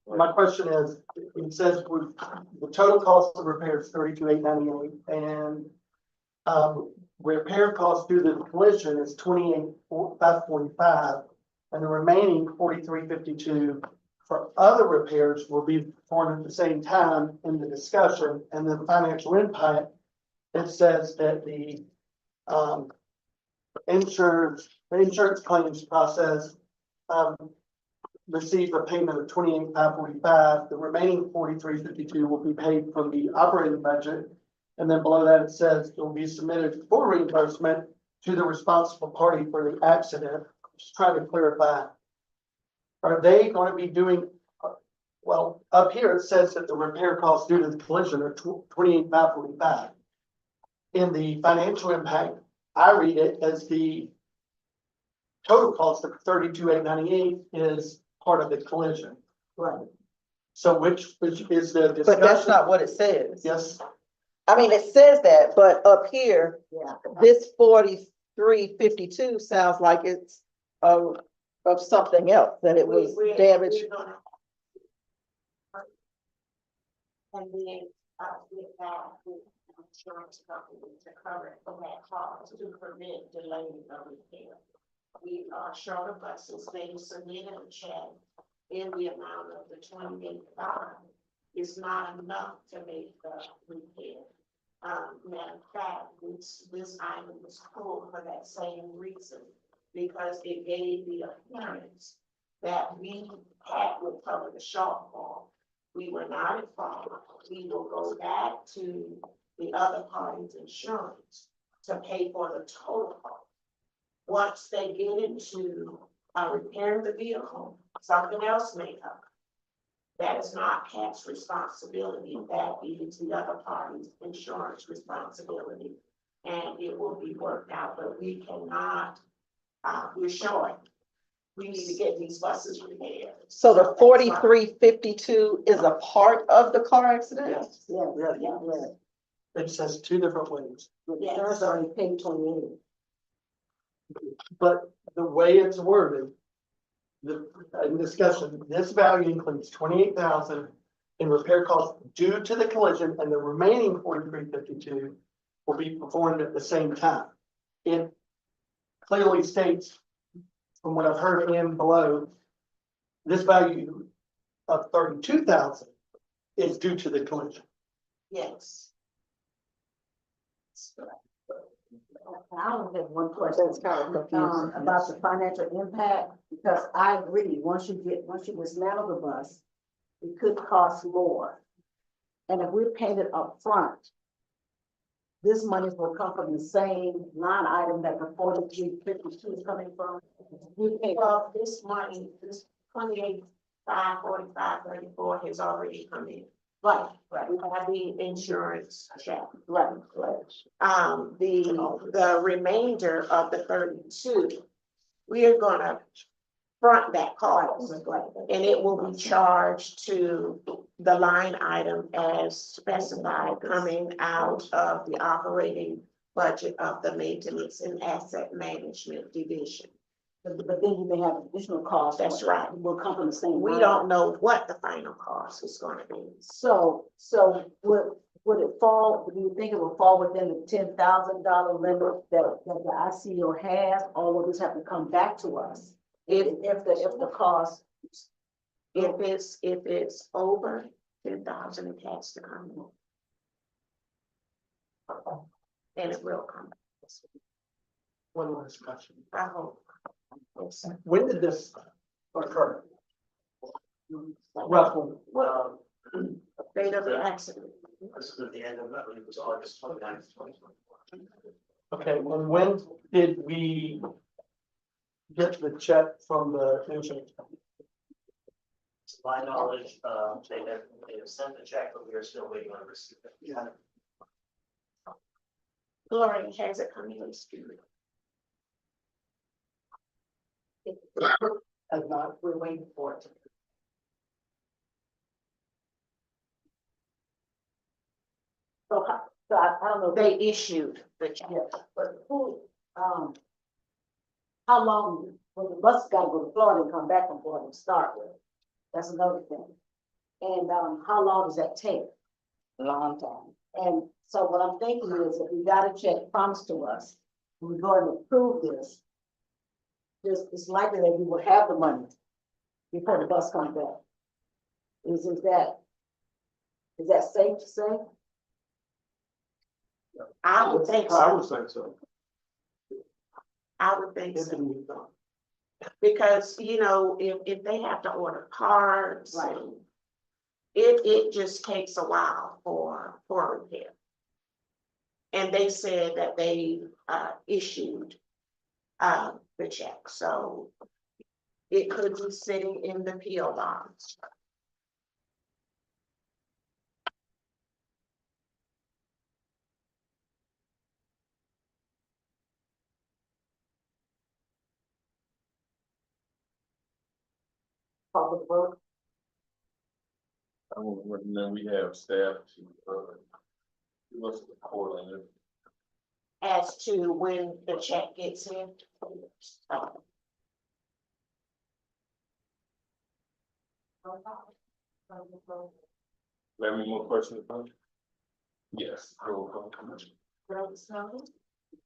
My question is, it says the total cost of repair is 32,898, and repair cost due to the collision is 28,545, and the remaining 4352 for other repairs will be performed at the same time in the discussion. And then financial impact, it says that the insurance claims process receive a payment of 28,545. The remaining 4352 will be paid from the operating budget. And then below that, it says it will be submitted for reimbursement to the responsible party for the accident. Just trying to clarify. Are they going to be doing, well, up here it says that the repair costs due to the collision are 28,545. In the financial impact, I read it as the total cost of 32,898 is part of the collision. Right. So which is the discussion? But that's not what it says. Yes. I mean, it says that, but up here, Yeah. this 4352 sounds like it's of something else, that it was damaged. And then, with that, with insurance company to cover it for that cost to prevent delaying of repair. We are short of buses, they submitted a check in the amount of the $28,000. It's not enough to make the repair. Matter of fact, this item was pulled for that same reason, because it gave the appearance that we had would cover the shortfall. We were not at fault. We will go back to the other party's insurance to pay for the total cost. Once they get into repairing the vehicle, something else may come. That is not CAT's responsibility, that is the other party's insurance responsibility. And it will be worked out, but we cannot, we're short. We need to get these buses repaired. So the 4352 is a part of the car accident? Yes. Yeah. It says two different ways, The insurance already paid 28. but the way it's worded, in discussion, this value includes 28,000 in repair costs due to the collision, and the remaining 4352 will be performed at the same time. It clearly states, from what I've heard in below, this value of 32,000 is due to the collision. Yes. I only have one question. That's kind of confusing. About the financial impact, because I agree, once you dismantle the bus, it could cost more. And if we're paying it up front, this money will come from the same line item that the 4352 is coming from. We pay, Well, this money, this 28,545.34 has already come in. right, We have the insurance check. right. The remainder of the 32, we are gonna front that cost. And it will be charged to the line item as specified, coming out of the operating budget of the Maintenance and Asset Management Division. But then you may have additional costs. That's right. Will come from the same. We line. don't know what the final cost is gonna be. So would it fall, do you think it will fall within the $10,000 limit that the ICO has, or will this have to come back to us? If the cost, If it's over 10,000, it has to come in. And it will come. One more discussion. I hope. When did this occur? Roughly. Well, date of the accident. This is at the end of that, it was August 29th, 2020. Okay, and when did we get the check from the insurance company? To my knowledge, they have sent the check, but we are still waiting on receipt. Yeah. Gloria, has it come in? Spirit? as not, we're waiting for it. So I don't know. They issued the check. Yeah, but who, how long, well, the bus gotta go to Florida and come back from Florida to start with. That's another thing. And, how long does that take? Long time. And so what I'm thinking is if we got a check promised to us, we're going to approve this. It's likely that we will have the money before the bus comes back. Is that safe to say? I would think I would so. think so. I would think so. Because, you know, if they have to order parts. Right. And it just takes a while for repair. And they said that they issued the check, so it could be sitting in the PO box. Public work. I want to recommend we have staff to, give us the report on it. As to when the check gets in. Have any more questions? Yes. Roll call, Commissioner. Director Snowden,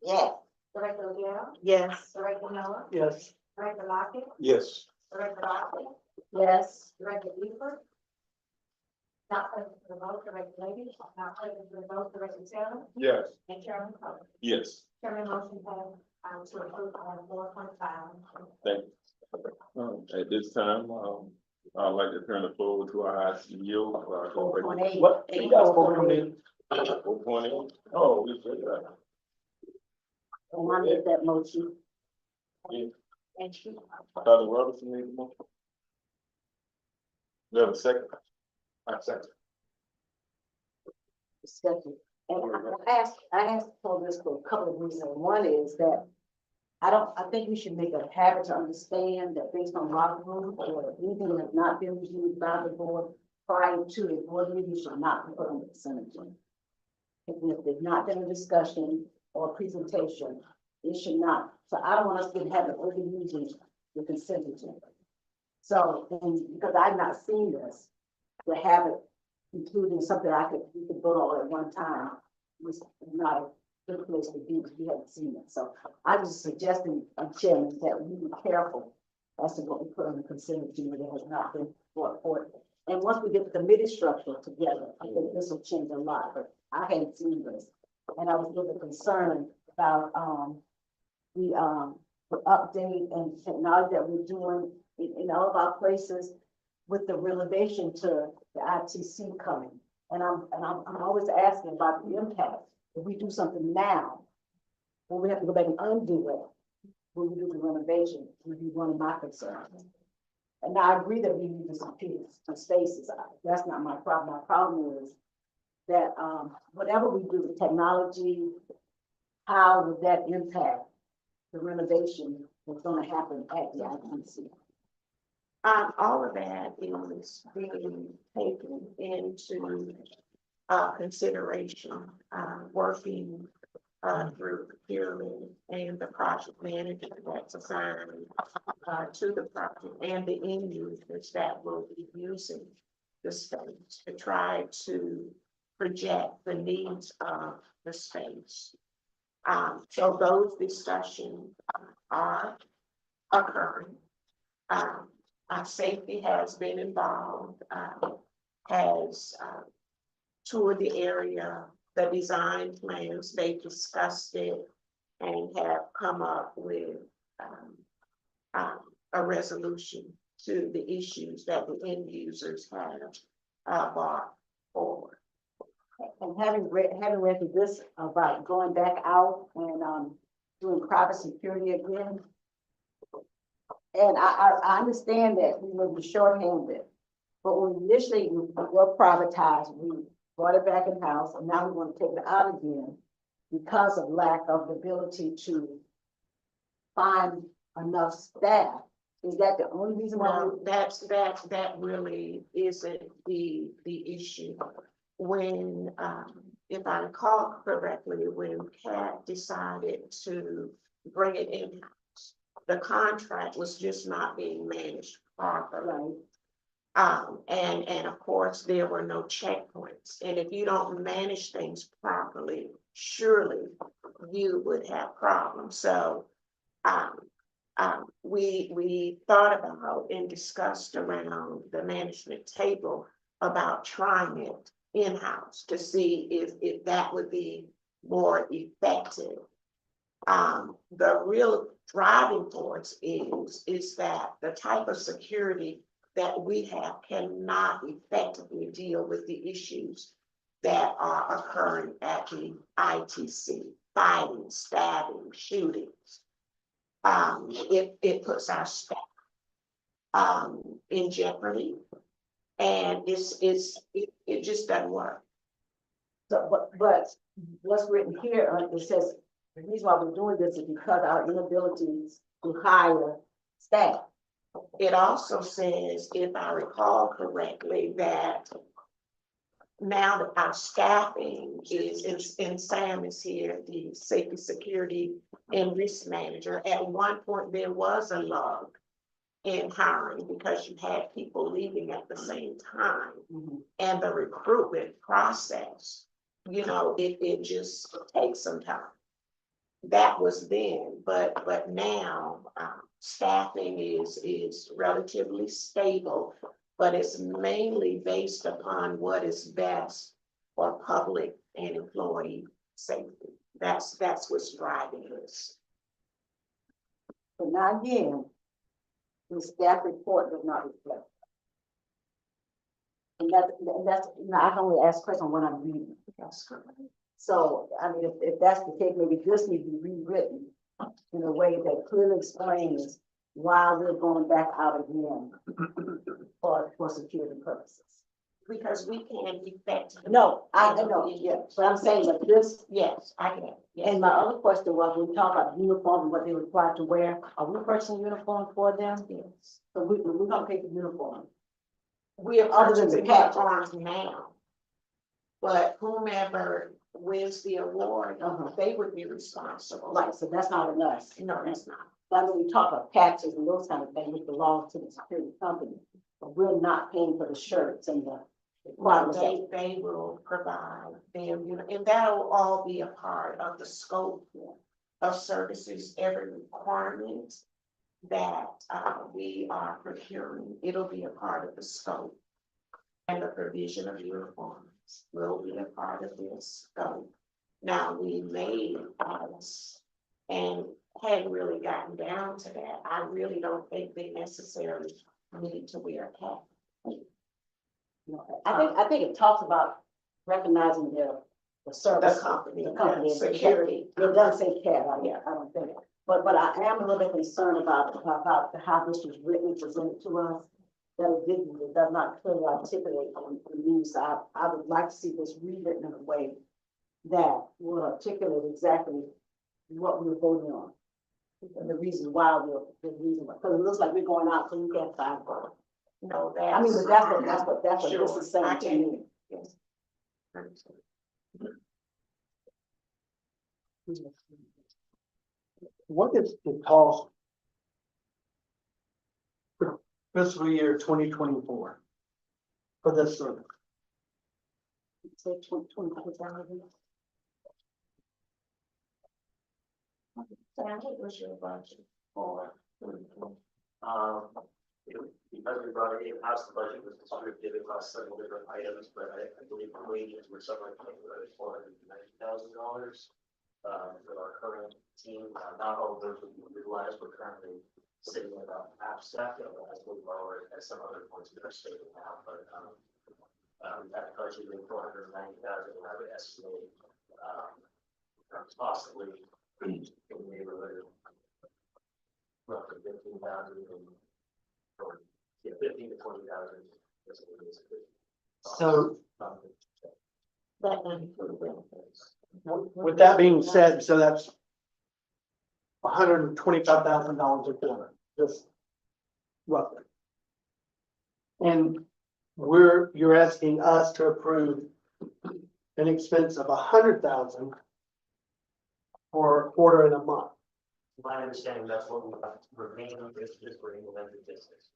Yes. Director O'Gara, Yes. Director Noah, Yes. Director Lockett, Yes. Director Lockley, Yes. Director Buford. Not present for the vote, Director Lady, not present for the vote, Director Taylor, Yes. and Chairman Coler. Yes. Chairman motion passed, to approve item 4.5. Thank you. At this time, I'd like to turn the floor over to our CEO. 4.8. What? Yeah, what we need. 4.8. Oh, we said that. And I made that motion. Yeah. And she. Dr. Robinson made the motion. You have a second? I second. Discussion. And I asked for this for a couple of reasons. One is that I think we should make a habit to understand that based on Robert rules, or anything that has not been reviewed by the board prior to the board meeting should not be put on the consent agenda. If there's not been a discussion or presentation, it should not. So I don't want us to have an overusing the consent agenda. So, and because I've not seen this, to have it including something we could vote on at one time was not a good place to be because we haven't seen it. So I was suggesting, Chairman, that we be careful as to what we put on the consent agenda that has not been brought forth. And once we get the committee structure together, I think this will change a lot, but I hadn't seen this. And I was a little concerned about, the update and technology that we're doing in all of our places with the renovation to the ITC coming. And I'm always asking about the impact. If we do something now, when we have to go back and undo it, when we do the renovation, would be one of my concerns. And I agree that we need to compete for spaces. That's not my problem. My problem is that, whatever we do with technology, how would that impact the renovation that's gonna happen at the ITC? All of that is being taken into consideration, working through procurement and the project manager that's assigned to the project and the end users that will be using the space to try to project the needs of the space. So those discussions are occurring. Our safety has been involved, has toured the area, the design plans, they discussed it and have come up with a resolution to the issues that the end users have brought forward. And having read through this about going back out and, doing private security again. And I understand that we may be shorthanded, but when initially we were privatized, we brought it back in-house, and now we want to take it out again because of lack of the ability to find enough staff. Is that the only reason why? No, that really isn't the issue. When, if I recall correctly, when CAT decided to bring it in-house, the contract was just not being managed properly. And of course, there were no checkpoints. And if you don't manage things properly, surely you would have problems. So, we thought about and discussed around the management table about trying it in-house to see if that would be more effective. The real driving force is that the type of security that we have cannot effectively deal with the issues that are occurring at the ITC, fighting, stabbing, shootings. It puts our staff in jeopardy, and it just doesn't work. So, but what's written here, it says, the reason why we're doing this is because our inabilities to hire staff. It also says, if I recall correctly, that now that our staffing is, and Sam is here, the safety, security, and risk manager, at one point there was a lull in hiring because you had people leaving at the same time. And the recruitment process, you know, it just takes some time. That was then, but now, staffing is relatively stable, but it's mainly based upon what is best for public and employee safety. That's what's driving this. But now again, the staff report does not reflect. And that's, you know, I can only ask questions on what I'm reading. That's correct. So, I mean, if that's the case, maybe this needs to be rewritten in a way that clearly explains why we're going back out again for security purposes. Because we can't effectively. No, I know, yeah, but I'm saying that this. Yes, I can. Yes. And my other question was, when we talk about uniform and what they're required to wear, are we purchasing uniform for them? Yes. So we're gonna pay for uniform. We are Other than the purchasing patches. uniforms now. But whomever wins the award, they would be responsible. Right, so that's not on us. No, that's not. But when we talk about patches and those kind of things, it belongs to the security company. But we're not paying for the shirts and the. Well, they will provide them, you know, and that'll all be a part of the scope of services, every requirement that we are procuring. It'll be a part of the scope. And the provision of uniforms will be a part of this scope. Now, we may and hadn't really gotten down to that. I really don't think they necessarily need to wear a cap. I think it talks about recognizing the service. The company, Security. It doesn't say CAD, I don't think. But I am a little bit concerned about how this was written, presented to us. That it does not clearly articulate the needs. I would like to see this rewritten in a way that will articulate exactly what we're voting on. And the reason why because it looks like we're going out so you can't find work. No, I mean, but that's what this is saying to me. Yes. What is the cost for fiscal year 2024 for this service? Say 20,000. Sam, what was your budget for? Because we brought it in-house, the budget was distributed across several different items, but I believe the wages were somewhere between $490,000. For our current team, not all of those will be utilized, we're currently sitting at about half staff, as we lower at some other points in our state now, but, that budget is $490,000, I would estimate, possibly in the neighborhood of roughly 15,000 or, yeah, 15 to 20,000. So That doesn't include benefits. with that being said, so that's $125,000 a quarter, just roughly. And you're asking us to approve an expense of $100,000 for a quarter and a month. My understanding, that's what we remain on this, for implemented business.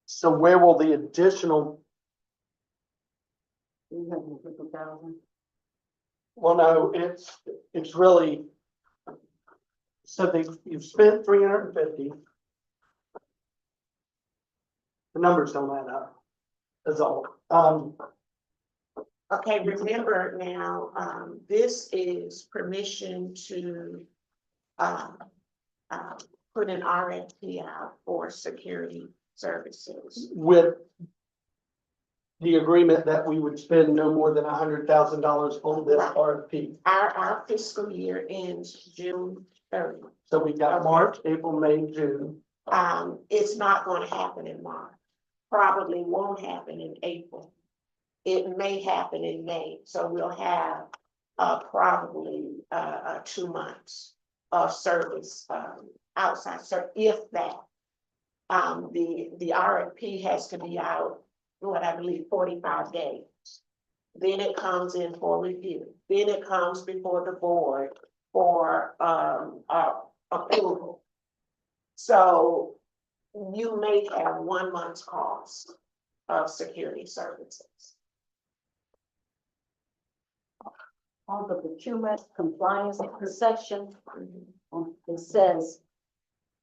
So where will the additional, 350,000. well, no, it's really, so you've spent 350. The numbers don't add up, that's all. Okay, remember now, this is permission to, put an RFP out for security services. With the agreement that we would spend no more than $100,000 on this RFP. Our fiscal year ends June 30. So we got March, April, May, June. It's not gonna happen in March, probably won't happen in April. It may happen in May, so we'll have, probably, 2 months of service, outside, so if that. The RFP has to be out, what I believe, 45 days. Then it comes in for review, then it comes before the board for, approval. So you may have 1 month's cost of security services. On the procurement compliance section, it says,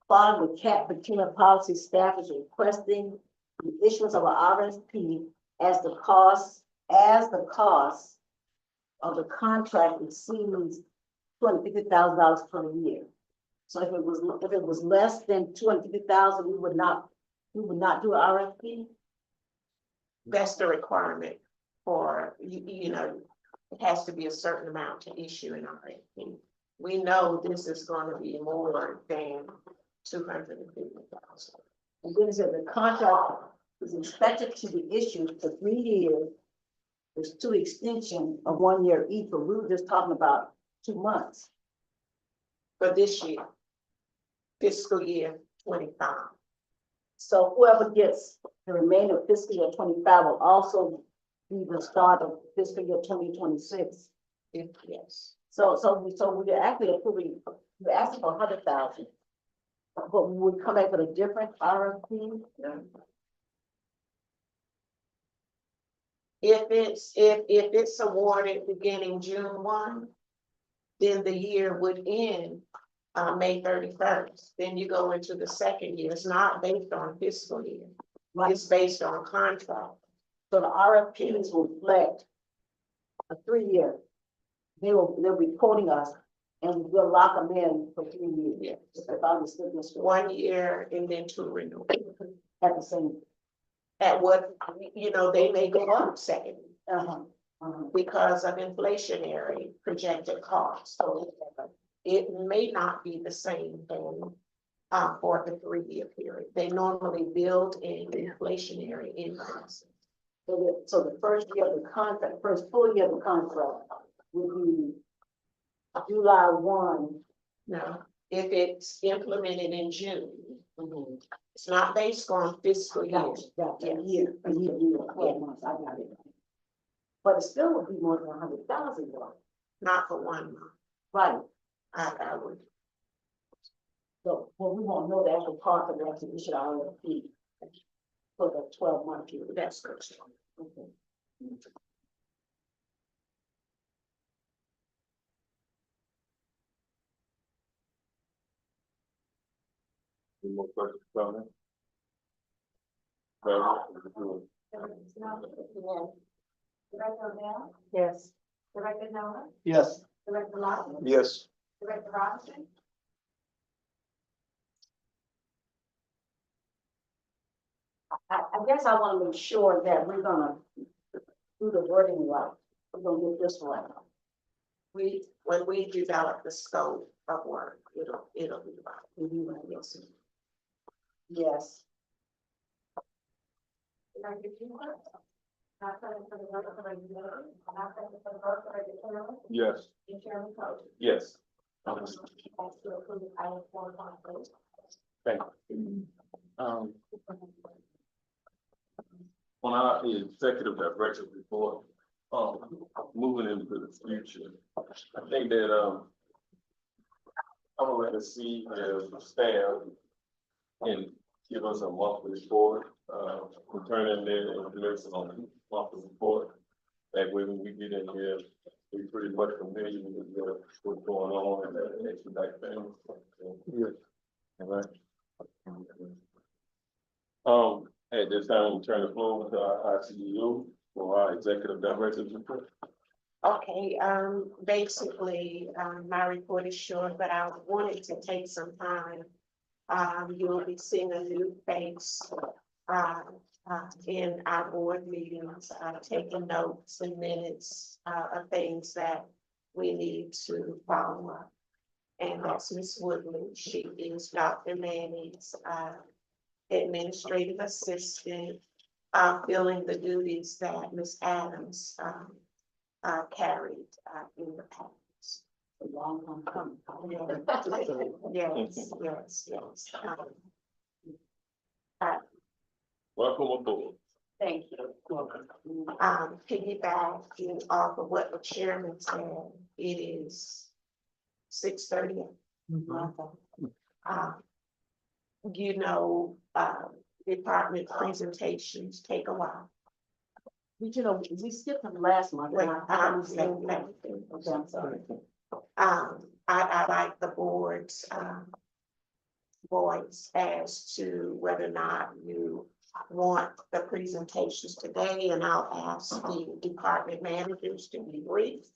following the CAP procurement policy, staff is requesting the issuance of an RFP as the cost of the contract exceeds $250,000 per year. So if it was less than 250,000, we would not do an RFP. That's the requirement for, you know, it has to be a certain amount to issue an RFP. We know this is gonna be more than 250,000. And then it said the contract is expected to be issued for 3 years. There's 2 extensions of 1 year each, but we were just talking about 2 months. For this year, fiscal year 25. So whoever gets the remainder of fiscal year 25 will also be the start of fiscal year 2026. Yes. So we're actually approving, we're asking for 100,000. But we would come back with a different RFP. If it's awarded beginning June 1, then the year would end May 31st. Then you go into the second year. It's not based on fiscal year. It's based on contract. So the RFPs will reflect a 3 year. They'll be quoting us and we'll lock them in for 3 years. Yes. If I understood this. 1 year and then 2 renewals. At the same. At what, you know, they may go up second Uh-huh. because of inflationary projected costs. So it may not be the same thing for the 3 year period. They normally build in inflationary increases. So the first year of the contract, first full year of the contract would be July 1. No, if it's implemented in June, it's not based on fiscal year. Gotcha. A year, 12 months, I got it. But it still would be more than 100,000 dollars. Not for 1 month. Right. I would. So, well, we won't know the actual cost of the actual issue RFP for the 12-month period. That's correct. Okay. Any more questions, comments? Director Bell, Yes. Director Noah, Yes. Director Lawson, Yes. Director Robinson. I guess I wanna make sure that we're gonna do the wording right. We're gonna get this right. When we develop the scope of work, it'll be right. Yes. Yes. Director Schuler, not present for the vote of the regular, not present for the vote of the chairman, Yes. and Chairman Coe. Yes. Ask to approve item 4.8. Thank you. On our executive director report, moving into the future, I think that, I would like to see the staff and give us a monthly report, returning their information on the monthly report. That way, when we get in here, we pretty much familiar with what's going on and that expedite things. Yes. All right. At this time, we'll turn the floor over to our CEO for our executive director's report. Okay, basically, my report is short, but I wanted to take some time. You'll be seeing a new face, in our board meetings, taking notes and minutes, of things that we need to follow up. And that's Ms. Woodley. She is Dr. Manning's, administrative assistant, filling the duties that Ms. Adams, carried, in the past. A long time coming. Yes, yes, yes. Welcome aboard. Thank you. Piggybacking off of what the chairman said, it is 6:30. You know, department presentations take a while. We skipped them last month. Wait, I'm sorry. I like the board's, voice as to whether or not you want the presentations today, and I'll ask the department managers to be brief.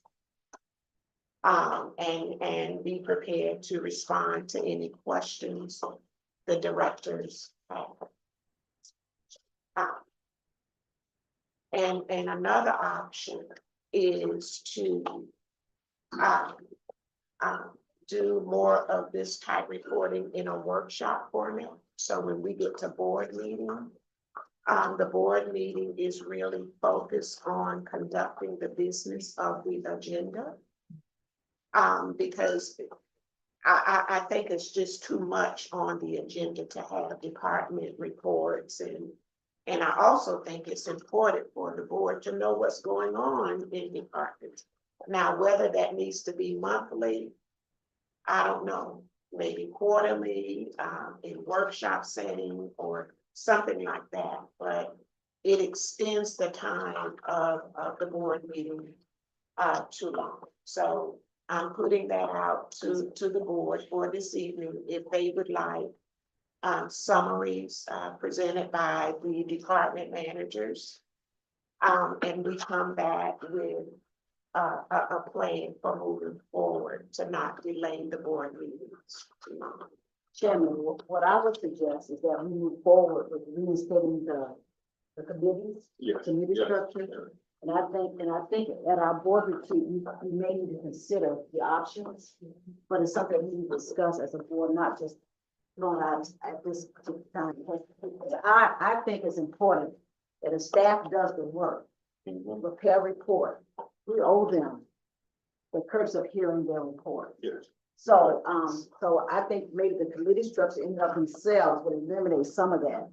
And be prepared to respond to any questions the directors have. And another option is to do more of this type reporting in a workshop format. So when we get to board meeting, the board meeting is really focused on conducting the business of the agenda. Because I think it's just too much on the agenda to have department reports, and I also think it's important for the board to know what's going on in departments. Now, whether that needs to be monthly, I don't know, maybe quarterly, in workshop setting or something like that, but it extends the time of the board meeting too long. So I'm putting that out to the board for this evening, if they would like summaries presented by the department managers. And we come back with a plan for moving forward to not delay the board meetings. Chairman, what I would suggest is that we move forward with reinstating the committees, Yes, committee yes, structure. And I think at our board retreat, we may need to consider the options, but it's something we need to discuss as a board, not just throwing out at this particular time. I think it's important that a staff does the work, prepare a report. We owe them the courtesy of hearing their report. Yes. So I think maybe the committee structure in and of themselves would eliminate some of that.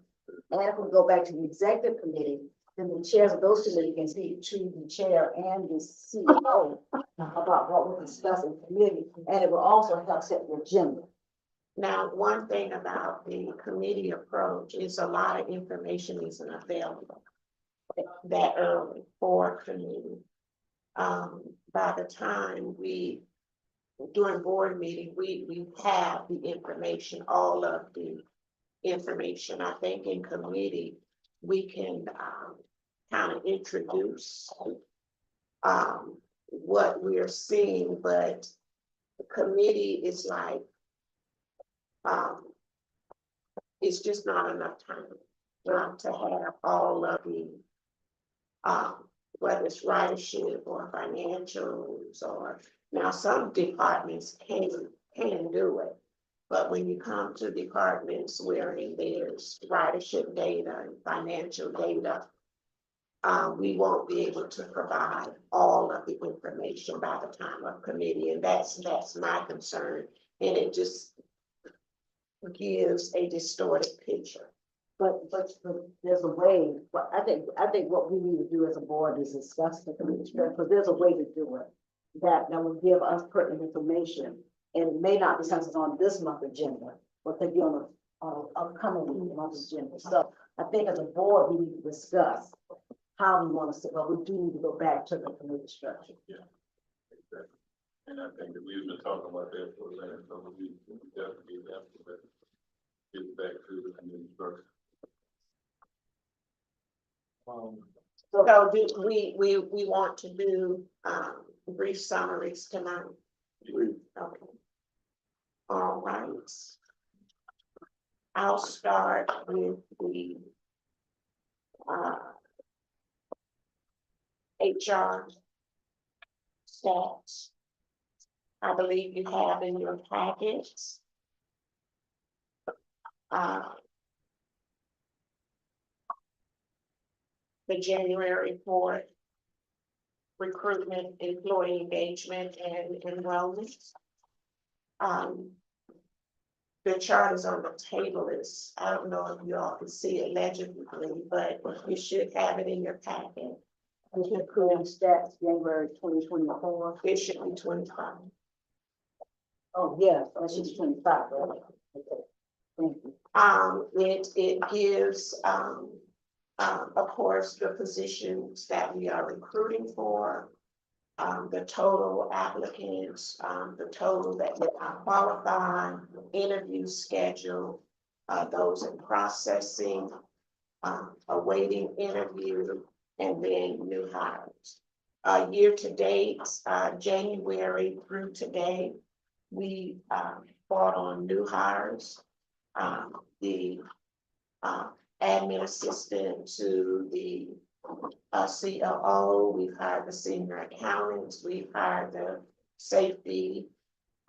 And if we go back to the executive committee, then the chairs of those committees can speak to the chair and the CEO about what we're discussing in committee, and it will also help set the agenda. Now, one thing about the committee approach is a lot of information isn't available that early for committee. By the time during board meeting, we have the information, all of the information. I think in committee, we can, kind of introduce what we're seeing, but the committee is like, it's just not enough time to have all of the, whether it's ridership or financials or, now some departments can do it. But when you come to departments where there's ridership data and financial data, we won't be able to provide all of the information by the time of committee, and that's my concern. And it just gives a distorted picture. But there's a way, but I think what we need to do as a board is discuss the committee structure, because there's a way to do it. That will give us pertinent information, and it may not be something on this month's agenda, but could be on a upcoming month's agenda. So I think as a board, we need to discuss how we want to sit, but we do need to go back to the committee structure. Yeah. Exactly. And I think that we've been talking about that for the last couple of weeks, and we definitely have to get back to the community structure. So do we want to do, brief summaries tonight? Okay. All right. I'll start with the, HR stats. I believe you have in your packets. The January report, recruitment, employee engagement, and enrollment. The chart is on the table. I don't know if you all can see it legibly, but you should have it in your packet. We should include stats January 2024. It should be 25. Oh, yes, that's just 25, right? Okay. Thank you. It gives, of course, the positions that we are recruiting for, the total applicants, the total that are qualified, interview schedule, those in processing, awaiting interview, and then new hires. Year to date, January through today, we brought on new hires. The admin assistant to the COO, we've hired the senior accountants, we've hired the safety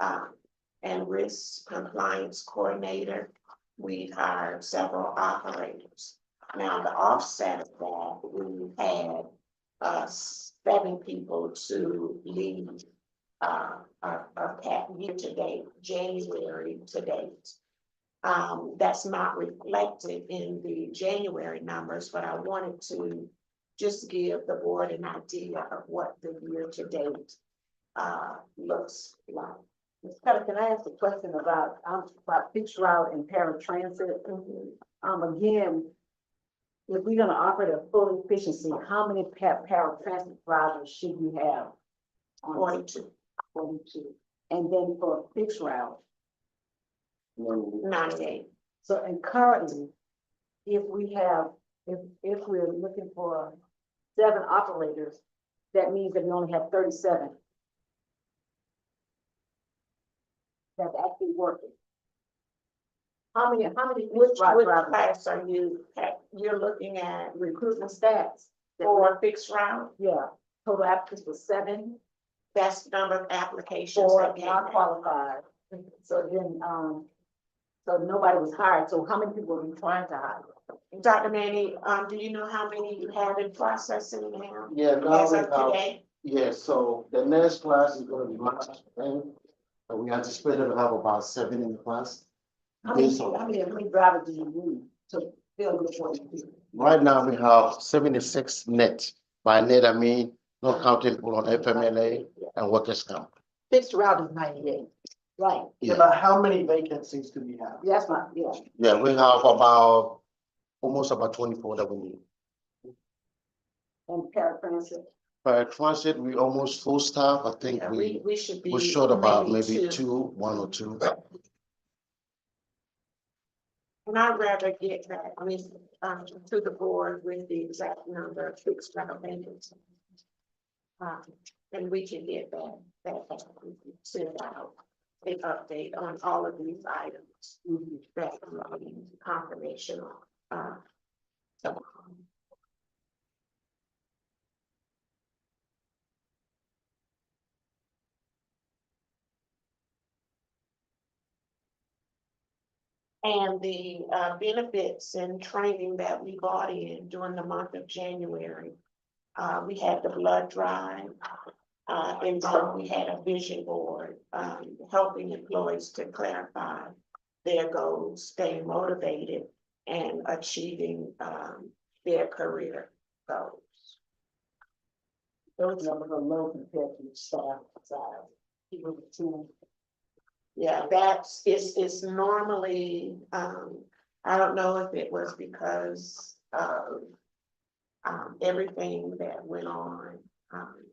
and risk compliance coordinator. We've hired several operators. Now, the offset of that, we had 7 people to leave year to date, January to date. That's not reflected in the January numbers, but I wanted to just give the board an idea of what the year to date looks like. Ms. Carter, can I ask a question about fixed route and paratransit? Again, if we're gonna operate at full efficiency, how many paratransit drivers should we have? 42. 42. And then for fixed route? 98. So, and currently, if we're looking for 7 operators, that means that we only have 37. That's actually working. How many Which drivers? class are you're looking at Recruitment stats. for fixed route? Yeah, total applicants was 7. That's the number of applications. 4 that came not in. qualified. So then, so nobody was hired. So how many people are we trying to hire? Dr. Manny, do you know how many you have in processing now? Yeah, now As we of have, today? yes, so the next class is gonna be March 10th. And we anticipate to have about 7 in the class. How many Based on- drivers do you need to fill the 42? Right now, we have 76 net. By net, I mean, not counting people on FMLA and workers' comp. Fixed route is 98. Right, Yeah. About how many vacancies do we have? that's my, yeah. Yeah, we have almost about 24 that we need. And paratransit. By transit, we almost full staff. I think Yeah, we should be. we're short about maybe two. 1 or 2. And I'd rather get that, to the board with the exact number of fixed route payments. And we can get that send out an update on all of these items. That confirmation on. So. And the benefits and training that we brought in during the month of January. We had the blood drive, and then we had a vision board, helping employees to clarify their goals, staying motivated, and achieving their career goals. Those numbers are low compared to the staff size. People with two. Yeah, it's normally, I don't know if it was because of everything that went on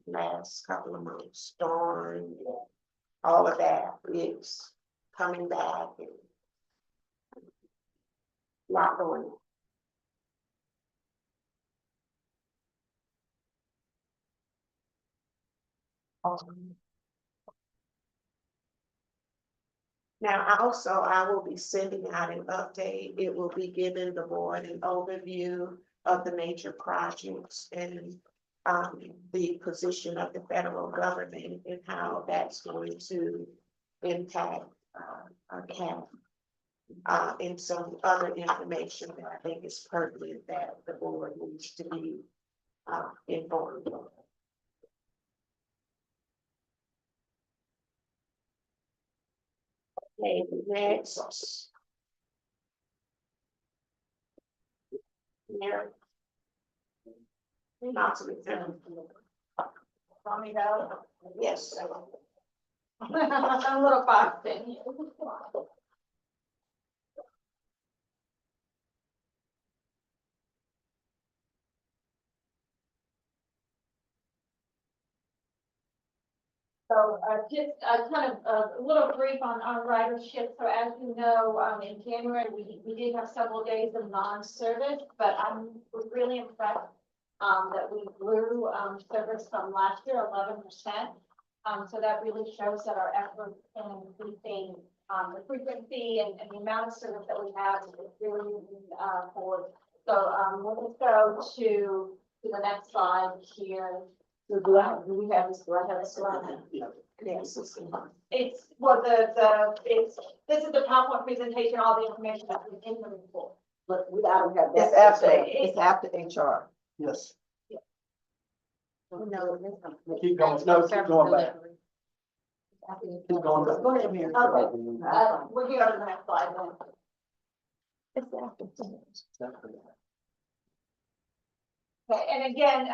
last couple of months, storm, all of that, it's coming back and a lot going on. Now, I will be sending out an update. It will be giving the board an overview of the major projects and the position of the federal government and how that's going to impact our CAP. And some other information that I think is pertinent that the board needs to be informed of. Okay, next. Mary. Not to return. Want me to go? Yes. I'm a little fast in. So just kind of a little brief on ridership. So as you know, in January, we did have several days of non-service, but I was really impressed that we grew service from last year 11%. So that really shows that our efforts in increasing the frequency and the amount of service that we have is really moving forward. So let's go to the next slide here. So do I have a slide? Yes. It's, well, this is the PowerPoint presentation, all the information that's in the report. But I don't have that. It's after HR. Yes. No, Keep going, no, keep going back. Keep going back. Go ahead, Mary. Okay, we'll go to the next slide then. It's after. Okay, and again,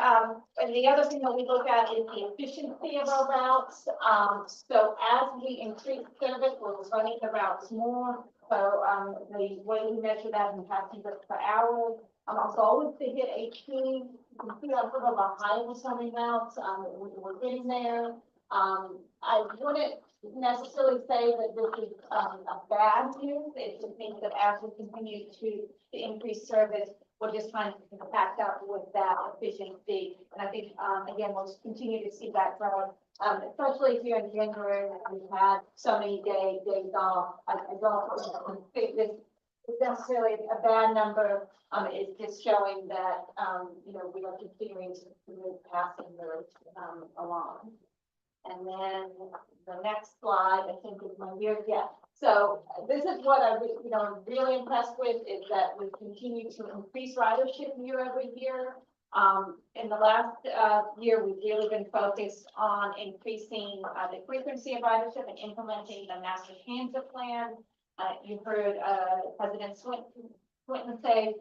and the other thing that we look at is the efficiency of our routes. So as we increase service, we're running the routes more. So the way we measure that in passengers per hour. Our goal is to hit 18. You can see on some of our high performing routes, we're getting there. I wouldn't necessarily say that this is a bad news. It just means that as we continue to increase service, we're just trying to back up with that efficiency. And I think, again, we'll continue to see that grow, especially here in January, we've had so many days off. I don't think this is necessarily a bad number. It's just showing that, we are continuing to move passengers along. And then the next slide, I think is my year. Yeah. So this is what I'm really impressed with is that we continue to increase ridership year over year. In the last year, we've really been focused on increasing the frequency of ridership and implementing the master transit plan. You heard President Swinton say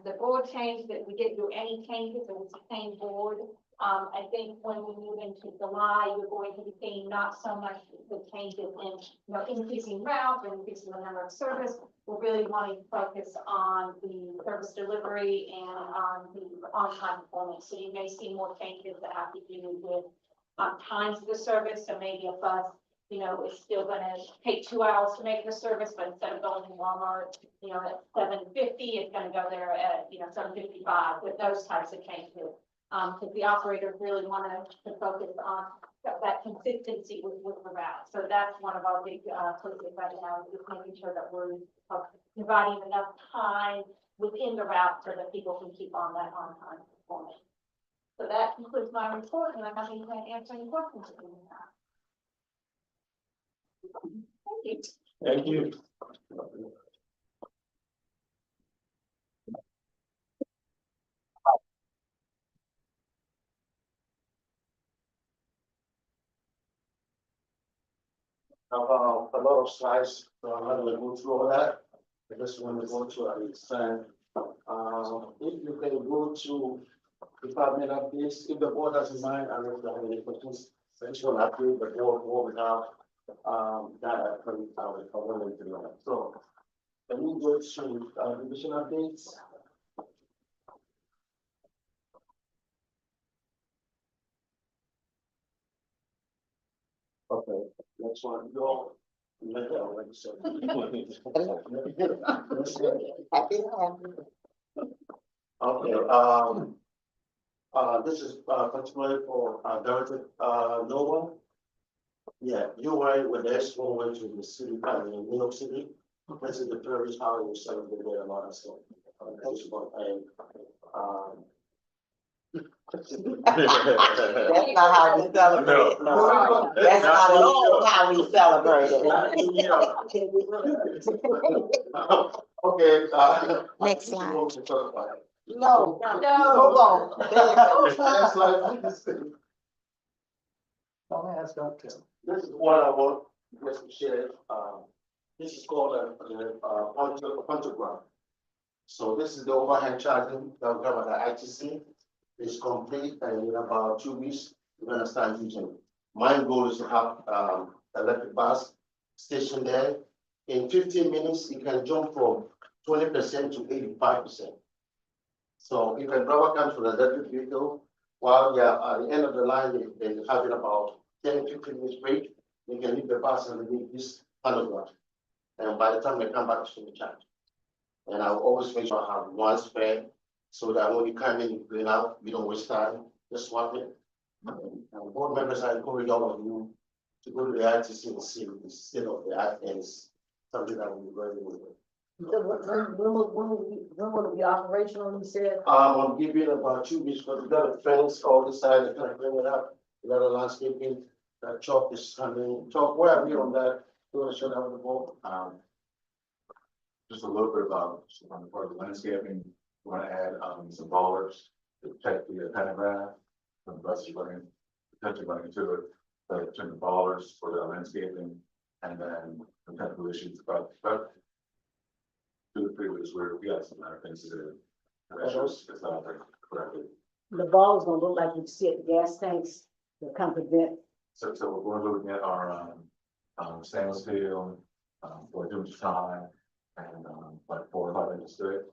the board changed, that we didn't do any changes, it was the same board. I think when we move into July, you're going to be seeing not so much the changes in, increasing routes or increasing the number of service. We're really wanting to focus on the service delivery and on the on-time performance. So you may see more changes that have to do with times of the service. So maybe a bus, you know, is still gonna take 2 hours to make the service, but instead of going to Walmart, you know, at 7:50, it's gonna go there at, you know, 7:55, with those types of changes. Because the operators really wanna to focus on that consistency with the route. So that's one of our big, pushes right now, is making sure that we're providing enough time within the route so that people can keep on that on-time performance. So that concludes my report, and I'm happy to answer any questions that you have. Thank you. Thank you. Have a lot of slides, so I'm not gonna go through all that. I just want to go to at least time. If you can go to department updates, if the board has in mind, I don't know if you have any questions. Central update, the board we have, that I will cover into that. So, can we go to, division updates? Okay, next one, go. Happy to have you. Okay, this is, particularly for, Director, Noah. Yeah, you were with the expo went to the city, in New York City. This is the Paris, how you celebrate a lot of stuff. That's what That's not how we celebrate. No. That's not at all how we celebrate it. Okay, Next slide. No, Hold on. Next slide, please. Don't ask, don't tell. This is what I want, just to share, this is called a pantograph. So this is the overhead charging that we have at the ITC. It's complete, and in about 2 weeks, we're gonna start using it. My goal is to have, electric bus station there. In 15 minutes, it can jump from 20% to 85%. So if a driver comes with an electric vehicle, while they are at the end of the line, they have it about 10-15 minutes break, they can leave the bus and leave this pantograph. And by the time they come back, it's fully charged. And I will always make sure I have one spare, so that when you come in, you clean out, you don't waste time, just swap it. And board members, I encourage all of you to go to the ITC and see the state of the art, and it's something that will be very good. When will it be operational, you said? I'm giving about 2 weeks, because we got a fence all this side, and kind of bring it up, we got a landscaping, chalk is coming, chalk, where are we on that? You wanna show that on the board? Just a little bit about, on the part of the landscaping, we want to add, some bollards to protect the pantograph from buses running, potentially running into it, between the bollards for the landscaping, and then some technical issues about 2 to 3 weeks where we got some other things to do. And that's just, it's not working correctly. The ball is gonna look like you see at the gas tanks, to kind of prevent. So we're looking at our, stainless steel, for doing time, and, like 4 or 5 inches thick.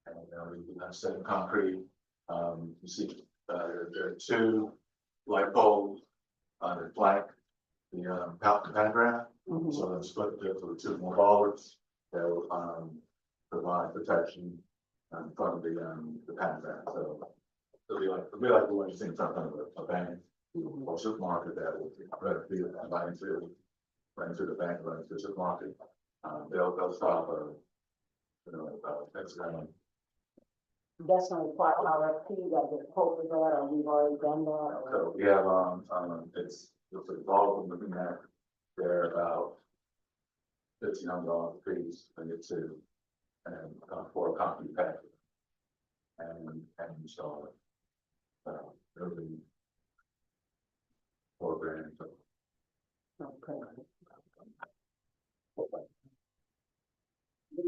And we have set in concrete, you see, there are 2 light poles, that flank the, pantograph. So they're split into 2 more bollards that will, provide protection, in front of the pantograph. So it'll be like the one you see in front of a bank or supermarket that will be running through the bank, running through the supermarket. They'll stop, Instagram. That's gonna require RFP, you gotta get a quote for that, or we've already done that, or. So we have, it's all of them looking at, they're about $1,500 a piece, and get 2, and for a concrete package. And install it. It'll be $4,000. So. Okay.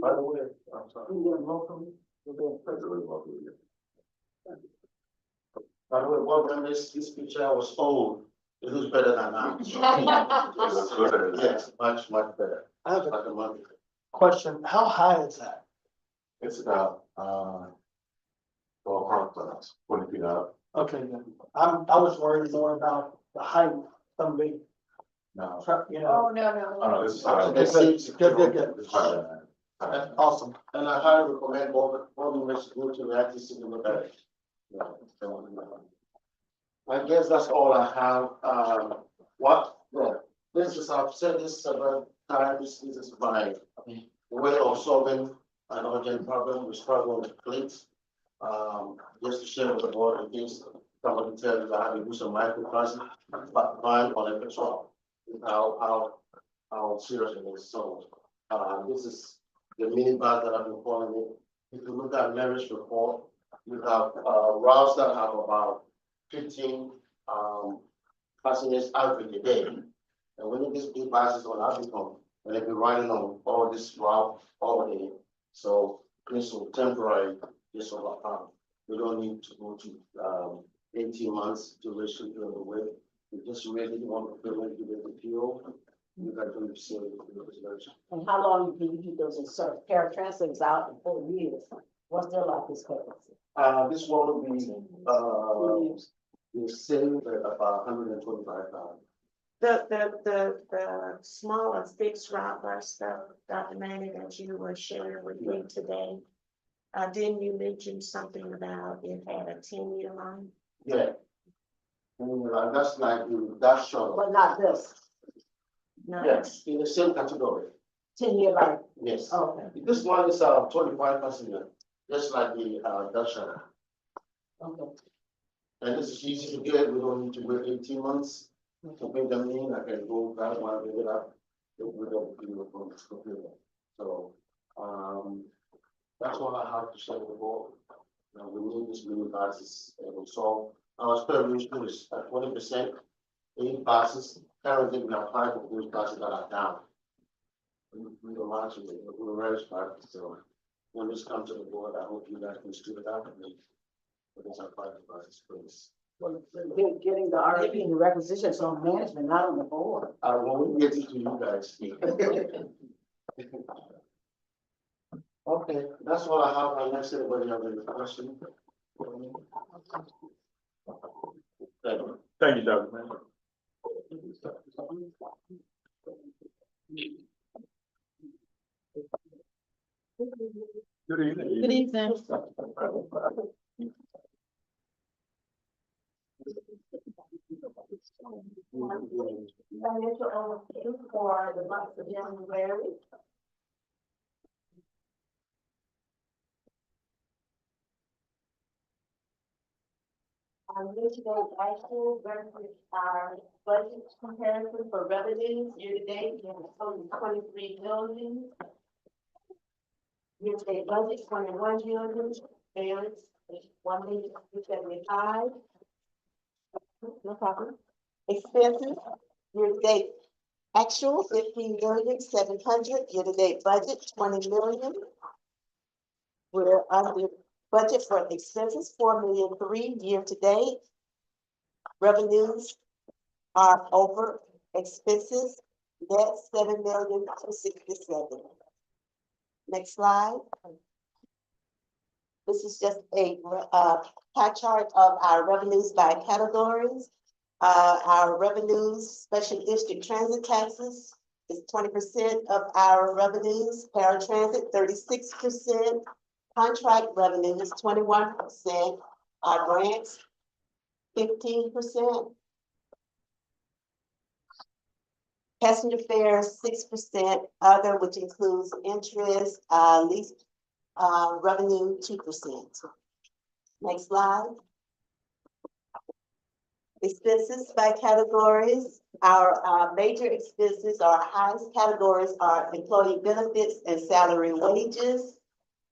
By the way, I'm sorry. You get locally, you get Really locally, yeah. By the way, board members, this picture was old, it looks better than now. Yes, much better. I have Like a a month. question. How high is that? It's about, ballpark, 20 feet up. Okay, then. I was worried more about the height of the No. You know, Oh, no. Oh, no, this is. That's awesome, and I highly recommend all the members go to the ITC to look at it. Yeah, so, I guess that's all I have, this is, I've said this several times, this is my way of solving an urgent problem, we struggle with plates. Just to share with the board, in case somebody tells you I have to do some microclasses, but mine on a patrol. How serious it is, so, this is the mini bag that I've been calling it. If you look at Mary's report, you have, routes that have about 15, passengers average a day. And when these big buses on Abicom, and they've been running on all this route all day, so this will temporary, this overcome. We don't need to go to 18 months to restrict on the way. We just really want to feel like you get the fuel. You got to see the reservation. And how long do you keep those in service? Paratransits out in 4 years. What's their life expectancy? This one will be the same at about 125,000. The smaller fixed route bus stuff, Dr. Manning, that you were sharing with me today. Didn't you mention something about it had a 10-year line? Yeah. That's like that short. But not this, No. Yes, in the same category. 10-year life. Yes. Okay. This one is 25 passenger, just like the Dutch. Okay. And this is easy to get. We don't need to wait 18 months to bring them in. I can go grab one, bring it up. We don't do it from the computer. So that's all I have to say with the board. We need this mini buses and so our spare room is at 20%, 8 buses. Currently we apply for those buses that are down. We don't want to, we're very smart, so when this comes to the board, I hope you guys can screw it out and make. Because I find the buses, please. Well, getting the RFP and the requisitions on management, not on the board. When we get it to you guys. Okay, that's all I have. Unless anybody have any question. Thank you. Thank you, Dr. Manning. Good evening. Good evening. Financial overview for the month of January. Year-to-date actual versus our budget comparison for revenues, year-to-date, we have a total of 23 million. Year-to-date budget, 21 million, balance, 1,275,000. No problem. Expenses, year-to-date actual 15,700,000, year-to-date budget 20 million. We're under budget for expenses, 4,003,000 year-to-date. Revenues are over expenses, net 7,267,000. Next slide. This is just a pie chart of our revenues by categories. Our revenues, special district transit taxes is 20% of our revenues, paratransit 36%, contract revenues 21%, our grants 15%. Passenger fares 6%, other, which includes interest, lease revenue 2%. Next slide. Expenses by categories. Our major expenses, our highest categories are employee benefits and salary wages.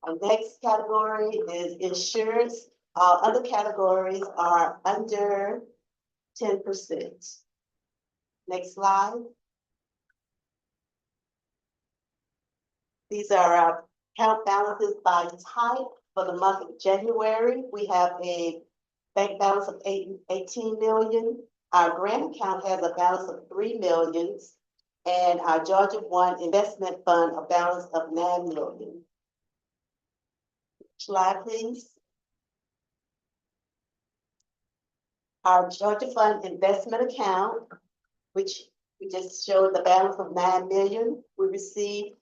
Our next category is insurance. Other categories are under 10%. Next slide. These are our account balances by type for the month of January. We have a bank balance of 18 million. Our grant account has a balance of 3 million. And our Georgia One investment fund, a balance of 9 million. Slide, please. Our Georgia Fund investment account, which We just showed the balance of 9 million. We received,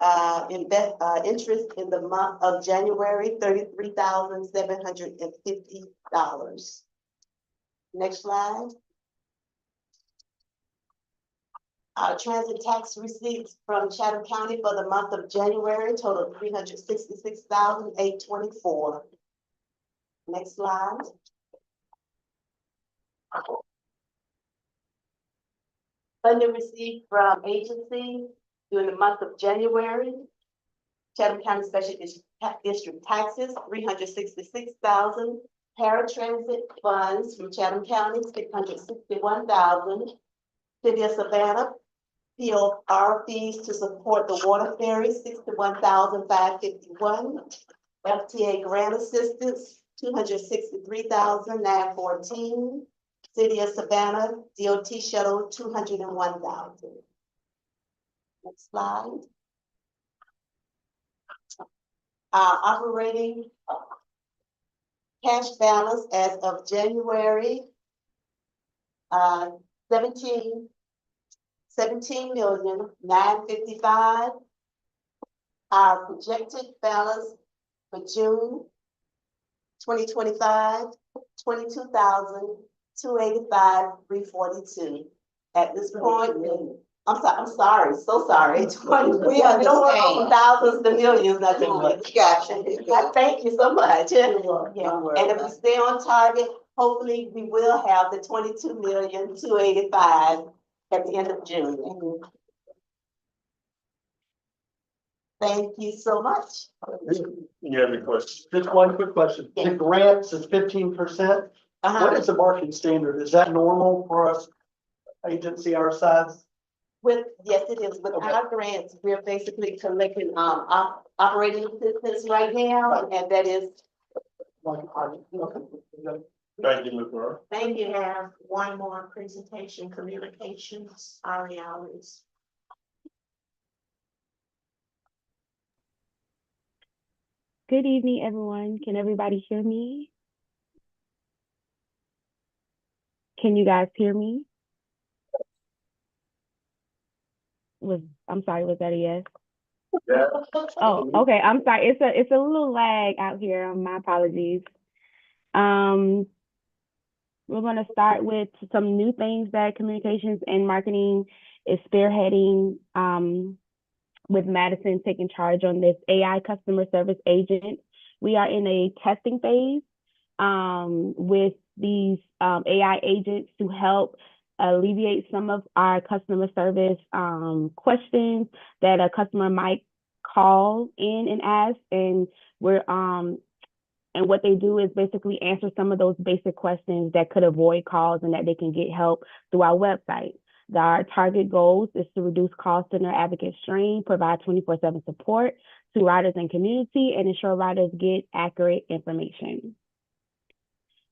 interest in the month of January, $33,750. Next slide. Our transit tax receipts from Chatham County for the month of January total $366,824. Next slide. Funding received from agency during the month of January. Chatham County Special District taxes, $366,000. Paratransit funds from Chatham County, $661,000. City of Savannah, POR fees to support the water ferry, $61,551. FTA grant assistance, $263,914. City of Savannah, DOT shuttle, $201,000. Next slide. Our operating cash balance as of January, 17,955,000. Our projected balance for June 2025, 22,285,342. At this point, I'm sorry, so sorry. We don't want thousands to millions, nothing more. Gotcha. Thank you so much. Yeah. And if we stay on target, hopefully we will have the 22,285,000 at the end of June. Thank you so much. You have any questions? Just one quick question. The grants is 15%. What is the market standard? Is that normal for us, agency our size? Yes, it is. With our grants, we're basically collecting operating assistance right now, and that is. Thank you, Ms. Murray. Thank you. Have one more presentation, communications, Ari Alves. Good evening, everyone. Can everybody hear me? Can you guys hear me? I'm sorry, was that a yes? Yeah. Oh, okay. I'm sorry. It's a little lag out here. My apologies. We're going to start with some new things that communications and marketing is spearheading, with Madison taking charge on this AI customer service agent. We are in a testing phase with these AI agents to help alleviate some of our customer service questions that a customer might call in and ask, and what they do is basically answer some of those basic questions that could avoid calls and that they can get help through our website. Our target goals is to reduce call center advocate strain, provide 24/7 support to riders and community, and ensure riders get accurate information.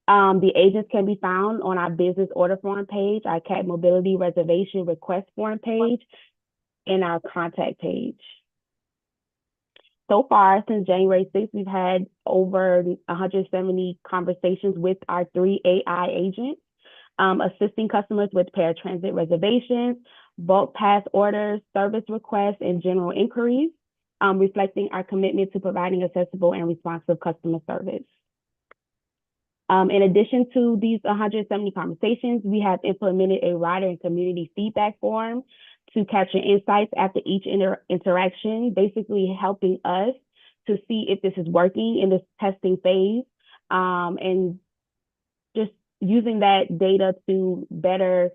The agents can be found on our business order form page, our CAT mobility reservation request form page, and our contact page. So far, since January 6th, we've had over 170 conversations with our 3 AI agents, assisting customers with paratransit reservations, bulk pass orders, service requests, and general inquiries, reflecting our commitment to providing accessible and responsive customer service. In addition to these 170 conversations, we have implemented a rider and community feedback form to capture insights after each interaction, basically helping us to see if this is working in this testing phase, and just using that data to better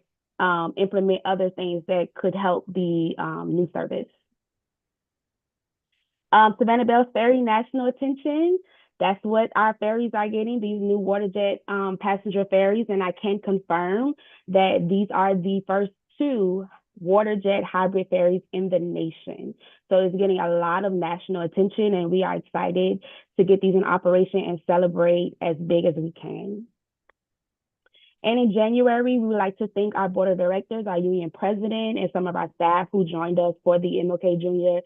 implement other things that could help the new service. Savannah Bell's Ferry national attention. That's what our ferries are getting, these new waterjet passenger ferries, and I can confirm that these are the first 2 waterjet hybrid ferries in the nation. So it's getting a lot of national attention, and we are excited to get these in operation and celebrate as big as we can. And in January, we would like to thank our board of directors, our union president, and some of our staff who joined us for the MLK Jr.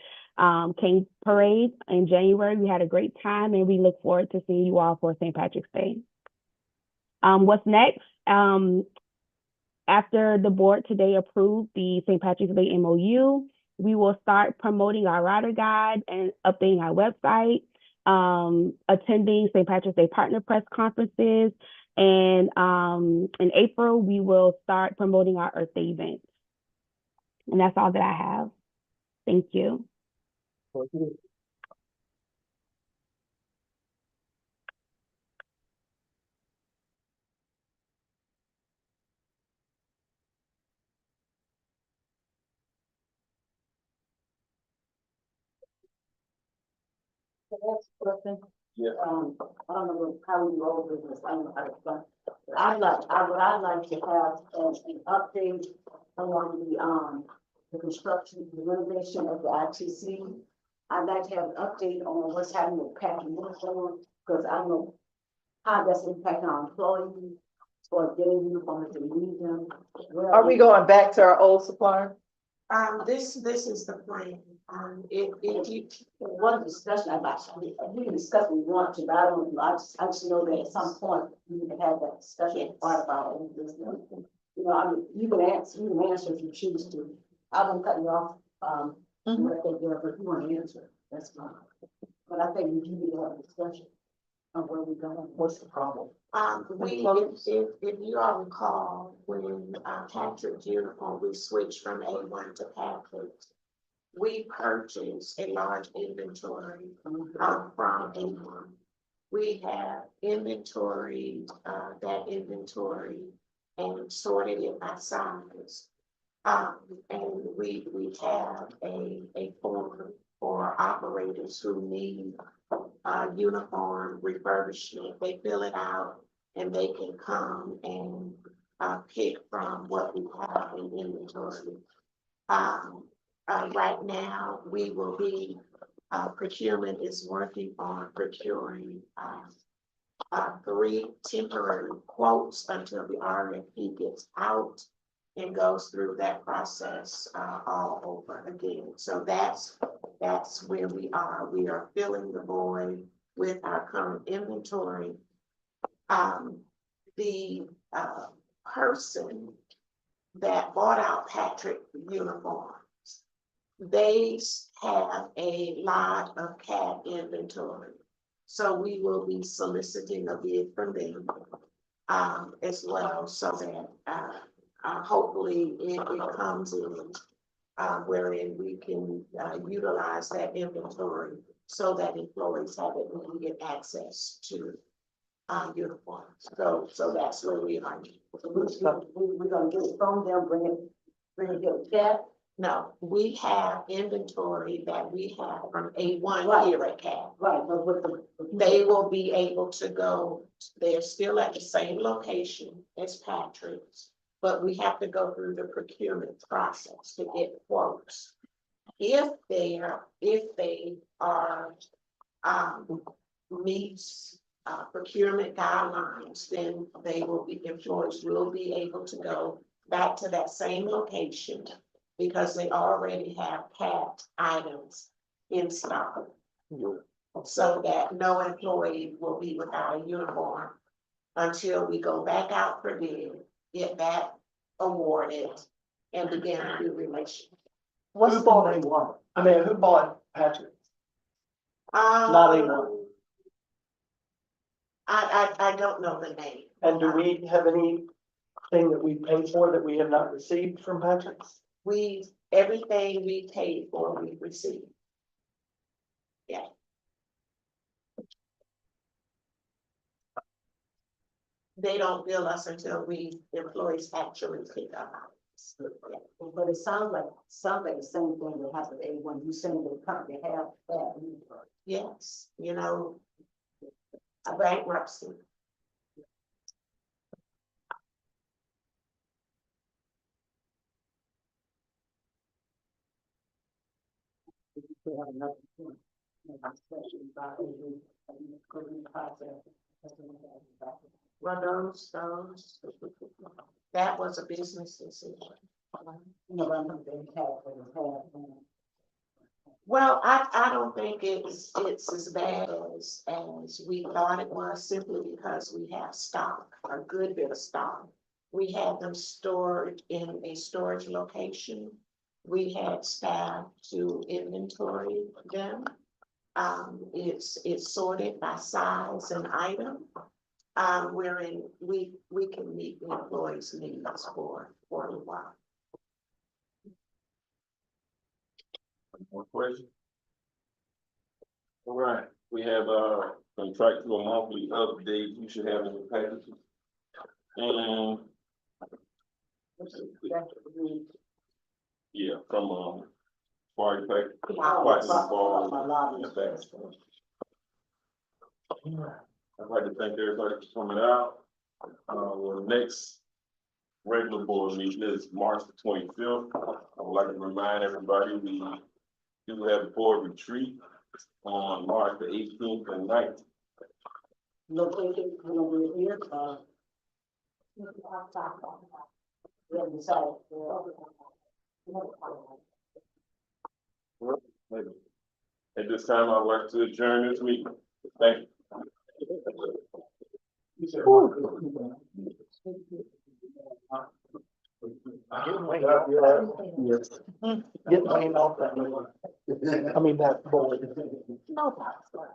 King Parade in January. We had a great time, and we look forward to seeing you all for St. Patrick's Day. What's next? After the board today approved the St. Patrick's Day MOU, we will start promoting our rider guide and updating our website, attending St. Patrick's Day partner press conferences, and in April, we will start promoting our Earth Day events. And that's all that I have. Thank you. The next question. Yeah. I don't know how we roll business, I don't know how to explain. What I'd like to have as an update along the construction, the renovation of the ITC. I'd like to have an update on what's happening with packing uniforms, because I don't know how that's impacting our employees or getting uniforms and need them. Are we going back to our old supplier? This is the plan. If you, One discussion I'd like, we can discuss what we want to, but I don't, I just know that at some point, we need to have that discussion about it. You know, I mean, you can answer if you choose to. I won't cut you off, but if you want to answer, that's fine. But I think we do need to have a discussion of where we're going. What's the problem? if you all recall, when Patrick's uniform, we switched from A1 to Patrick's. We purchased a large inventory from A1. We have inventory, that inventory and sorted it by size. And we have a form for operators who need uniform refurbishment. They fill it out and they can come and pick from what we have in inventory. Right now, we will be, procurement is working on procuring 3 temporary quotes until the RFP gets out and goes through that process all over again. So that's where we are. We are filling the void with our current inventory. The person that bought out Patrick uniforms, they have a lot of CAD inventory. So we will be soliciting a bid from them as well, so that hopefully it comes in wherein we can utilize that inventory so that employees have immediate access to uniforms. So that's where we are. We're gonna get it from them, bring it here. Yeah. No, we have inventory that we have from A1 here at CAD. Right, but with They will be able to go, they're still at the same location as Patrick's, but we have to go through the procurement process to get quotes. If they are meets procurement guidelines, then employees will be able to go back to that same location because they already have CAD items in stock. So that no employee will be without a uniform until we go back out for bid, get that awarded, and begin a new relationship. Who bought A1? I mean, who bought Patrick? Not A1. I don't know the name. And do we have anything that we paid for that we have not received from Patrick's? Everything we paid for, we received. Yeah. They don't bill us until employees actually pick up hours. Yeah. But it sounds like the same thing that happened to A1. You saying they currently have that. Yes, you know, a bankruptcy. We have another point. Well, those, that was a business decision. Well, I don't think it's as bad as we thought it was, simply because we have stock, a good bit of stock. We had them stored in a storage location. We had staff to inventory them. It's sorted by size and item. Wherein we can meet the employees' needs for a while. More questions? All right, we have contractual monthly update you should have in the packages. And yeah, from fire department. I'd like to thank everybody for coming out. The next regular board meeting is March the 25th. I would like to remind everybody, we do have a board retreat on March the 18th and 19th. Located, here, we have decided. At this time, I'd like to adjourn this meeting. Thank you. Yes. Get Wayne off that. I mean, that board. No, that's not.